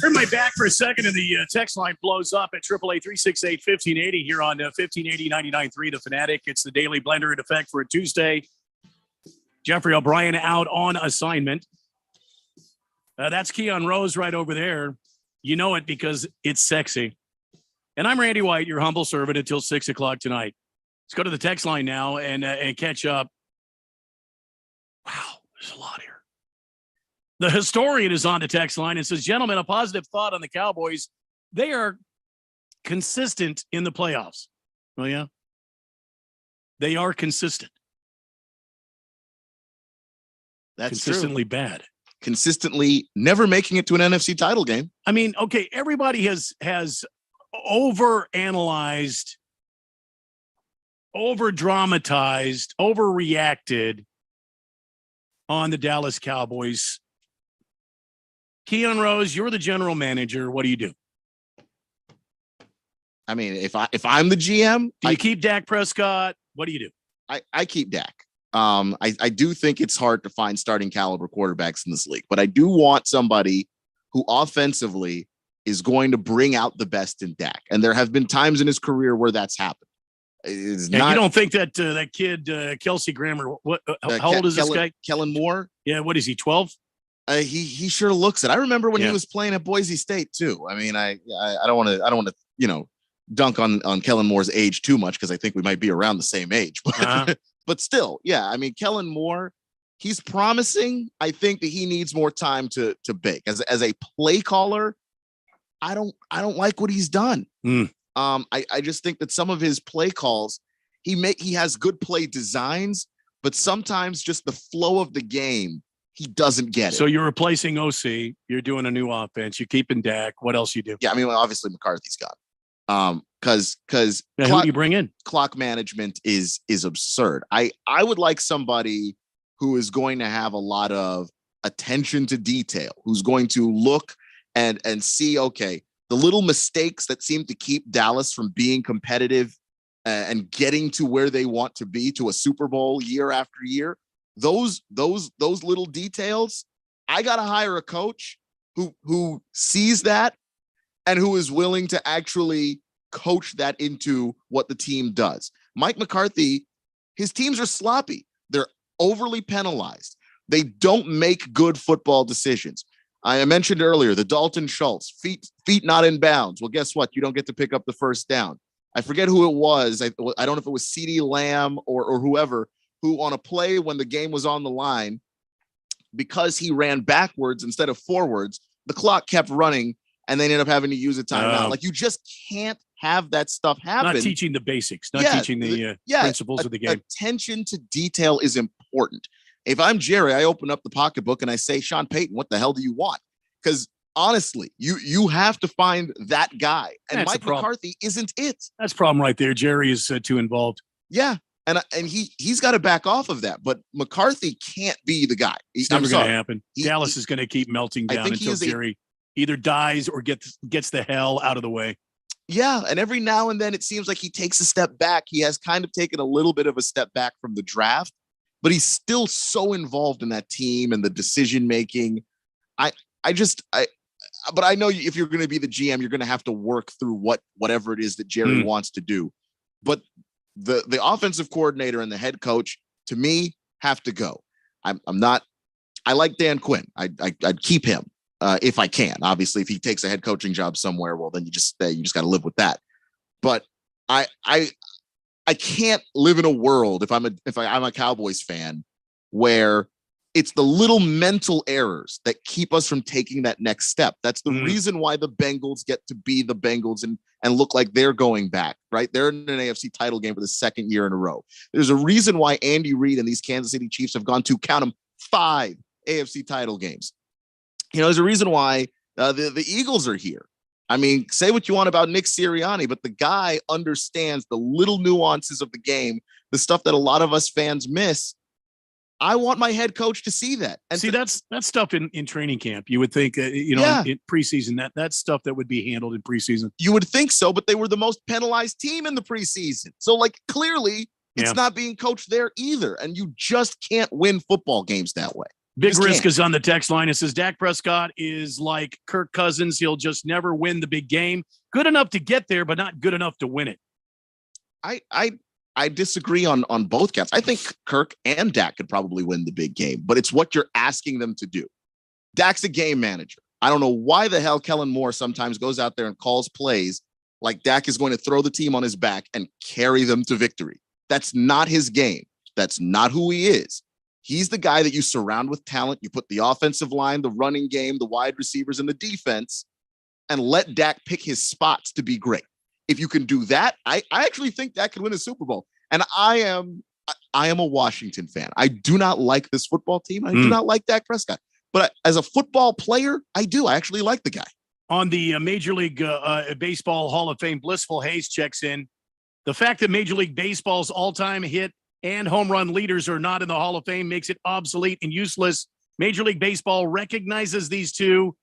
Everybody back for a second, and the text line blows up at 888-368-1580 here on 1580 99.3 The Fanatic. It's the Daily Blender in effect for a Tuesday. Jeffrey O'Brien out on assignment. That's Keon Rose right over there. You know it because it's sexy. And I'm Randy White, your humble servant, until 6 o'clock tonight. Let's go to the text line now and catch up. Wow, there's a lot here. The historian is on the text line and says, gentlemen, a positive thought on the Cowboys. They are consistent in the playoffs. Oh, yeah? They are consistent. That's consistently true. Bad. Consistently never making it to an NFC title game. I mean, okay, everybody has overanalyzed, over-dramatized, overreacted on the Dallas Cowboys. Keon Rose, you're the general manager. What do you do? I mean, if I'm the GM, do you keep Dak Prescott? What do you do? I keep Dak. I do think it's hard to find starting caliber quarterbacks in this league, but I do want somebody who offensively is going to bring out the best in Dak. And there have been times in his career where that's happened. You don't think that that kid, Kelsey Grammer, how old is this guy? Kellen Moore. Yeah. What is he? 12? He sure looks it. I remember when he was playing at Boise State too. I mean, I don't want to, dunk on Kellen Moore's age too much because I think we might be around the same age. But, but still, yeah. I mean, Kellen Moore, he's promising. I think that he needs more time to bake. As a play caller, I don't like what he's done. I just think that some of his play calls, he has good play designs, but sometimes just the flow of the game, he doesn't get it. So you're replacing OC. You're doing a new offense. You're keeping Dak. What else you do? Yeah, I mean, obviously McCarthy's gone. Because who do you bring in? Clock management is absurd. I would like somebody who is going to have a lot of attention to detail, who's going to look and see, okay, the little mistakes that seem to keep Dallas from being competitive and getting to where they want to be, to a Super Bowl year after year. Those little details, I got to hire a coach who sees that and who is willing to actually coach that into what the team does. Mike McCarthy, his teams are sloppy. They're overly penalized. They don't make good football decisions. I mentioned earlier the Dalton Schultz, feet not in bounds. Well, guess what? You don't get to pick up the first down. I forget who it was. I don't know if it was CeeDee Lamb or whoever, who on a play when the game was on the line, because he ran backwards instead of forwards, the clock kept running and they ended up having to use a timeout. Like, you just can't have that stuff happen. Not teaching the basics, teaching the principles of the game. Attention to detail is important. If I'm Jerry, I open up the pocketbook and I say, Sean Payton, what the hell do you want? Because honestly, you have to find that guy. And Mike McCarthy isn't it. That's the problem right there. Jerry is too involved. Yeah. And he's got to back off of that. But McCarthy can't be the guy. It's never going to happen. Dallas is going to keep melting down until Jerry either dies or gets the hell out of the way. Yeah. And every now and then it seems like he takes a step back. He has kind of taken a little bit of a step back from the draft, but he's still so involved in that team and the decision making. But I know if you're going to be the GM, you're going to have to work through whatever it is that Jerry wants to do. But the offensive coordinator and the head coach, to me, have to go. I like Dan Quinn. I'd keep him if I can. Obviously, if he takes a head coaching job somewhere, well, then you just got to live with that. But I can't live in a world if I'm a Cowboys fan where it's the little mental errors that keep us from taking that next step. That's the reason why the Bengals get to be the Bengals and look like they're going back, right? They're in an AFC title game for the second year in a row. There's a reason why Andy Reid and these Kansas City Chiefs have gone to, count them, 5 AFC title games. There's a reason why the Eagles are here. I mean, say what you want about Nick Sirianni, but the guy understands the little nuances of the game, the stuff that a lot of us fans miss. I want my head coach to see that. And that's stuff in training camp. You would think, in preseason, that's stuff that would be handled in preseason. You would think so, but they were the most penalized team in the preseason. So, clearly it's not being coached there either. And you just can't win football games that way. Big Risk is on the text line. It says Dak Prescott is like Kirk Cousins. He'll just never win the big game. Good enough to get there, but not good enough to win it. I disagree on both counts. I think Kirk and Dak could probably win the big game, but it's what you're asking them to do. Dak's a game manager. I don't know why the hell Kellen Moore sometimes goes out there and calls plays like Dak is going to throw the team on his back and carry them to victory. That's not his game. That's not who he is. He's the guy that you surround with talent. You put the offensive line, the running game, the wide receivers, and the defense, and let Dak pick his spots to be great. If you can do that, I actually think Dak could win a Super Bowl. And I am a Washington fan. I do not like this football team. I do not like Dak Prescott. But as a football player, I do. I actually like the guy. On the Major League Baseball Hall of Fame, Blissful Hayes checks in. The fact that Major League Baseball's all-time hit and home run leaders are not in the Hall of Fame makes it obsolete and useless. Major League Baseball recognizes these two,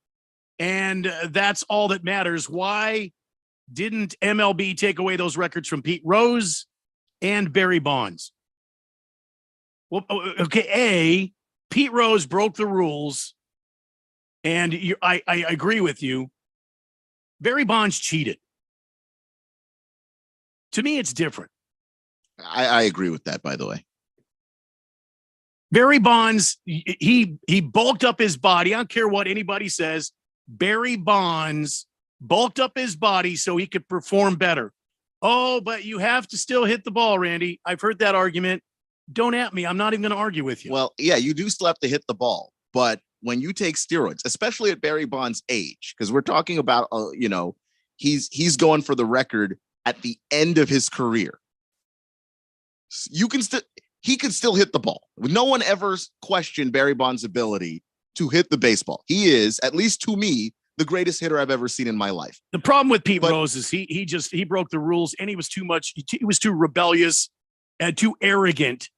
and that's all that matters. Why didn't MLB take away those records from Pete Rose and Barry Bonds? Well, okay, Pete Rose broke the rules, and I agree with you. Barry Bonds cheated. To me, it's different. I agree with that, by the way. Barry Bonds, he bulked up his body. I don't care what anybody says. Barry Bonds bulked up his body so he could perform better. Oh, but you have to still hit the ball, Randy. I've heard that argument. Don't at me. I'm not even going to argue with you. Well, yeah, you do still have to hit the ball. But when you take steroids, especially at Barry Bonds' age, because we're talking about, he's going for the record at the end of his career. He can still hit the ball. No one ever questioned Barry Bonds' ability to hit the baseball. He is, at least to me, the greatest hitter I've ever seen in my life. The problem with Pete Rose is he broke the rules, and he was too much. He was too rebellious and too arrogant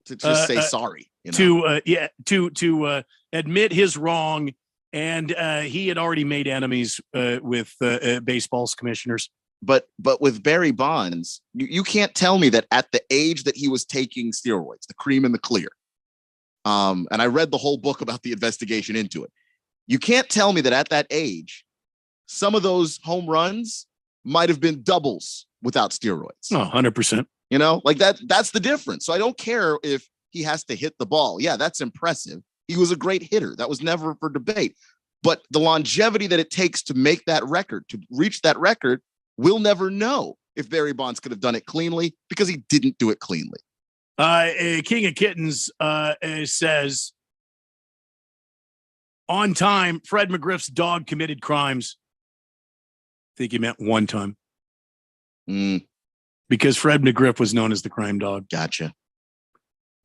to just say sorry. To admit his wrong, and he had already made enemies with baseball's commissioners. But with Barry Bonds, you can't tell me that at the age that he was taking steroids, the cream and the clear. And I read the whole book about the investigation into it. You can't tell me that at that age, some of those home runs might have been doubles without steroids. Oh, 100%. Like that's the difference. So I don't care if he has to hit the ball. Yeah, that's impressive. He was a great hitter. That was never for debate. But the longevity that it takes to make that record, to reach that record, we'll never know if Barry Bonds could have done it cleanly because he didn't do it cleanly. King of Kittens says, on time, Fred McGriff's dog committed crimes. I think he meant one time. Because Fred McGriff was known as the crime dog. Gotcha.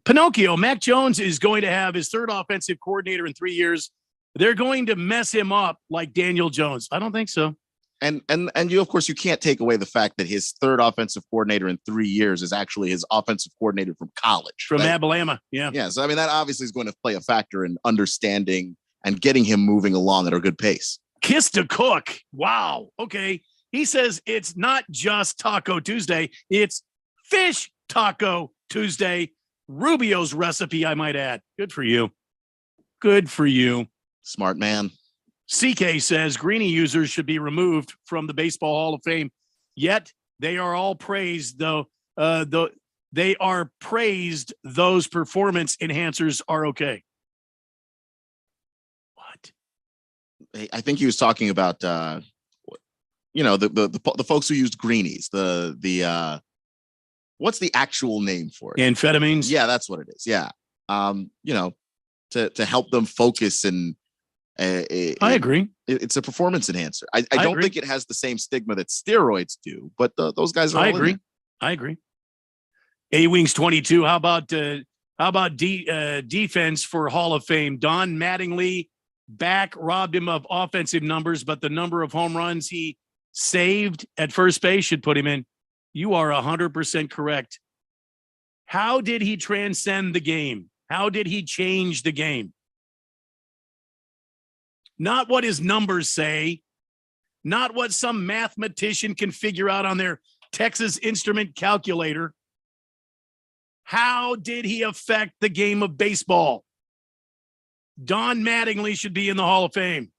Pinocchio, Mac Jones is going to have his third offensive coordinator in 3 years. They're going to mess him up like Daniel Jones. I don't think so. And you, of course, you can't take away the fact that his third offensive coordinator in 3 years is actually his offensive coordinator from college. From Alabama. Yeah. Yeah. So, I mean, that obviously is going to play a factor in understanding and getting him moving along at a good pace. Kiss to Cook. Wow. Okay. He says it's not just Taco Tuesday. It's Fish Taco Tuesday. Rubio's recipe, I might add. Good for you. Good for you. Smart man. CK says Greeny users should be removed from the Baseball Hall of Fame. Yet they are all praised, though. They are praised. Those performance enhancers are okay. I think he was talking about, the folks who used greenies, the what's the actual name for it? Amphetamines. Yeah, that's what it is. Yeah. To help them focus and I agree. It's a performance enhancer. I don't think it has the same stigma that steroids do, but those guys are. I agree. A-Wings 22. How about defense for Hall of Fame? Don Mattingly back robbed him of offensive numbers, but the number of home runs he saved at first base should put him in. You are 100% correct. How did he transcend the game? How did he change the game? Not what his numbers say, not what some mathematician can figure out on their Texas Instrument calculator. How did he affect the game of baseball? Don Mattingly should be in the Hall of Fame.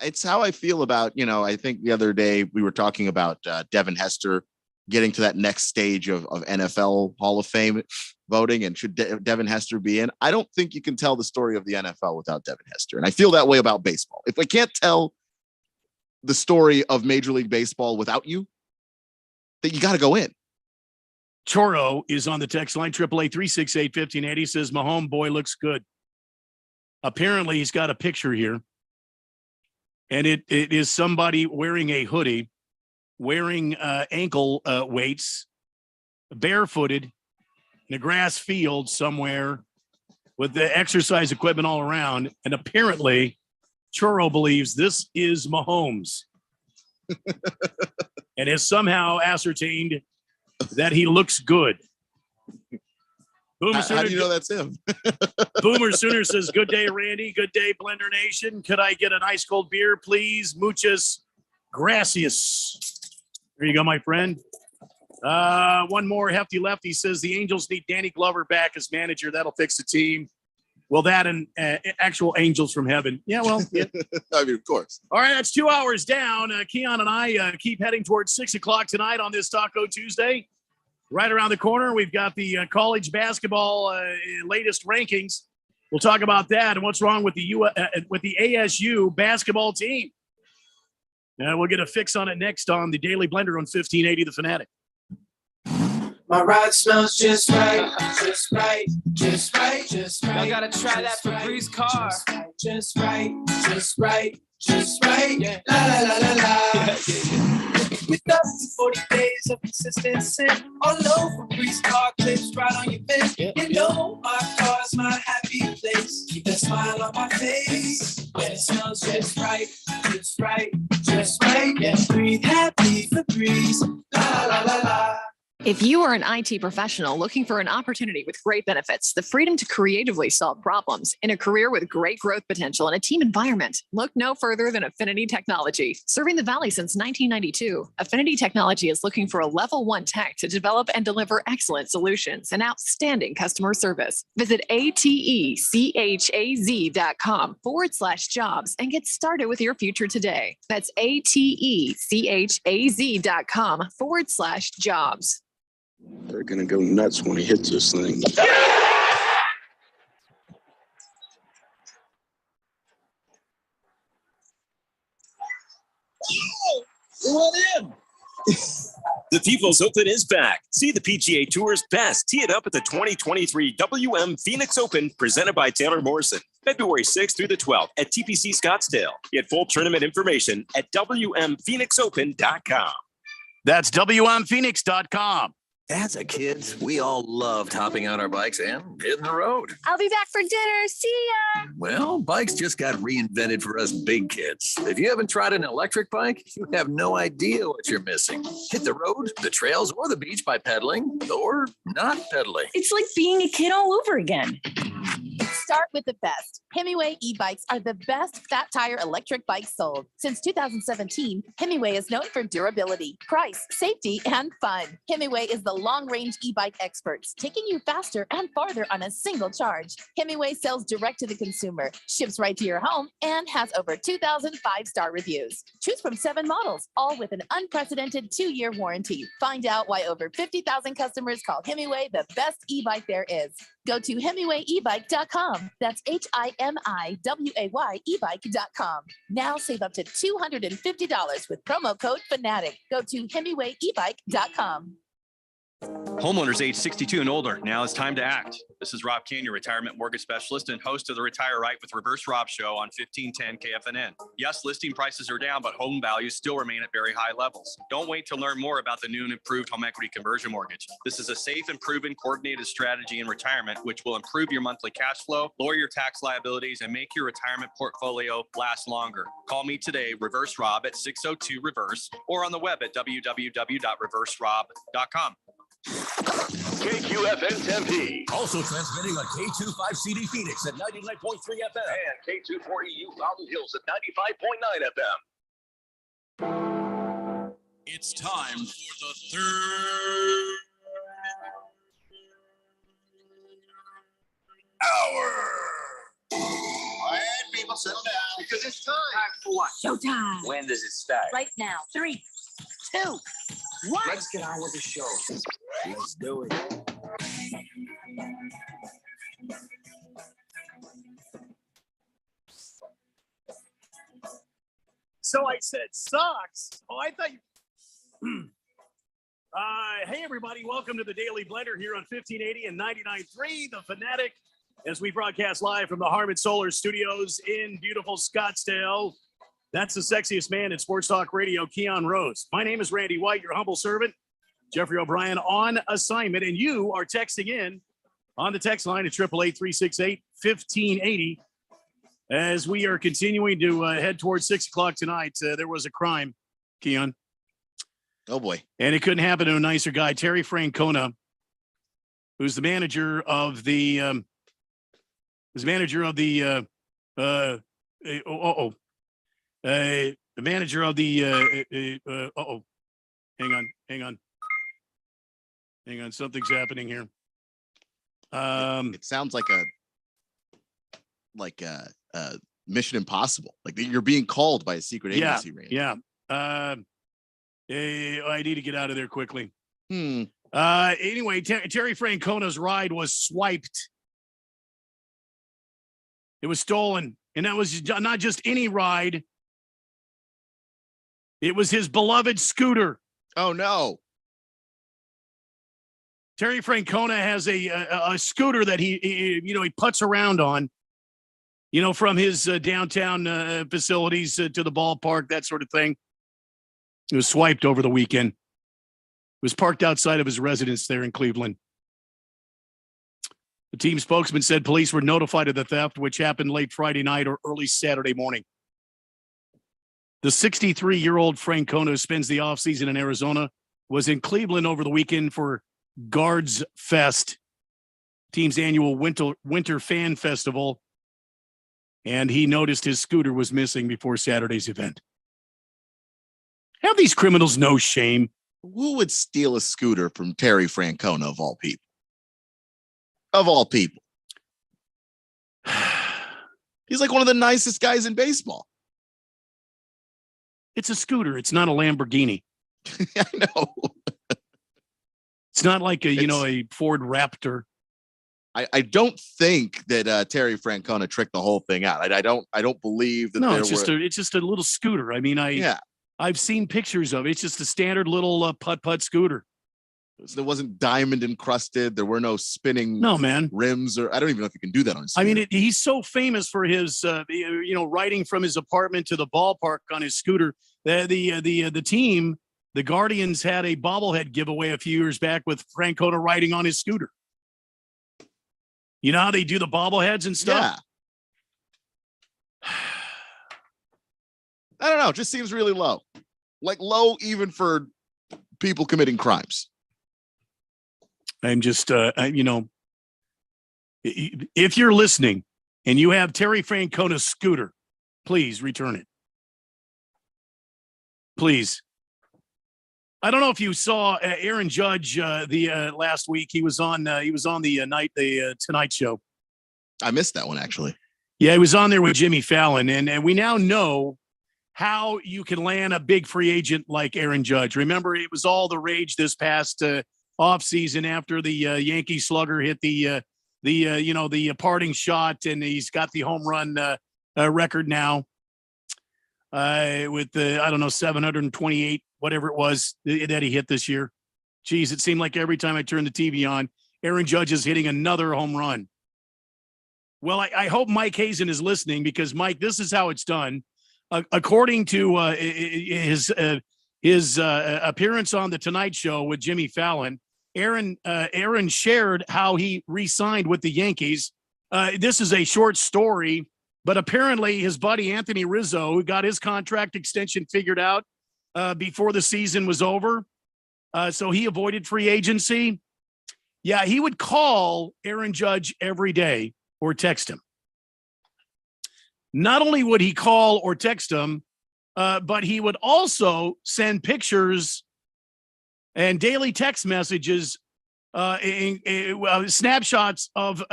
It's how I feel about, I think the other day we were talking about Devin Hester getting to that next stage of NFL Hall of Fame voting, and should Devin Hester be in? I don't think you can tell the story of the NFL without Devin Hester. And I feel that way about baseball. If I can't tell the story of Major League Baseball without you, then you got to go in. Choro is on the text line, 888-368-1580, says, Mahomes boy looks good. Apparently he's got a picture here. And it is somebody wearing a hoodie, wearing ankle weights, barefooted in a grass field somewhere with the exercise equipment all around. And apparently Churro believes this is Mahomes and has somehow ascertained that he looks good. How do you know that's him? Boomer Sooner says, good day, Randy. Good day, Blender Nation. Could I get an ice cold beer, please? Muchas gracias. There you go, my friend. One more hefty lefty says the Angels need Danny Glover back as manager. That'll fix the team. Well, that and actual angels from heaven. Yeah, well. Yeah. I mean, of course. All right, that's 2 hours down. Keon and I keep heading towards 6 o'clock tonight on this Taco Tuesday. Right around the corner, we've got the college basketball latest rankings. We'll talk about that and what's wrong with the ASU basketball team. We'll get a fix on it next on the Daily Blender on 1580 The Fanatic. My ride smells just right, just right, just right, just right. Y'all gotta try that Febreze car. Just right, just right, just right. Yeah. La la la la la. With 40 days of consistency, all over Febreze car clips right on your face. You know my car's my happy place. Keep that smile on my face when it smells just right, just right, just right. Yeah, breathe happy Febreze. La la la la. If you are an IT professional looking for an opportunity with great benefits, the freedom to creatively solve problems in a career with great growth potential and a team environment, look no further than Affinity Technology. Serving the Valley since 1992, Affinity Technology is looking for a level 1 tech to develop and deliver excellent solutions and outstanding customer service. Visit atechaz.com/jobs and get started with your future today. That's atechaz.com/jobs. They're gonna go nuts when he hits this thing. What in? The People's Open is back. See the PGA Tour's best. Tee it up at the 2023 WM Phoenix Open presented by Taylor Morrison. February 6th through the 12th at TPC Scottsdale. Get full tournament information at WMPhoenixOpen.com. That's WMPhoenix.com. As a kids, we all loved hopping on our bikes and hitting the road. I'll be back for dinner. See ya. Well, bikes just got reinvented for us big kids. If you haven't tried an electric bike, you have no idea what you're missing. Hit the road, the trails, or the beach by pedaling or not pedaling. It's like being a kid all over again. Start with the best. Hemingway e-bikes are the best fat tire electric bikes sold. Since 2017, Hemingway is known for durability, price, safety, and fun. Hemingway is the long-range e-bike experts, taking you faster and farther on a single charge. Hemingway sells direct to the consumer, ships right to your home, and has over 2,000 5-star reviews. Choose from 7 models, all with an unprecedented 2-year warranty. Find out why over 50,000 customers call Hemingway the best e-bike there is. Go to HemingwayEbike.com. That's HIMIWAY ebike.com. Now save up to $250 with promo code FANATIC. Go to HemingwayEbike.com. Homeowners age 62 and older, now it's time to act. This is Rob Kane, your retirement mortgage specialist and host of the Retire Right with Reverse Rob show on 1510 KFNN. Yes, listing prices are down, but home values still remain at very high levels. Don't wait to learn more about the new and improved home equity conversion mortgage. This is a safe and proven coordinated strategy in retirement, which will improve your monthly cash flow, lower your tax liabilities, and make your retirement portfolio last longer. Call me today, Reverse Rob at 602-REVERSE, or on the web at www.reverserob.com. KQFN Tempe. Also transmitting on K25CD Phoenix at 99.3 FM. And K240U Fountain Hills at 95.9 FM. It's time for the third hour. Quiet, people, settle down. Because it's time. Time for what? Showtime. When does it start? Right now. 3, 2, 1. Let's get on with the show. Let's do it. So I said socks. Oh, I thought you. Hey, everybody. Welcome to the Daily Blender here on 1580 and 99.3 The Fanatic as we broadcast live from the Harmon Solar Studios in beautiful Scottsdale. That's the sexiest man in sports talk radio, Keon Rose. My name is Randy White, your humble servant. Jeffrey O'Brien on assignment, and you are texting in on the text line at 888-368-1580 as we are continuing to head towards 6 o'clock tonight. There was a crime, Keon. Oh, boy. And it couldn't happen to a nicer guy. Terry Francona, who's the manager of the the manager of the hang on, something's happening here. It sounds like a Mission Impossible. Like you're being called by a secret agency. Randy. Yeah. I need to get out of there quickly. Anyway, Terry Francona's ride was swiped. It was stolen, and that was not just any ride. It was his beloved scooter. Oh, no. Terry Francona has a scooter that he puts around on, from his downtown facilities to the ballpark, that sort of thing. It was swiped over the weekend. It was parked outside of his residence there in Cleveland. The team spokesman said police were notified of the theft, which happened late Friday night or early Saturday morning. The 63-year-old Francona, who spends the offseason in Arizona, was in Cleveland over the weekend for Guards Fest, team's annual winter fan festival, and he noticed his scooter was missing before Saturday's event. Have these criminals no shame? Who would steal a scooter from Terry Francona of all people? Of all people. He's like one of the nicest guys in baseball. It's a scooter. It's not a Lamborghini. I know. It's not like a Ford Raptor. I don't think that Terry Francona tricked the whole thing out. I don't believe that. No, it's just a little scooter. I mean, I've seen pictures of it. It's just a standard little putt scooter. There wasn't diamond encrusted. There were no spinning rims, or I don't even know if you can do that on a scooter. I mean, he's so famous for his riding from his apartment to the ballpark on his scooter. The team, the Guardians, had a bobblehead giveaway a few years back with Francona riding on his scooter. You know how they do the bobbleheads and stuff? Yeah. I don't know. It just seems really low. Like low even for people committing crimes. I'm just, if you're listening and you have Terry Francona's scooter, please return it. Please. I don't know if you saw Aaron Judge last week. He was on the Tonight Show. I missed that one, actually. Yeah, he was on there with Jimmy Fallon, and we now know how you can land a big free agent like Aaron Judge. Remember, it was all the rage this past offseason after the Yankee slugger hit the parting shot, and he's got the home run record now with the 728. Whatever it was that he hit this year. Geez, it seemed like every time I turned the TV on, Aaron Judge is hitting another home run. Well, I hope Mike Hazen is listening, because, Mike, this is how it's done. According to his appearance on the Tonight Show with Jimmy Fallon, Aaron shared how he re-signed with the Yankees. This is a short story, but apparently his buddy Anthony Rizzo, who got his contract extension figured out before the season was over. So he avoided free agency. Yeah, he would call Aaron Judge every day or text him. Not only would he call or text him, but he would also send pictures and daily text messages, snapshots of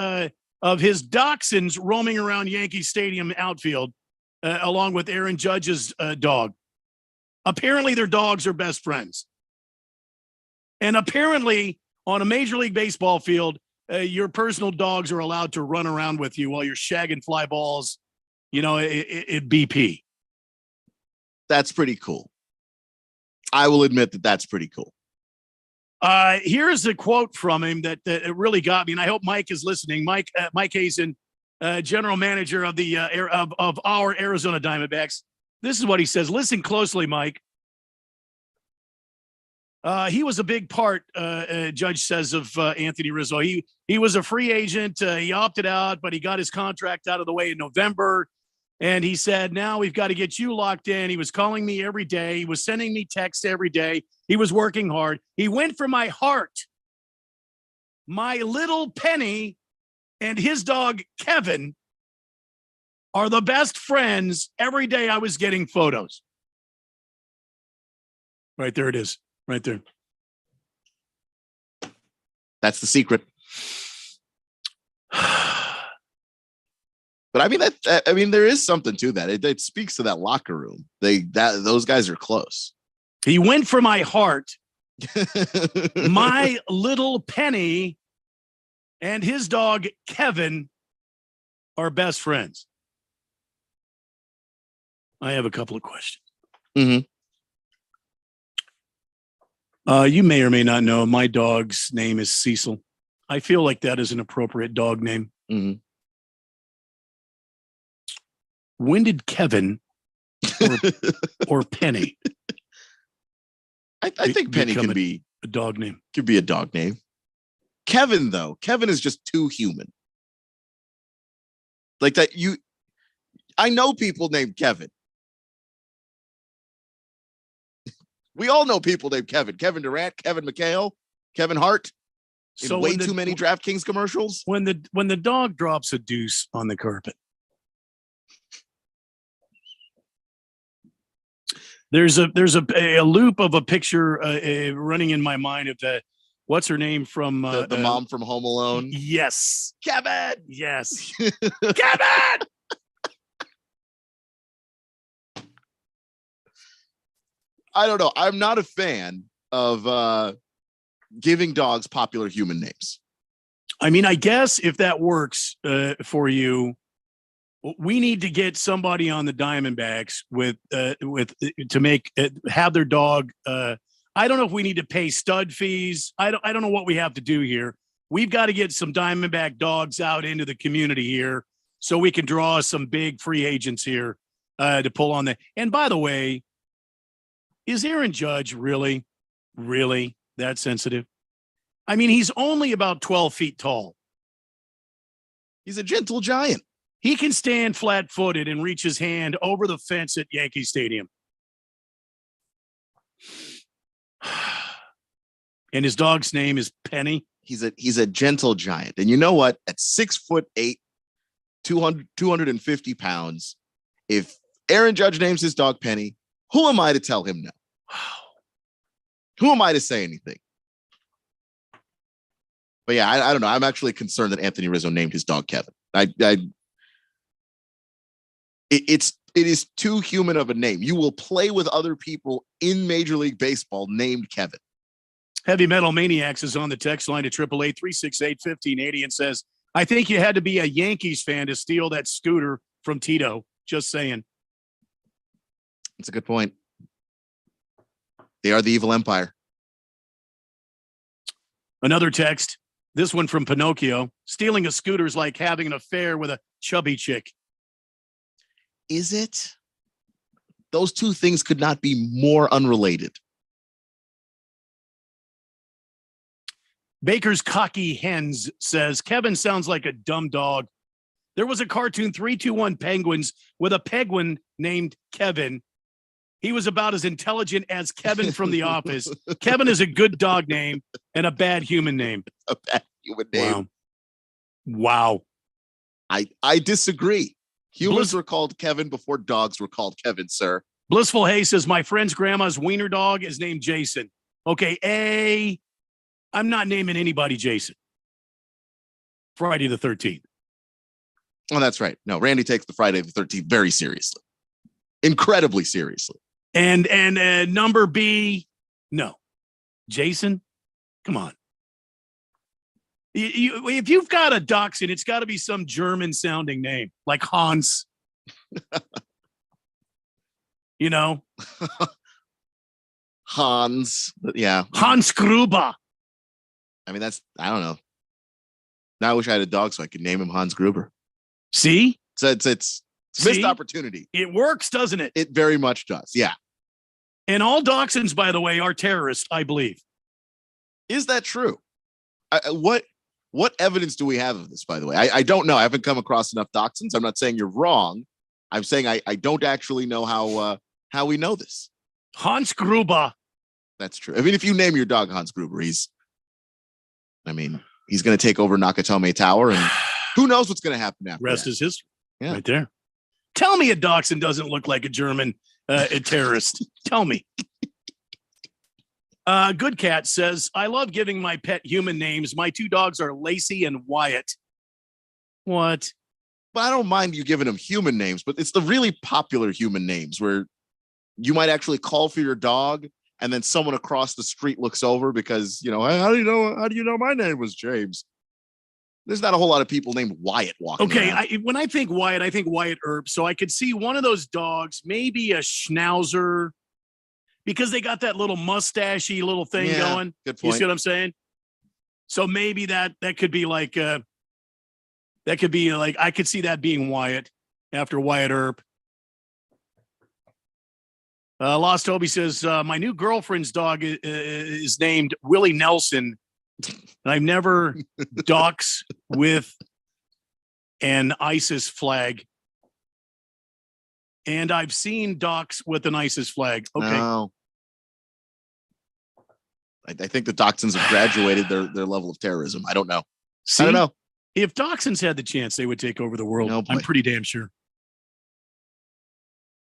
his dachshunds roaming around Yankee Stadium outfield, along with Aaron Judge's dog. Apparently their dogs are best friends. And apparently on a Major League Baseball field, your personal dogs are allowed to run around with you while you're shagging fly balls, at BP. That's pretty cool. I will admit that that's pretty cool. Here's a quote from him that really got me, and I hope Mike is listening. Mike Hazen, general manager of the of our Arizona Diamondbacks. This is what he says. Listen closely, Mike. He was a big part, Judge says, of Anthony Rizzo. He was a free agent. He opted out, but he got his contract out of the way in November. And he said, now we've got to get you locked in. He was calling me every day. He was sending me texts every day. He was working hard. He went for my heart. My little Penny and his dog, Kevin, are the best friends. Every day I was getting photos. Right there it is. Right there. That's the secret. But I mean, there is something to that. It speaks to that locker room. Those guys are close. He went for my heart. My little Penny and his dog, Kevin, are best friends. I have a couple of questions. Mm-hmm. You may or may not know my dog's name is Cecil. I feel like that is an appropriate dog name. Mm-hmm. When did Kevin or Penny? I think Penny can be a dog name. Could be a dog name. Kevin, though, Kevin is just too human. Like that, I know people named Kevin. We all know people named Kevin. Kevin Durant, Kevin McHale, Kevin Hart. So way too many DraftKings commercials. When the dog drops a deuce on the carpet, there's a loop of a picture running in my mind of the what's her name from the mom from Home Alone. Yes, Kevin. Yes, Kevin. I don't know. I'm not a fan of giving dogs popular human names. I mean, I guess if that works for you, we need to get somebody on the Diamondbacks with to make have their dog. I don't know if we need to pay stud fees. I don't know what we have to do here. We've got to get some Diamondback dogs out into the community here so we can draw some big free agents here to pull on that. And by the way, is Aaron Judge really that sensitive? I mean, he's only about 12 feet tall. He's a gentle giant. He can stand flat-footed and reach his hand over the fence at Yankee Stadium. And his dog's name is Penny. He's a gentle giant. And you know what? At 6'8", 250 pounds, if Aaron Judge names his dog Penny, who am I to tell him no? Who am I to say anything? But yeah, I don't know. I'm actually concerned that Anthony Rizzo named his dog Kevin. It is too human of a name. You will play with other people in Major League Baseball named Kevin. Heavy Metal Maniacs is on the text line at 888-368-1580 and says, I think you had to be a Yankees fan to steal that scooter from Tito. Just saying. That's a good point. They are the evil empire. Another text, this one from Pinocchio. Stealing a scooter is like having an affair with a chubby chick. Is it? Those two things could not be more unrelated. Baker's Cocky Hens says, Kevin sounds like a dumb dog. There was a cartoon 321 Penguins with a penguin named Kevin. He was about as intelligent as Kevin from The Office. Kevin is a good dog name and a bad human name. A bad human name. Wow. I disagree. Humans were called Kevin before dogs were called Kevin, sir. Blissful Hay says, my friend's grandma's wiener dog is named Jason. Okay, I'm not naming anybody Jason. Friday the 13th. Oh, that's right. No, Randy takes the Friday the 13th very seriously. Incredibly seriously. And number B, no. Jason, come on. If you've got a dachshund, it's got to be some German-sounding name, like Hans. You know? Hans. Yeah. Hans Gruber. I mean, I don't know. Now I wish I had a dog so I could name him Hans Gruber. See? So it's missed opportunity. It works, doesn't it? It very much does. Yeah. And all dachshunds, by the way, are terrorists, I believe. Is that true? What evidence do we have of this, by the way? I don't know. I haven't come across enough dachshunds. I'm not saying you're wrong. I'm saying I don't actually know how we know this. Hans Gruber. That's true. I mean, if you name your dog Hans Gruber, he's going to take over Nakatomi Tower, and who knows what's going to happen after Rest that. is history. Yeah. Right there. Tell me a dachshund doesn't look like a German a terrorist. Tell me. Good Cat says, I love giving my pet human names. My two dogs are Lacey and Wyatt. What? But I don't mind you giving them human names, but it's the really popular human names where you might actually call for your dog and then someone across the street looks over because, how do you know my name was James? There's not a whole lot of people named Wyatt walking around. When I think Wyatt Earp. So I could see one of those dogs, maybe a Schnauzer, because they got that little mustachy little thing going. Good point. You see what I'm saying? So maybe that could be like I could see that being Wyatt after Wyatt Earp. Lost Toby says, my new girlfriend's dog is named Willie Nelson. I've never docs with an ISIS flag. And I've seen docs with an ISIS flag. Okay. No. I think the Dachshunds have graduated their level of terrorism. I don't know. See, I don't know. If Dachshunds had the chance, they would take over the world. No, I'm pretty damn sure.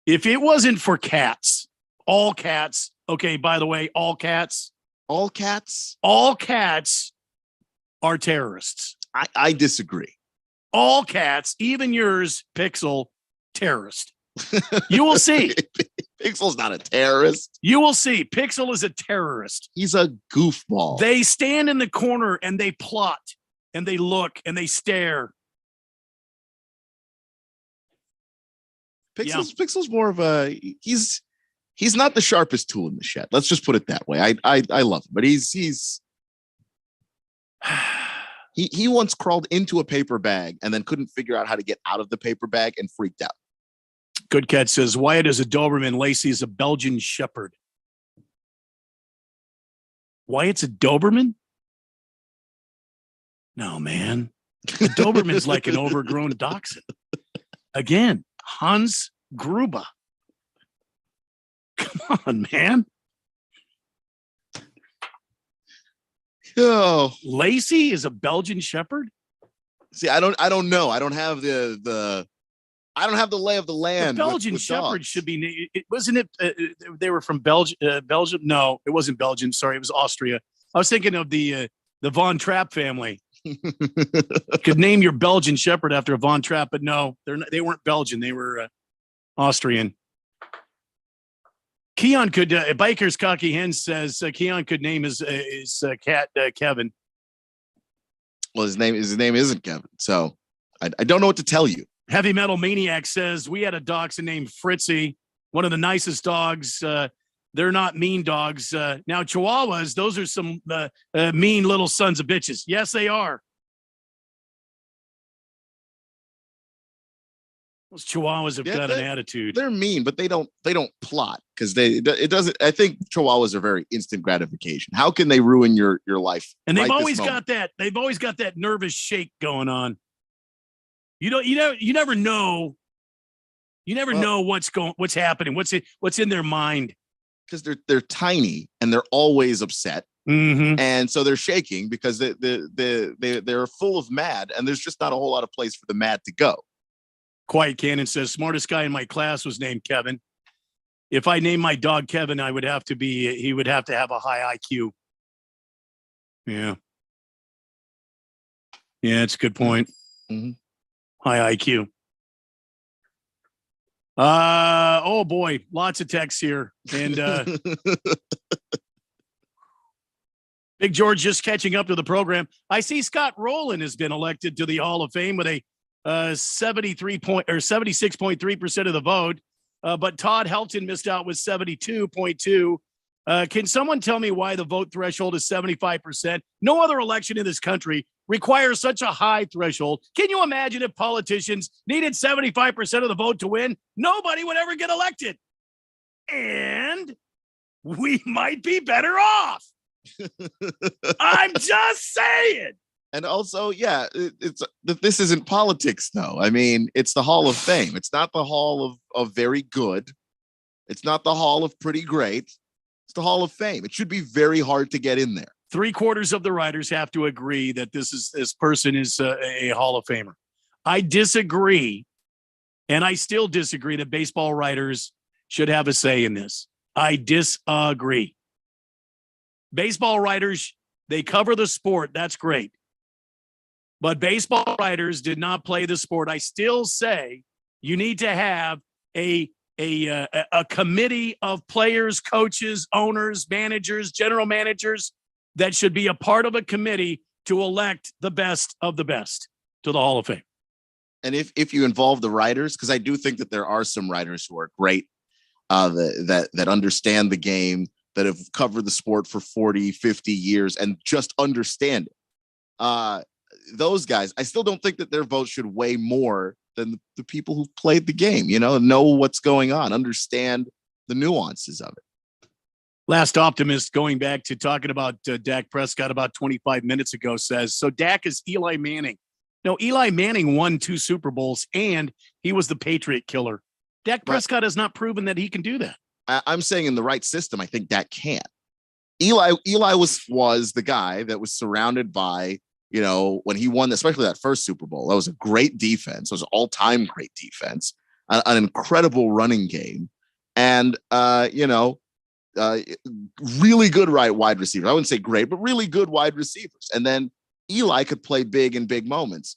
If it wasn't for cats, all cats, okay, by the way, all cats are terrorists. I disagree. All cats, even yours, Pixel, terrorist. You will see. Pixel's not a terrorist. You will see. Pixel is a terrorist. He's a goofball. They stand in the corner and they plot and they look and they stare. Pixel's more of a he's not the sharpest tool in the shed. Let's just put it that way. I love him, but he once crawled into a paper bag and then couldn't figure out how to get out of the paper bag and freaked out. Good Cat says Wyatt is a Doberman. Lacey is a Belgian Shepherd. Wyatt's a Doberman? No, man. A Doberman's like an overgrown dachshund. Again, Hans Gruber. Come on, man. Oh, Lacey is a Belgian Shepherd? See, I don't know. I don't have the lay of the land. The Belgian Shepherd should be. Wasn't it? They were from Belgium. Belgium? No, it wasn't Belgium. Sorry, it was Austria. I was thinking of the Von Trapp family. Could name your Belgian Shepherd after a Von Trapp, but no, they weren't Belgian. They were Austrian. Keon could. Biker's Cocky Hen says Keon could name his cat Kevin. Well, his name isn't Kevin, so I don't know what to tell you. Heavy Metal Maniac says we had a dachshund named Fritzy, one of the nicest dogs. They're not mean dogs. Now Chihuahuas, those are some mean little sons of bitches. Yes, they are. Those Chihuahuas have got an attitude. They're mean, but they don't plot because it doesn't. I think Chihuahuas are very instant gratification. How can they ruin your life? And they've always got that. They've always got that nervous shake going on. You never know. You never know what's happening. What's in their mind. Because they're tiny and they're always upset. Mm-hmm. And so they're shaking because they're full of mad, and there's just not a whole lot of place for the mad to go. Quiet Cannon says smartest guy in my class was named Kevin. If I named my dog Kevin, he would have to have a high IQ. Yeah. Yeah, it's a good point. Mm-hmm. High IQ. Oh boy, lots of texts here. And Big George just catching up to the program. I see Scott Rowland has been elected to the Hall of Fame with a 76.3% of the vote. But Todd Helton missed out with 72.2. Can someone tell me why the vote threshold is 75%? No other election in this country requires such a high threshold. Can you imagine if politicians needed 75% of the vote to win? Nobody would ever get elected. And we might be better off. I'm just saying. And also, yeah, this isn't politics, though. I mean, it's the Hall of Fame. It's not the Hall of very good. It's not the Hall of pretty great. It's the Hall of Fame. It should be very hard to get in there. 3/4 of the writers have to agree that this person is a Hall of Famer. I disagree, and I still disagree that baseball writers should have a say in this. I disagree. Baseball writers, they cover the sport. That's great. But baseball writers did not play the sport. I still say you need to have a committee of players, coaches, owners, managers, general managers that should be a part of a committee to elect the best of the best to the Hall of Fame. And if you involve the writers, because I do think that there are some writers who are great, that understand the game, that have covered the sport for 40, 50 years and just understand it. Those guys, I still don't think that their vote should weigh more than the people who've played the game, know what's going on, understand the nuances of it. Last Optimist, going back to talking about Dak Prescott about 25 minutes ago, says, so Dak is Eli Manning. No, Eli Manning won 2 Super Bowls, and he was the Patriot killer. Dak Prescott has not proven that he can do that. I'm saying in the right system, I think Dak can. Eli was the guy that was surrounded by, when he won, especially that first Super Bowl, that was a great defense. It was an all-time great defense, an incredible running game, and, really good wide receivers. I wouldn't say great, but really good wide receivers. And then Eli could play big in big moments.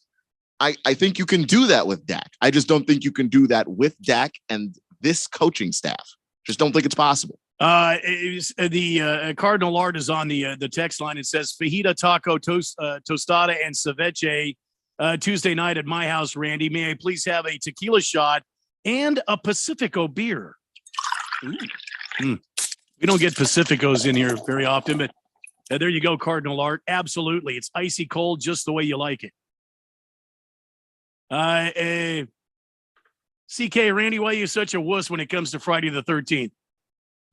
I think you can do that with Dak. I just don't think you can do that with Dak and this coaching staff. Just don't think it's possible. The Cardinal Art is on the text line. It says fajita, taco, tostada, and ceviche Tuesday night at my house, Randy. May I please have a tequila shot and a Pacifico beer? We don't get Pacificos in here very often, but there you go, Cardinal Art. Absolutely. It's icy cold just the way you like it. CK, Randy, why are you such a wuss when it comes to Friday the 13th?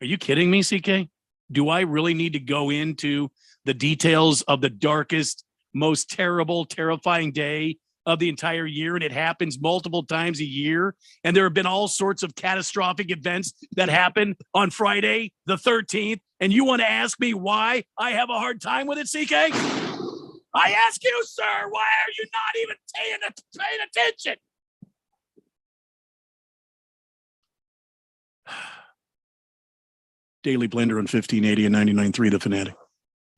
Are you kidding me, CK? Do I really need to go into the details of the darkest, most terrible, terrifying day of the entire year? And it happens multiple times a year. And there have been all sorts of catastrophic events that happen on Friday the 13th. And you want to ask me why I have a hard time with it, CK? I ask you, sir, why are you not even paying attention? Daily Blender on 1580 and 99.3 The Fanatic.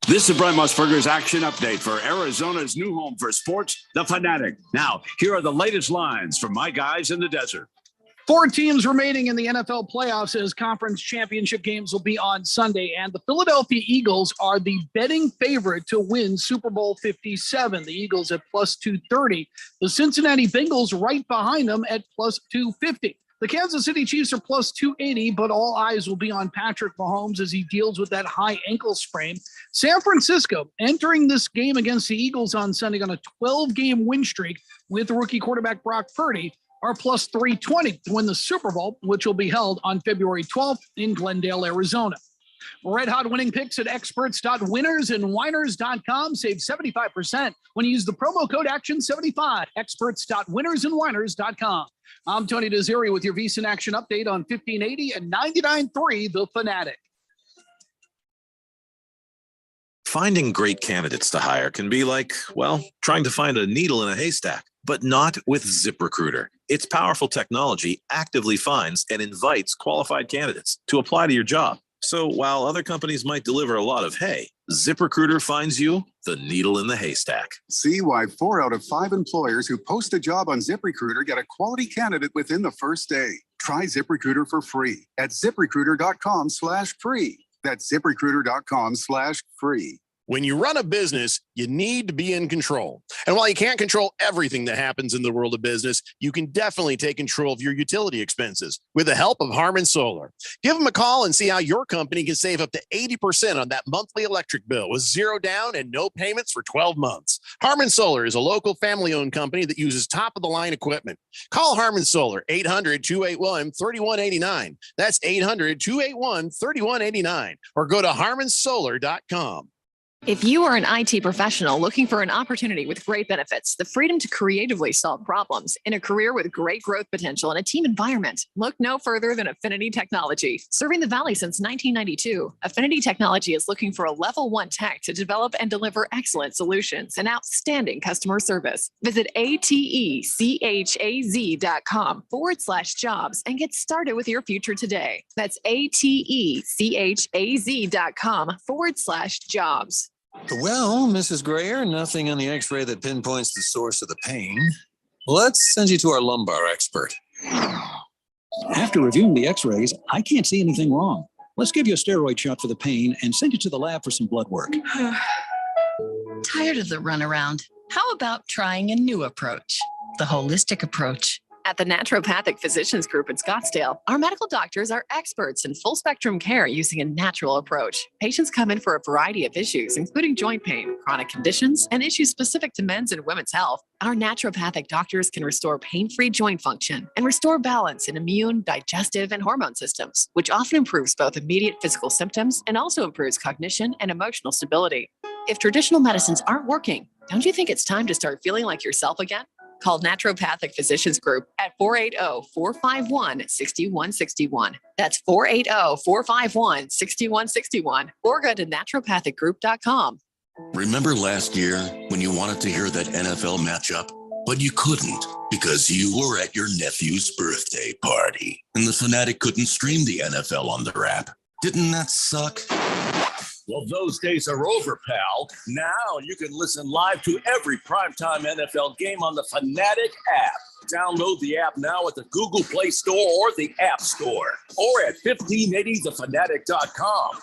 This is Brent Musburger's action update for Arizona's new home for sports, The Fanatic. Now, here are the latest lines from my guys in the desert. 4 teams remaining in the NFL playoffs as conference championship games will be on Sunday. And the Philadelphia Eagles are the betting favorite to win Super Bowl 57. The Eagles at plus 230. The Cincinnati Bengals right behind them at plus 250. The Kansas City Chiefs are plus 280, but all eyes will be on Patrick Mahomes as he deals with that high ankle sprain. San Francisco entering this game against the Eagles on Sunday on a 12-game win streak with rookie quarterback Brock Purdy are plus 320 to win the Super Bowl, which will be held on February 12th in Glendale, Arizona. Red hot winning picks at experts.winnersandwiners.com. Save 75% when you use the promo code ACTION75. Experts.winnersandwiners.com. I'm Tony Desiri with your VSiN Action Update on 1580 and 99.3 The Fanatic. Finding great candidates to hire can be like, well, trying to find a needle in a haystack, but not with ZipRecruiter. Its powerful technology actively finds and invites qualified candidates to apply to your job. So while other companies might deliver a lot of hay, ZipRecruiter finds you the needle in the haystack. See why 4 out of 5 employers who post a job on ZipRecruiter get a quality candidate within the first day. Try ZipRecruiter for free at ZipRecruiter.com/free. That's ZipRecruiter.com/free. When you run a business, you need to be in control. And while you can't control everything that happens in the world of business, you can definitely take control of your utility expenses with the help of Harman Solar. Give them a call and see how your company can save up to 80% on that monthly electric bill with 0 down and no payments for 12 months. Harman Solar is a local family-owned company that uses top-of-the-line equipment. Call Harman Solar, 800-281-3189. That's 800-281-3189. Or go to harmansolar.com. If you are an IT professional looking for an opportunity with great benefits, the freedom to creatively solve problems in a career with great growth potential and a team environment, look no further than Affinity Technology. Serving the Valley since 1992, Affinity Technology is looking for a level 1 tech to develop and deliver excellent solutions and outstanding customer service. Visit atechaz.com/jobs and get started with your future today. That's atechaz.com/jobs. Well, Mrs. Grayer, nothing on the x-ray that pinpoints the source of the pain. Let's send you to our lumbar expert. After reviewing the x-rays, I can't see anything wrong. Let's give you a steroid shot for the pain and send you to the lab for some blood work. Tired of the runaround? How about trying a new approach? The holistic approach. At the Naturopathic Physicians Group in Scottsdale, our medical doctors are experts in full spectrum care using a natural approach. Patients come in for a variety of issues, including joint pain, chronic conditions, and issues specific to men's and women's health. Our naturopathic doctors can restore pain-free joint function and restore balance in immune, digestive, and hormone systems, which often improves both immediate physical symptoms and also improves cognition and emotional stability. If traditional medicines aren't working, don't you think it's time to start feeling like yourself again? Call Naturopathic Physicians Group at 480-451-6161. That's 480-451-6161. Or go to naturopathicgroup.com. Remember last year when you wanted to hear that NFL matchup, but you couldn't because you were at your nephew's birthday party and the Fanatic couldn't stream the NFL on their app? Didn't that suck? Well, those days are over, pal. Now you can listen live to every primetime NFL game on the Fanatic app. Download the app now at the Google Play Store or the App Store, or at 1580thefanatic.com.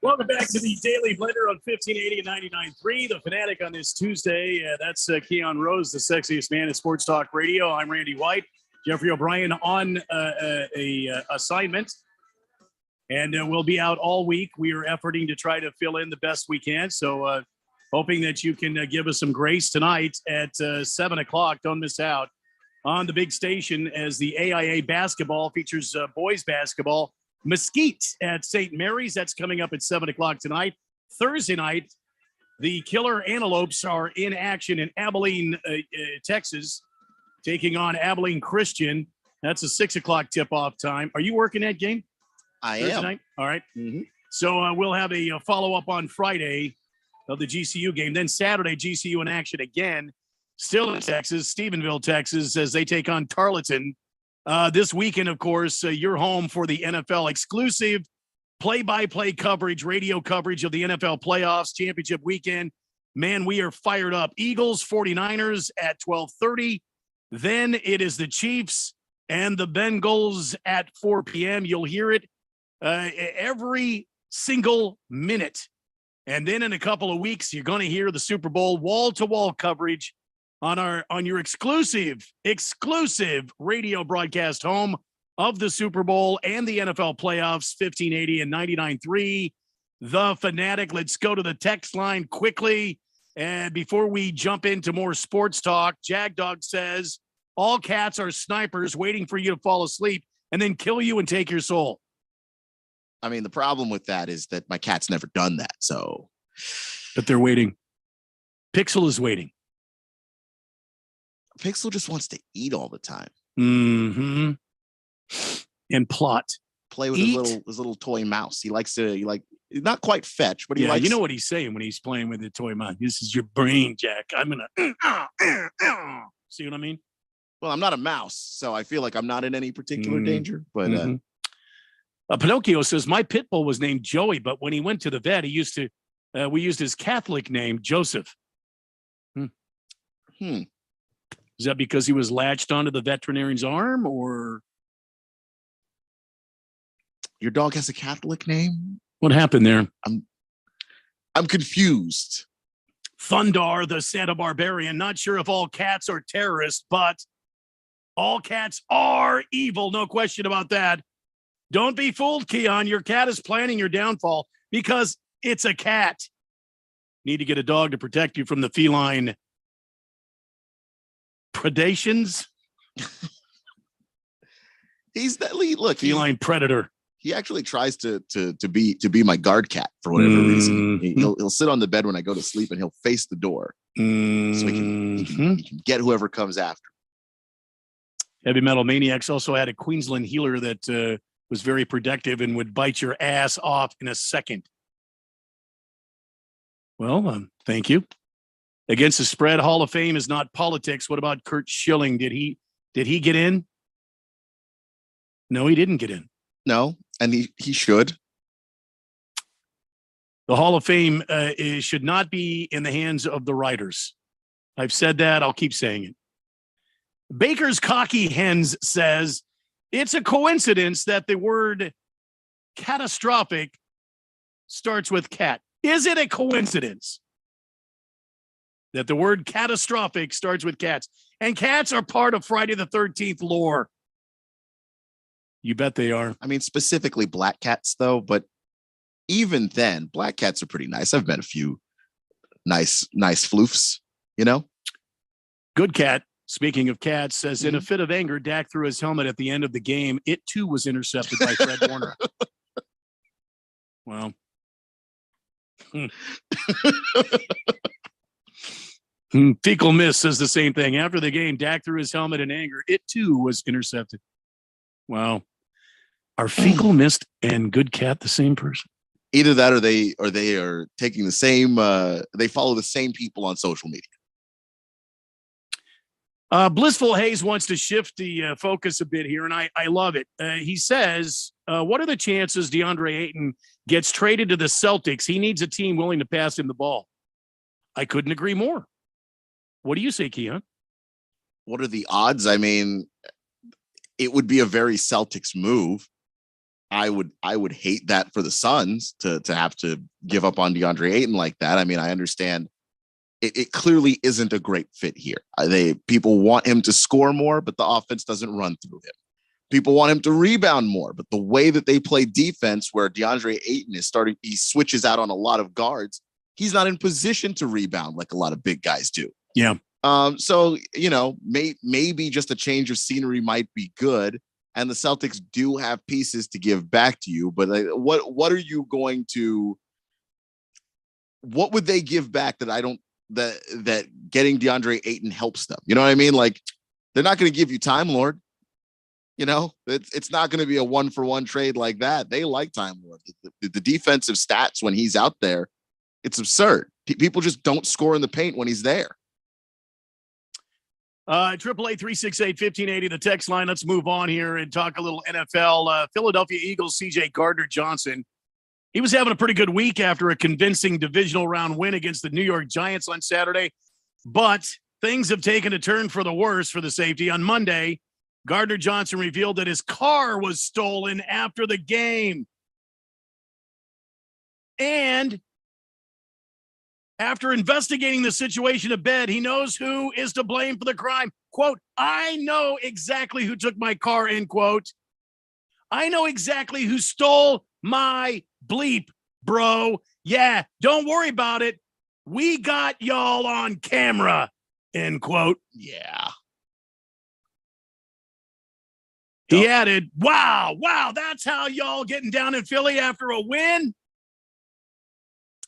Welcome back to the Daily Blender on 1580 and 99.3. The Fanatic on this Tuesday. That's Keon Rose, the sexiest man in sports talk radio. I'm Randy White. Jeffrey O'Brien on a assignment. And we'll be out all week. We are efforting to try to fill in the best we can. So hoping that you can give us some grace tonight at 7 o'clock. Don't miss out on the big station as the AIA basketball features boys basketball. Mesquite at St. Mary's. That's coming up at 7 o'clock tonight. Thursday night, the Killer Antelopes are in action in Abilene, Texas, taking on Abilene Christian. That's a 6 o'clock tip-off time. Are you working that game? I Thursday am. Night? All right. So we'll have a follow-up on Friday of the GCU game. Then Saturday, GCU in action again. Still in Texas, Stephenville, Texas, as they take on Tarleton. This weekend, of course, you're home for the NFL exclusive play-by-play coverage, radio coverage of the NFL playoffs championship weekend. Man, we are fired up. Eagles, 49ers at 12:30. Then it is the Chiefs and the Bengals at 4 p.m. You'll hear it every single minute. And then in a couple of weeks, you're going to hear the Super Bowl wall-to-wall coverage on your exclusive radio broadcast home of the Super Bowl and the NFL playoffs, 1580 and 99.3. The Fanatic. Let's go to the text line quickly. And before we jump into more sports talk, Jagdog says, all cats are snipers waiting for you to fall asleep and then kill you and take your soul. I mean, the problem with that is that my cat's never done that. So, but they're waiting. Pixel is waiting. Pixel just wants to eat all the time. Mm-hmm. And plot. Play with his little toy mouse. He likes to, not quite fetch, but he likes. You know what he's saying when he's playing with the toy mouse. This is your brain, Jack. I'm gonna. See what I mean? Well, I'm not a mouse, so I feel like I'm not in any particular danger. But Pinocchio says my pit bull was named Joey, but when he went to the vet, we used his Catholic name, Joseph. Is that because he was latched onto the veterinarian's arm, or your dog has a Catholic name? What happened there? I'm confused. Thundar, the Santa Barbarian. Not sure if all cats are terrorists, but all cats are evil. No question about that. Don't be fooled, Keon. Your cat is planning your downfall because it's a cat. Need to get a dog to protect you from the feline predations. He's that lead. Look, feline predator. He actually tries to be my guard cat for whatever reason. He'll sit on the bed when I go to sleep and he'll face the door so he can get whoever comes after. Heavy Metal Maniacs also had a Queensland healer that was very protective and would bite your ass off in a second. Well, thank you. Against the Spread, Hall of Fame is not politics. What about Curt Schilling? Did he get in? No, he didn't get in. No, and he should. The Hall of Fame should not be in the hands of the writers. I've said that. I'll keep saying it. Baker's Cocky Hens says, It's a coincidence that the word catastrophic starts with cat. Is it a coincidence that the word catastrophic starts with cats? And cats are part of Friday the 13th lore. You bet they are. I mean, specifically black cats, though. But even then, black cats are pretty nice. I've met a few nice floofs, you know? Good cat. Speaking of cats, says in a fit of anger, Dak threw his helmet at the end of the game. It too was intercepted by Fred Warner. Well, Fecal Mist says the same thing. After the game, Dak threw his helmet in anger. It too was intercepted. Wow. Are Fecal Mist and Good Cat the same person? Either that or they are taking the same, they follow the same people on social media. Blissful Hayes wants to shift the focus a bit here, and I love it. He says, what are the chances DeAndre Ayton gets traded to the Celtics? He needs a team willing to pass him the ball. I couldn't agree more. What do you say, Keon? What are the odds? I mean, it would be a very Celtics move. I would hate that for the Suns to have to give up on DeAndre Ayton like that. I mean, I understand it clearly isn't a great fit here. People want him to score more, but the offense doesn't run through him. People want him to rebound more, but the way that they play defense, where DeAndre Ayton he switches out on a lot of guards. He's not in position to rebound like a lot of big guys do. Yeah. So, you know, maybe just a change of scenery might be good. And the Celtics do have pieces to give back to you. But what are you going to, what would they give back that getting DeAndre Ayton helps them? You know what I mean? Like, they're not going to give you Time Lord. You know, it's not going to be a 1-for-1 trade like that. They like Time Lord. The defensive stats when he's out there, it's absurd. People just don't score in the paint when he's there. 888-368-1580, the text line. Let's move on here and talk a little NFL. Philadelphia Eagles CJ Gardner-Johnson. He was having a pretty good week after a convincing divisional round win against the New York Giants on Saturday, but things have taken a turn for the worse for the safety. On Monday, Gardner-Johnson revealed that his car was stolen after the game. And after investigating the situation a bit, he knows who is to blame for the crime. Quote, I know exactly who took my car, end quote. I know exactly who stole my bleep, bro. Yeah, don't worry about it. We got y'all on camera, end quote. Yeah. He added, wow, that's how y'all getting down in Philly after a win?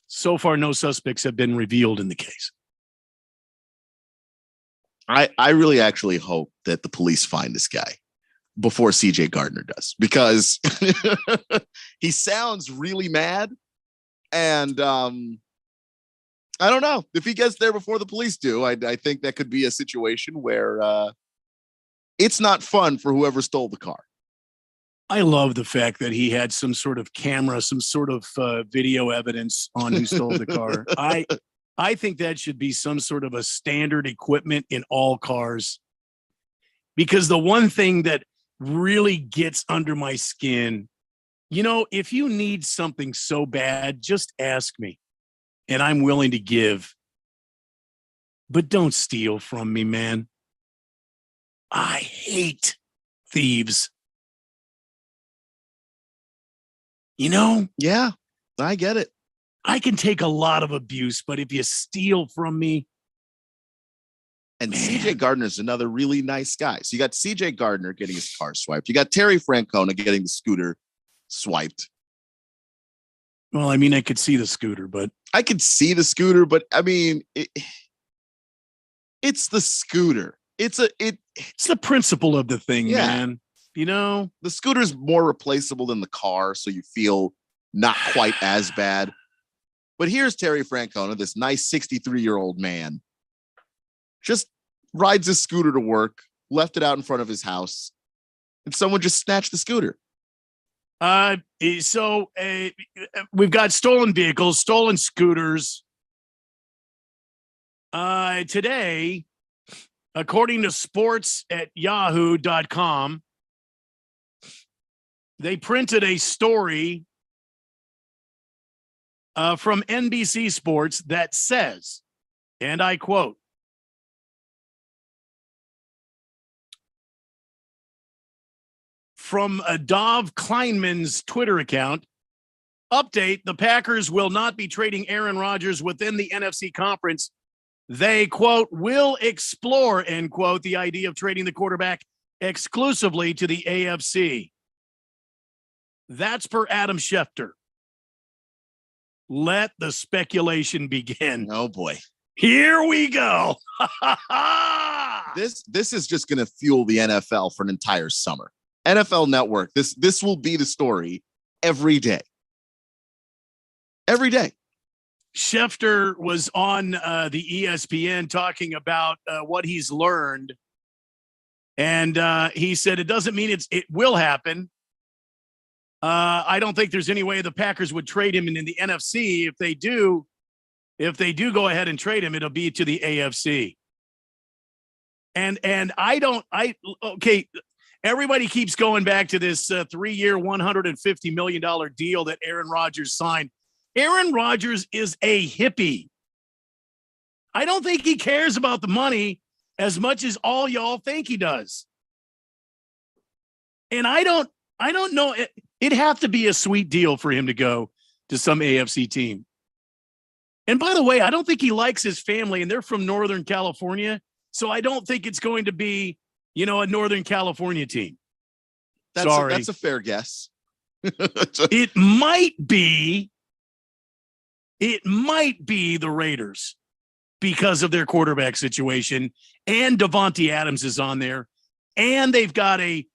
So far, no suspects have been revealed in the case. I really actually hope that the police find this guy before CJ Gardner does, because he sounds really mad. And I don't know if he gets there before the police do. I think that could be a situation where it's not fun for whoever stole the car. I love the fact that he had some sort of camera, some sort of video evidence on who stole the car. I think that should be some sort of a standard equipment in all cars. Because the one thing that really gets under my skin, you know, if you need something so bad, just ask me and I'm willing to give. But don't steal from me, man. I hate thieves. You know? Yeah, I get it. I can take a lot of abuse, but if you steal from me. And CJ Gardner is another really nice guy. So you got CJ Gardner getting his car swiped. You got Terry Francona getting the scooter swiped. Well, I mean, I could see the scooter, but. I could see the scooter, but I mean, it's the scooter. It's the principle of the thing, man. You know, the scooter's more replaceable than the car, so you feel not quite as bad. But here's Terry Francona, this nice 63-year-old man, just rides his scooter to work, left it out in front of his house, and someone just snatched the scooter. So we've got stolen vehicles, stolen scooters. Today, according to sports at yahoo.com, they printed a story from NBC Sports that says, and I quote, from Dov Kleinman's Twitter account, update, the Packers will not be trading Aaron Rodgers within the NFC conference. They, quote, will explore, end quote, the idea of trading the quarterback exclusively to the AFC. That's per Adam Schefter. Let the speculation begin. Oh boy. Here we go. This is just going to fuel the NFL for an entire summer. NFL Network. This will be the story every day. Every day. Schefter was on the ESPN talking about what he's learned. And he said, it doesn't mean it will happen. I don't think there's any way the Packers would trade him in the NFC. If they do go ahead and trade him, it'll be to the AFC. And okay, everybody keeps going back to this 3-year, $150 million deal that Aaron Rodgers signed. Aaron Rodgers is a hippie. I don't think he cares about the money as much as all y'all think he does. And I don't know. It'd have to be a sweet deal for him to go to some AFC team. And by the way, I don't think he likes his family, and they're from Northern California. So I don't think it's going to be, a Northern California team. That's a fair guess. It might be the Raiders because of their quarterback situation, and Devontae Adams is on there, and they've got a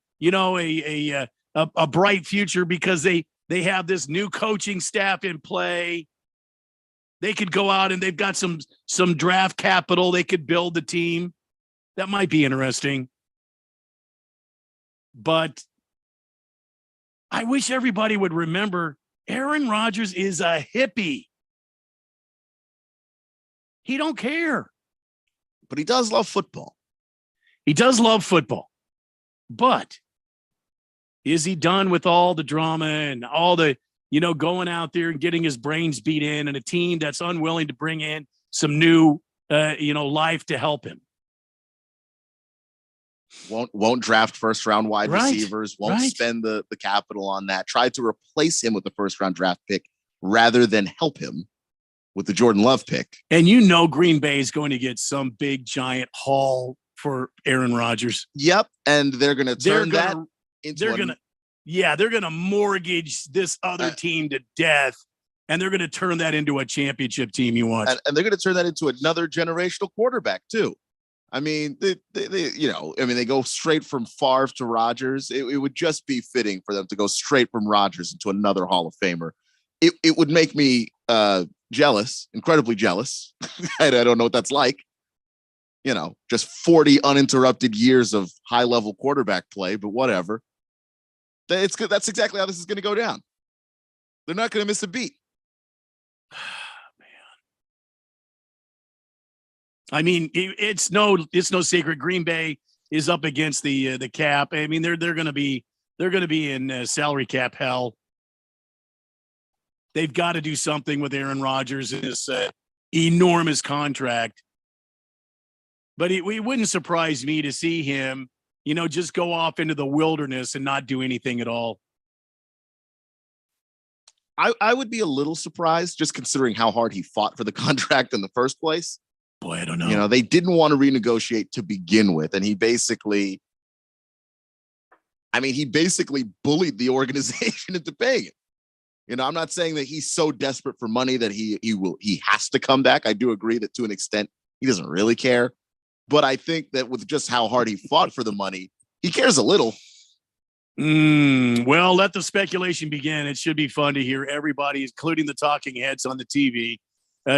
bright future because they have this new coaching staff in play. They could go out and they've got some draft capital. They could build the team. That might be interesting. But I wish everybody would remember Aaron Rodgers is a hippie. He don't care. But he does love football. He does love football. But is he done with all the drama and all the, going out there and getting his brains beat in, and a team that's unwilling to bring in some new, life to help him? Won't draft first round wide receivers, won't spend the capital on that. Tried to replace him with the first round draft pick rather than help him with the Jordan Love pick. And Green Bay is going to get some big giant haul for Aaron Rodgers. Yep. And they're going to turn that into they're going to mortgage this other team to death, and they're going to turn that into a championship team. You watch. And they're going to turn that into another generational quarterback too. I mean, they go straight from Favre to Rodgers. It would just be fitting for them to go straight from Rodgers into another Hall of Famer. It would make me jealous, incredibly jealous. I don't know what that's like. Just 40 uninterrupted years of high-level quarterback play, but whatever. It's good. That's exactly how this is going to go down. They're not going to miss a beat. I mean, it's no secret. Green Bay is up against the cap. I mean, they're going to be in salary cap hell. They've got to do something with Aaron Rodgers and this enormous contract. But it wouldn't surprise me to see him, just go off into the wilderness and not do anything at all. I would be a little surprised, just considering how hard he fought for the contract in the first place. Boy, I don't know. They didn't want to renegotiate to begin with. And he basically bullied the organization into paying it. I'm not saying that he's so desperate for money that he has to come back. I do agree that to an extent he doesn't really care. But I think that with just how hard he fought for the money, he cares a little. Well, let the speculation begin. It should be fun to hear everybody, including the talking heads on the TV,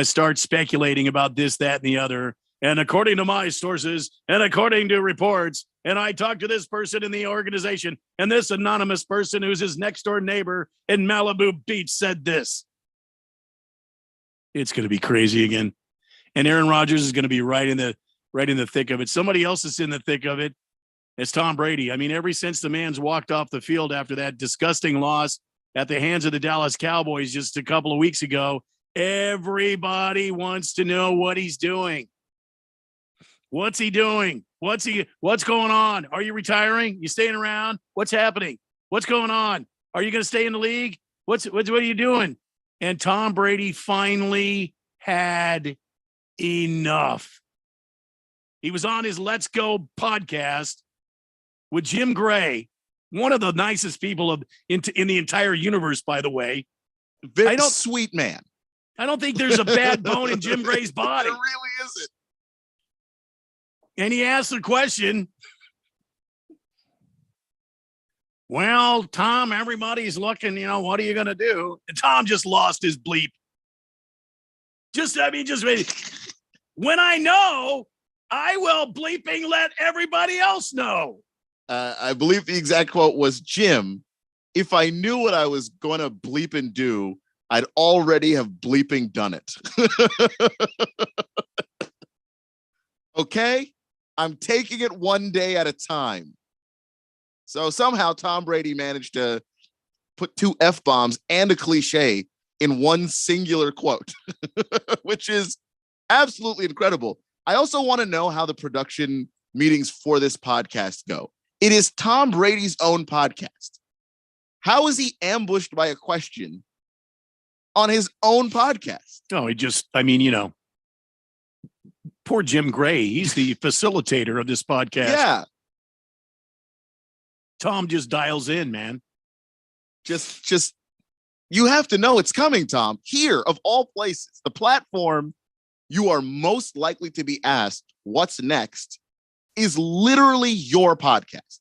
start speculating about this, that, and the other. And according to my sources, and according to reports, and I talked to this person in the organization, and this anonymous person who's his next door neighbor in Malibu Beach said this. It's going to be crazy again. And Aaron Rodgers is going to be right in the thick of it. Somebody else is in the thick of it. It's Tom Brady. I mean, ever since the man's walked off the field after that disgusting loss at the hands of the Dallas Cowboys just a couple of weeks ago, everybody wants to know what he's doing. What's he doing? What's going on? Are you retiring? You staying around? What's happening? What's going on? Are you going to stay in the league? What are you doing? And Tom Brady finally had enough. He was on his Let's Go podcast with Jim Gray, one of the nicest people in the entire universe, by the way. Very sweet man. I don't think there's a bad bone in Jim Gray's body. There really isn't. And he asked the question, well, Tom, everybody's looking, what are you going to do? And Tom just lost his bleep. When I know, I will bleeping let everybody else know. I believe the exact quote was, Jim, if I knew what I was going to bleep and do, I'd already have bleeping done it. Okay? I'm taking it one day at a time. So somehow Tom Brady managed to put 2 F-bombs and a cliche in one singular quote, which is absolutely incredible. I also want to know how the production meetings for this podcast go. It is Tom Brady's own podcast. How is he ambushed by a question on his own podcast? No, poor Jim Gray. He's the facilitator of this podcast. Yeah. Tom just dials in, man. Just, you have to know it's coming, Tom. Here, of all places, the platform you are most likely to be asked what's next is literally your podcast.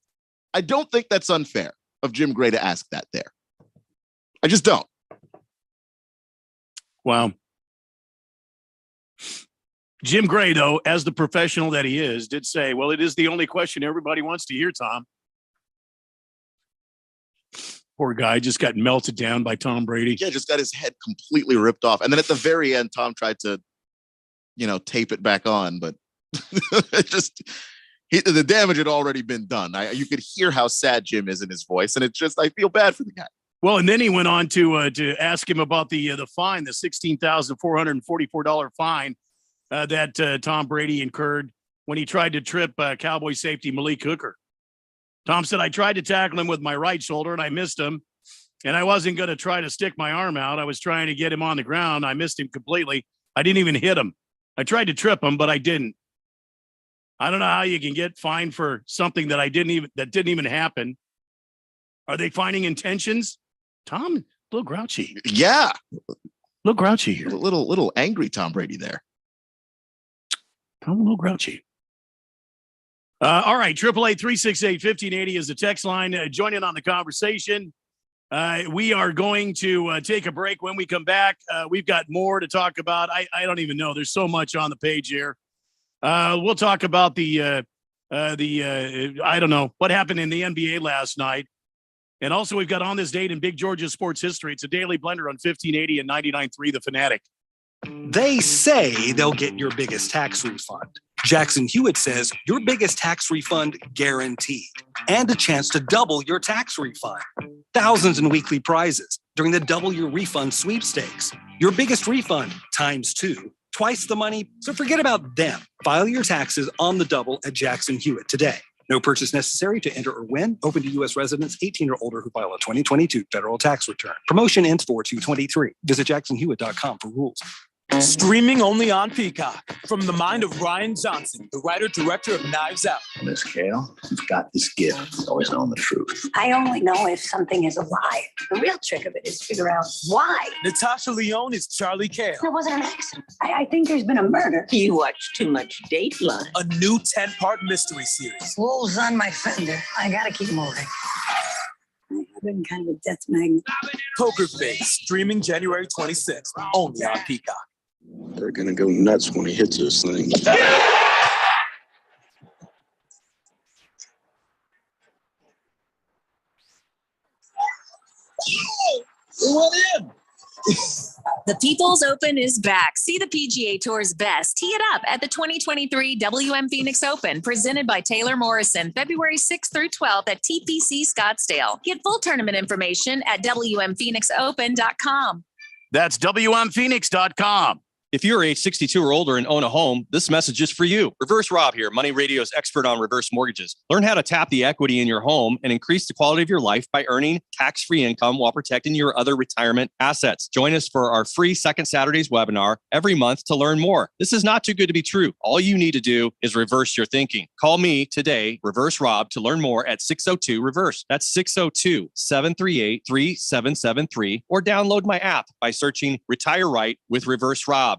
I don't think that's unfair of Jim Gray to ask that there. I just don't. Wow. Jim Gray, though, as the professional that he is, did say, well, it is the only question everybody wants to hear, Tom. Poor guy just got melted down by Tom Brady. Yeah, just got his head completely ripped off. And then at the very end, Tom tried to, tape it back on, but the damage had already been done. You could hear how sad Jim is in his voice, and I feel bad for the guy. Well, and then he went on to ask him about the fine, the $16,444 fine that Tom Brady incurred when he tried to trip Cowboy safety Malik Hooker. Tom said, I tried to tackle him with my right shoulder and I missed him. And I wasn't going to try to stick my arm out. I was trying to get him on the ground. I missed him completely. I didn't even hit him. I tried to trip him, but I didn't. I don't know how you can get fined for something that didn't even happen. Are they finding intentions? Tom, a little grouchy. Yeah. A little grouchy here. A little angry Tom Brady there. Tom, a little grouchy. All right, 888-368-1580 is the text line. Join in on the conversation. We are going to take a break. When we come back, we've got more to talk about. I don't even know. There's so much on the page here. We'll talk about the I don't know, what happened in the NBA last night. And also we've got On This Date in Big Georgia sports history. It's a daily blender on 1580 and 99.3 The Fanatic. They say they'll get your biggest tax refund. Jackson Hewitt says your biggest tax refund guaranteed, and a chance to double your tax refund. Thousands in weekly prizes during the Double Your Refund sweepstakes. Your biggest refund times 2, twice the money. So forget about them. File your taxes on the double at Jackson Hewitt today. No purchase necessary to enter or win. Open to U.S. residents 18 or older who file a 2022 federal tax return. Promotion ends 4/2/23. Visit jacksonhewitt.com for rules. Streaming only on Peacock. From the mind of Ryan Johnson, the writer-director of Knives Out. Miss Kale, you've got this gift. It's always knowing the truth. I only know if something is a lie. The real trick of it is to figure out why. Natasha Lyonne is Charlie Kale. It wasn't an accident. I think there's been a murder. You watch too much Dateline. A new 10-part mystery series. Wolves on my fender. I gotta keep moving. I've been kind of a death magnet. Poker Face, streaming January 26th, only on Peacock. They're gonna go nuts when he hits this thing. It went in. The People's Open is back. See the PGA Tour's best. Tee it up at the 2023 WM Phoenix Open, presented by Taylor Morrison, February 6th through 12th at TPC Scottsdale. Get full tournament information at WMPhoenixOpen.com. That's WMPhoenix.com. If you're age 62 or older and own a home, this message is for you. Reverse Rob here, Money Radio's expert on reverse mortgages. Learn how to tap the equity in your home and increase the quality of your life by earning tax-free income while protecting your other retirement assets. Join us for our free Second Saturdays webinar every month to learn more. This is not too good to be true. All you need to do is reverse your thinking. Call me today, Reverse Rob, to learn more at 602-REVERSE. That's 602-738-3773, or download my app by searching Retire Right with Reverse Rob.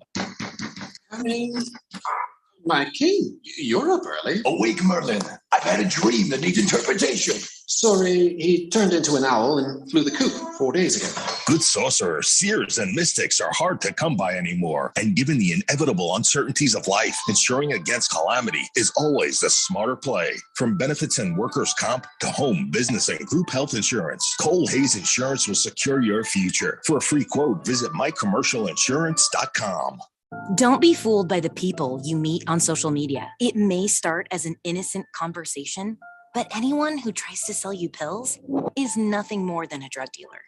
My king, you're up early. Awake, Merlin. I've had a dream that needs interpretation. Sorry, he turned into an owl and flew the coop 4 days ago. Good sorcerers, seers, and mystics are hard to come by anymore. And given the inevitable uncertainties of life, insuring against calamity is always the smarter play. From benefits and workers' comp to home, business, and group health insurance, Cole Hayes Insurance will secure your future. For a free quote, visit mycommercialinsurance.com. Don't be fooled by the people you meet on social media. It may start as an innocent conversation, but anyone who tries to sell you pills is nothing more than a drug dealer.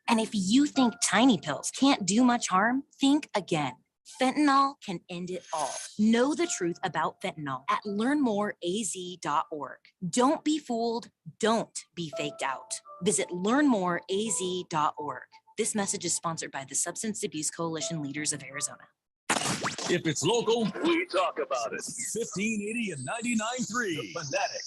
And if you think tiny pills can't do much harm, think again. Fentanyl can end it all. Know the truth about fentanyl at learnmoreaz.org. Don't be fooled. Don't be faked out. Visit learnmoreaz.org. This message is sponsored by the Substance Abuse Coalition Leaders of Arizona. If it's local, we talk about it. 1580 and 99.3. The Fanatic.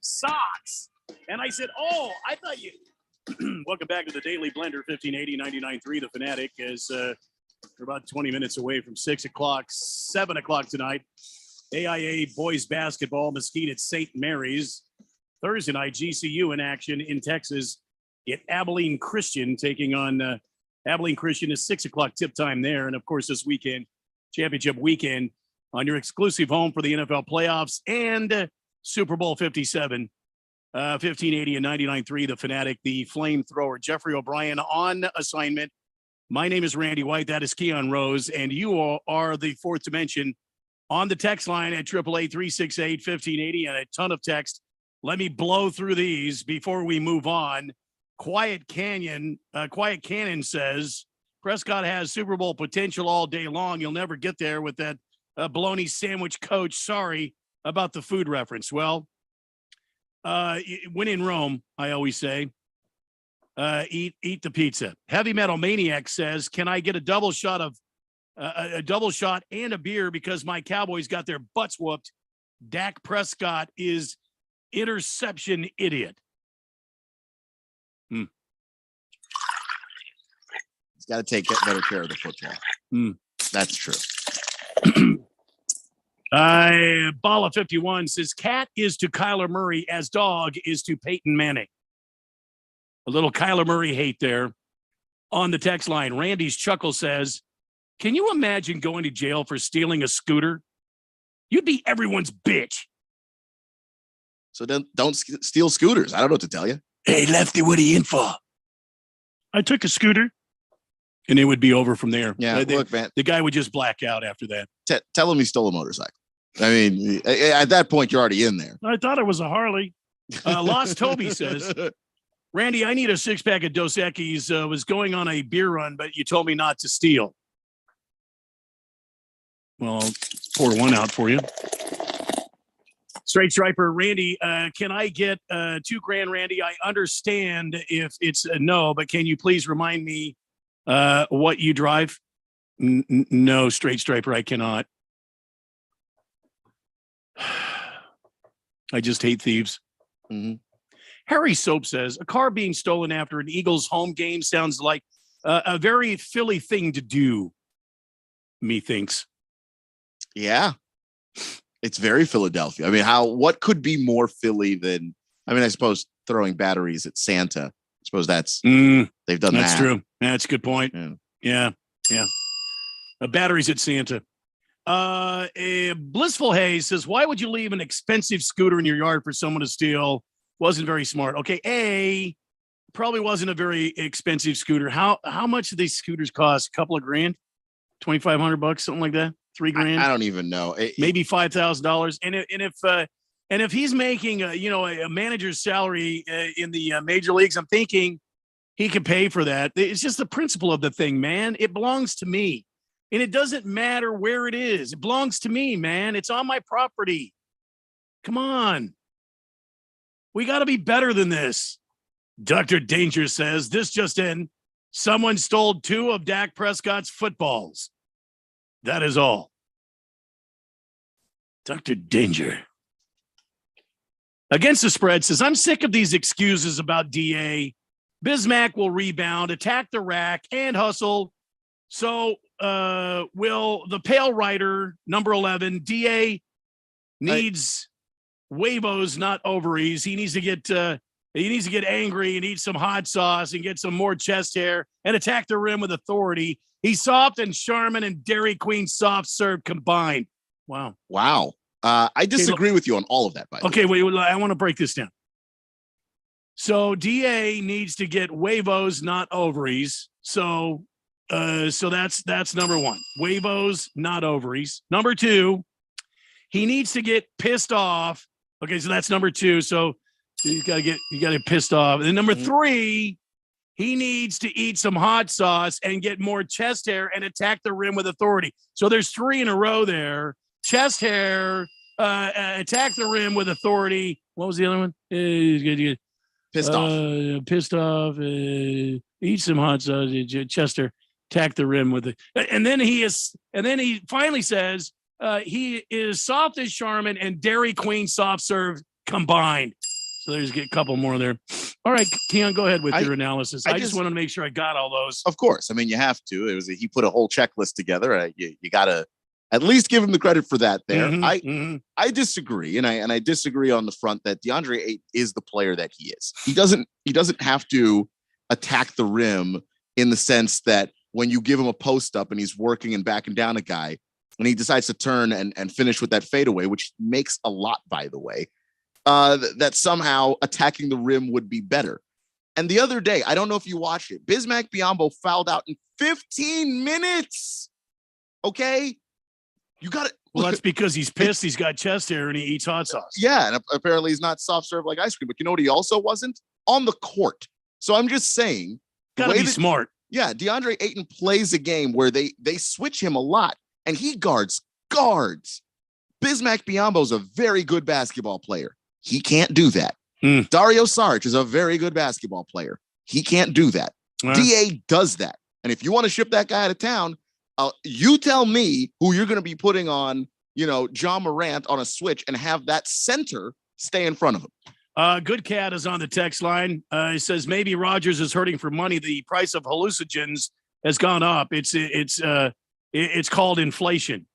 Socks. And I said, oh, I thought you. Welcome back to the Daily Blender, 1580, 99.3. The Fanatic is we're about 20 minutes away from 6 o'clock, 7 o'clock tonight. AIA boys basketball, Mesquite at St. Mary's. Thursday night, GCU in action in Texas at Abilene Christian, taking on Abilene Christian is 6 o'clock tip time there. And of course, this weekend, championship weekend, on your exclusive home for the NFL playoffs and Super Bowl 57, 1580 and 99.3, The Fanatic, the flamethrower, Jeffrey O'Brien on assignment. My name is Randy White. That is Keon Rose. And you are the fourth dimension on the text line at 888-368-1580 and a ton of text. Let me blow through these before we move on. Quiet Canyon says, Prescott has Super Bowl potential all day long. You'll never get there with that bologna sandwich coach. Sorry about the food reference. Well, when in Rome, I always say, eat the pizza. Heavy Metal Maniac says, can I get a double shot of a double shot and a beer because my Cowboys got their butts whooped? Dak Prescott is interception idiot. He's got to take better care of the football. That's true. Bala 51 says cat is to Kyler Murray as dog is to Peyton Manning. A little Kyler Murray hate there on the text line. Randy's chuckle says, can you imagine going to jail for stealing a scooter? You'd be everyone's bitch. So then don't steal scooters. I don't know what to tell you. Hey, Lefty, what are you in for? I took a scooter. And it would be over from there. Yeah, look, man. The guy would just black out after that. Tell him he stole a motorcycle. I mean, at that point, you're already in there. I thought it was a Harley. Lost Toby says, Randy, I need a six-pack of Dos Equis. Was going on a beer run, but you told me not to steal. Well, I'll pour one out for you. Straight Striper, Randy, can I get $2,000, Randy? I understand if it's a no, but can you please remind me what you drive? No, Straight Striper, I cannot. I just hate thieves. Mm-hmm. Harry Soap says, a car being stolen after an Eagles home game sounds like a very Philly thing to do, methinks. Yeah. It's very Philadelphia. I mean, what could be more Philly than, I mean, I suppose throwing batteries at Santa. I suppose that's, they've done that's that. True. That's a good point. Yeah. Batteries at Santa. Blissful Hayes says, why would you leave an expensive scooter in your yard for someone to steal? Wasn't very smart. Okay, probably wasn't a very expensive scooter. How much do these scooters cost? A couple of grand, $2,500, something like that. $3,000. I don't even know. Maybe $5,000. And if he's making a manager's salary in the major leagues, I'm thinking he can pay for that. It's just the principle of the thing, man. It belongs to me, and it doesn't matter where it is. It belongs to me, man. It's on my property. Come on. We got to be better than this. Dr. Danger says, this just in, someone stole 2 of Dak Prescott's footballs. That is all. Dr. Danger. Against the spread says, I'm sick of these excuses about DA. Bismack will rebound, attack the rack, and hustle. So will the Pale Rider, number 11, DA needs huevos, not ovaries. He needs to get angry and eat some hot sauce and get some more chest hair and attack the rim with authority. He's soft and Charmin and Dairy Queen soft serve combined. Wow. I disagree with you on all of that, by the way. Okay, wait, I want to break this down. So DA needs to get huevos, not ovaries. So that's number 1. Huevos, not ovaries. Number 2, he needs to get pissed off. Okay, so that's number 2. So you got to get pissed off. And then number 3, he needs to eat some hot sauce and get more chest hair and attack the rim with authority. So there's 3 in a row there. Chest hair, attack the rim with authority. What was the other one? Pissed off. Eat some hot sauce. Chest hair, attack the rim with it. And then he finally says he is soft as Charmin and Dairy Queen soft serve combined. So there's a couple more there. All right, Keon, go ahead with your analysis. I just wanted to make sure I got all those. Of course. I mean, you have to. He put a whole checklist together. You got to at least give him the credit for that there. I disagree. And I disagree on the front that DeAndre Ayton is the player that he is. He doesn't have to attack the rim in the sense that when you give him a post up and he's working and backing down a guy and he decides to turn and finish with that fadeaway, which makes a lot, by the way, that somehow attacking the rim would be better. And the other day, I don't know if you watched it, Bismack Biyombo fouled out in 15 minutes. Okay? You got it. Well, that's because he's pissed. He's got chest hair and he eats hot sauce. Yeah, and apparently he's not soft serve like ice cream. But you know what he also wasn't? On the court. So I'm just saying. Gotta be smart. Yeah, DeAndre Ayton plays a game where they switch him a lot, and he guards. Bismack Biyombo's a very good basketball player. He can't do that. Dario Saric is a very good basketball player. He can't do that. DA does that. And if you want to ship that guy out of town, you tell me who you're going to be putting on, John Morant on a switch and have that center stay in front of him. Good Cat is on the text line. He says maybe Rodgers is hurting for money. The price of hallucinogens has gone up. It's called inflation.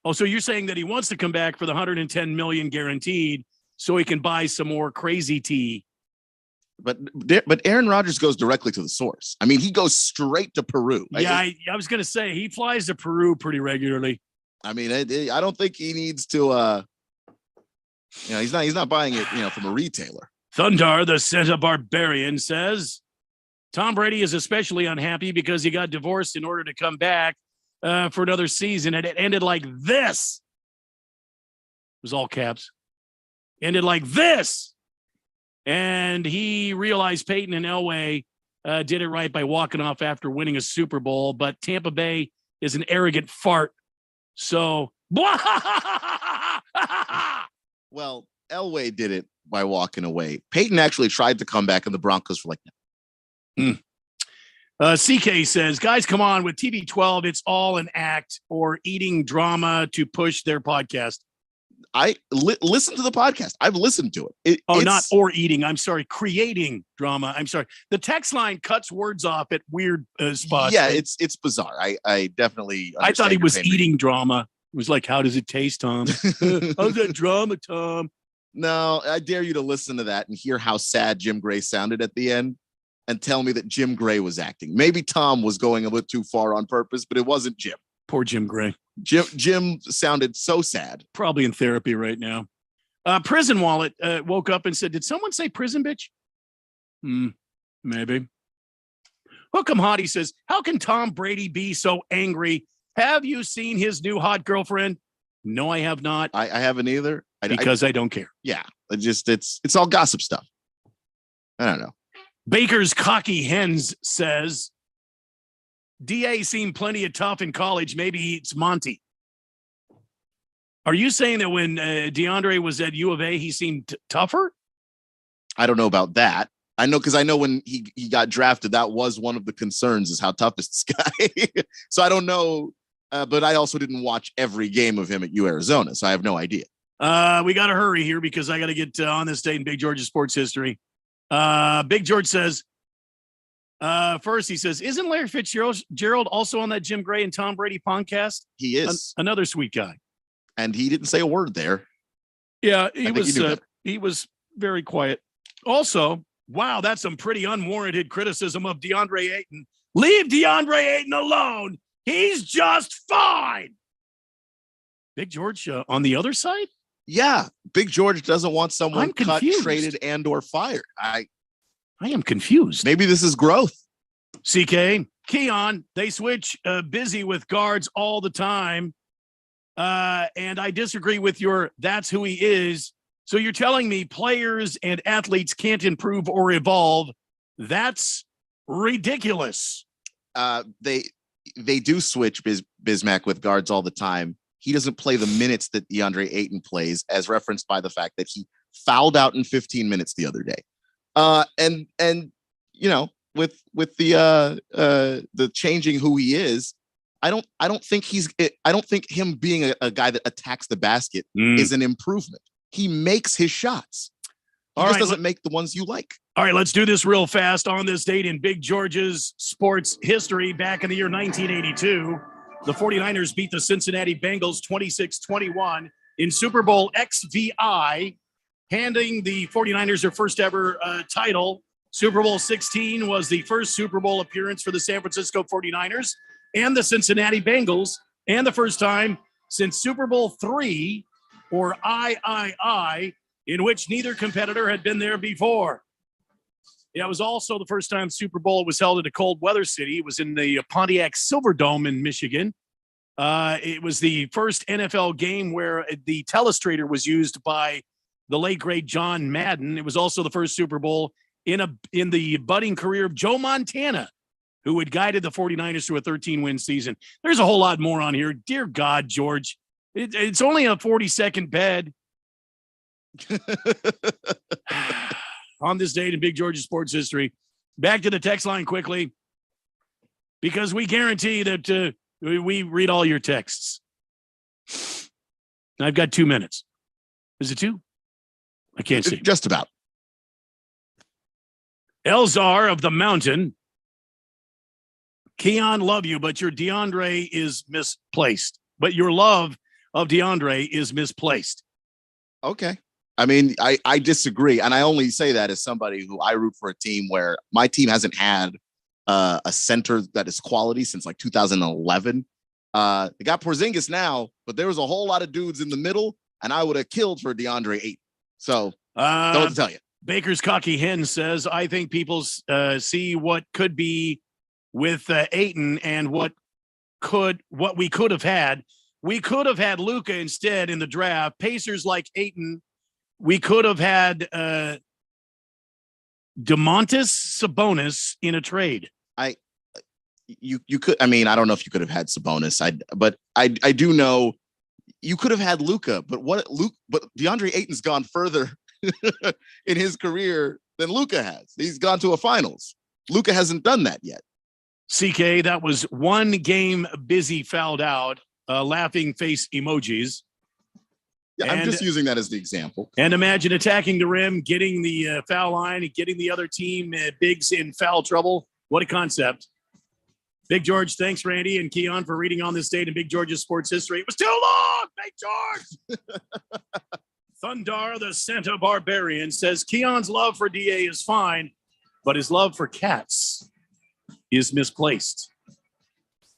Oh, so you're saying that he wants to come back for the $110 million guaranteed so he can buy some more crazy tea. But Aaron Rodgers goes directly to the source. I mean, he goes straight to Peru. Yeah, I was going to say he flies to Peru pretty regularly. I mean, I don't think he needs to. He's not buying it, from a retailer. Thundar, the Santa Barbarian, says Tom Brady is especially unhappy because he got divorced in order to come back for another season, and it ended like this. It was all caps. Ended like this. And he realized Peyton and Elway did it right by walking off after winning a Super Bowl, but Tampa Bay is an arrogant fart. So, well, Elway did it by walking away. Peyton actually tried to come back, and the Broncos were like, no. CK says, guys, come on, with TB12, it's all an act or eating drama to push their podcast. I listen to the podcast. I've listened to it. Not or eating. I'm sorry. Creating drama. I'm sorry. The text line cuts words off at weird spots. Yeah, it's bizarre. I definitely. I thought he was eating drama. It was like, how does it taste, Tom? How's that drama, Tom? No, I dare you to listen to that and hear how sad Jim Gray sounded at the end and tell me that Jim Gray was acting. Maybe Tom was going a bit too far on purpose, but it wasn't Jim. Poor Jim Gray. Jim sounded so sad. Probably in therapy right now. Prison Wallet woke up and said, did someone say prison bitch? Maybe. Hook'em Hottie says, how can Tom Brady be so angry? Have you seen his new hot girlfriend? No, I have not. I haven't either. Because I don't care. Yeah. It's all gossip stuff. I don't know. Baker's Cocky Hens says, DA seemed plenty of tough in college. Maybe it's Monty. Are you saying that when DeAndre was at U of A, he seemed tougher? I don't know about that. I know when he got drafted, that was one of the concerns is how tough is this guy. So I don't know, but I also didn't watch every game of him at Arizona, so I have no idea. We got to hurry here because I got to get on this date in Big George's sports history. Big George says, first he says, isn't Larry Fitzgerald also on that Jim Gray and Tom Brady podcast? He is. Another sweet guy. And he didn't say a word there. Yeah, he was very quiet. Also, wow, that's some pretty unwarranted criticism of DeAndre Ayton. Leave DeAndre Ayton alone. He's just fine. Big George on the other side? Yeah, Big George doesn't want someone cut, traded, and or fired. I am confused. Maybe this is growth. CK, Keon, they switch busy with guards all the time. And I disagree with your that's who he is. So you're telling me players and athletes can't improve or evolve. That's ridiculous. They do switch Bismack with guards all the time. He doesn't play the minutes that DeAndre Ayton plays, as referenced by the fact that he fouled out in 15 minutes the other day. And you know, with the changing who he is, I don't think him being a guy that attacks the basket is an improvement. He makes his shots. He just doesn't make the ones you like. All right, let's do this real fast. On this date in Big George's sports history, back in the year 1982, the 49ers beat the Cincinnati Bengals 26-21 in Super Bowl XVI, handing the 49ers their first ever title. Super Bowl 16 was the first Super Bowl appearance for the San Francisco 49ers and the Cincinnati Bengals, and the first time since Super Bowl III, or III, in which neither competitor had been there before. It was also the first time Super Bowl was held in a cold weather city. It was in the Pontiac Silverdome in Michigan. It was the first NFL game where the telestrator was used by the late, great John Madden. It was also the first Super Bowl in the budding career of Joe Montana, who had guided the 49ers through a 13-win season. There's a whole lot more on here. Dear God, George, it's only a 40-second bed. On this date in Big George's sports history. Back to the text line quickly, because we guarantee that we read all your texts. I've got 2 minutes. Is it 2? I can't see. Just about. Elzar of the Mountain. Keon, love you, but your DeAndre is misplaced. But your love of DeAndre is misplaced. Okay. I mean, I disagree. And I only say that as somebody who I root for a team where my team hasn't had a center that is quality since like 2011. They got Porzingis now, but there was a whole lot of dudes in the middle, and I would have killed for DeAndre Ayton. So don't tell you. Baker's Cocky Hen says, I think people see what could be with Ayton and what we could have had. We could have had Luka instead in the draft. Pacers like Ayton. We could have had Domantas Sabonis in a trade. You could. I mean, I don't know if you could have had Sabonis. But I do know you could have had Luka. But DeAndre Ayton's gone further in his career than Luka has. He's gone to a finals. Luka hasn't done that yet. CK, that was one game busy fouled out. Laughing face emojis. Yeah, I'm just using that as the example. And imagine attacking the rim, getting the foul line, and getting the other team bigs in foul trouble. What a concept. Big George, thanks, Randy and Keon, for reading on this date in Big George's sports history. It was too long, Big George. Thundar, the Santa Barbarian, says Keon's love for DA is fine, but his love for cats is misplaced.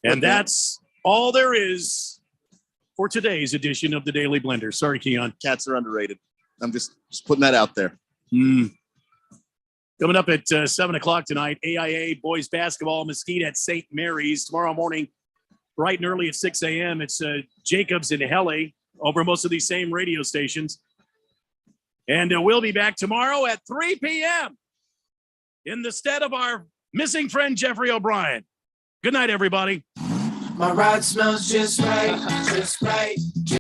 And that's all there is for today's edition of the Daily Blender. Sorry, Keon. Cats are underrated. I'm just putting that out there. Coming up at 7 o'clock tonight, AIA boys basketball, Mesquite at St. Mary's. Tomorrow morning, bright and early at 6 a.m., it's Jacobs and Helly over most of these same radio stations. And we'll be back tomorrow at 3 p.m. in the stead of our missing friend, Jeffrey O'Brien. Good night, everybody. My ride smells just right, just right.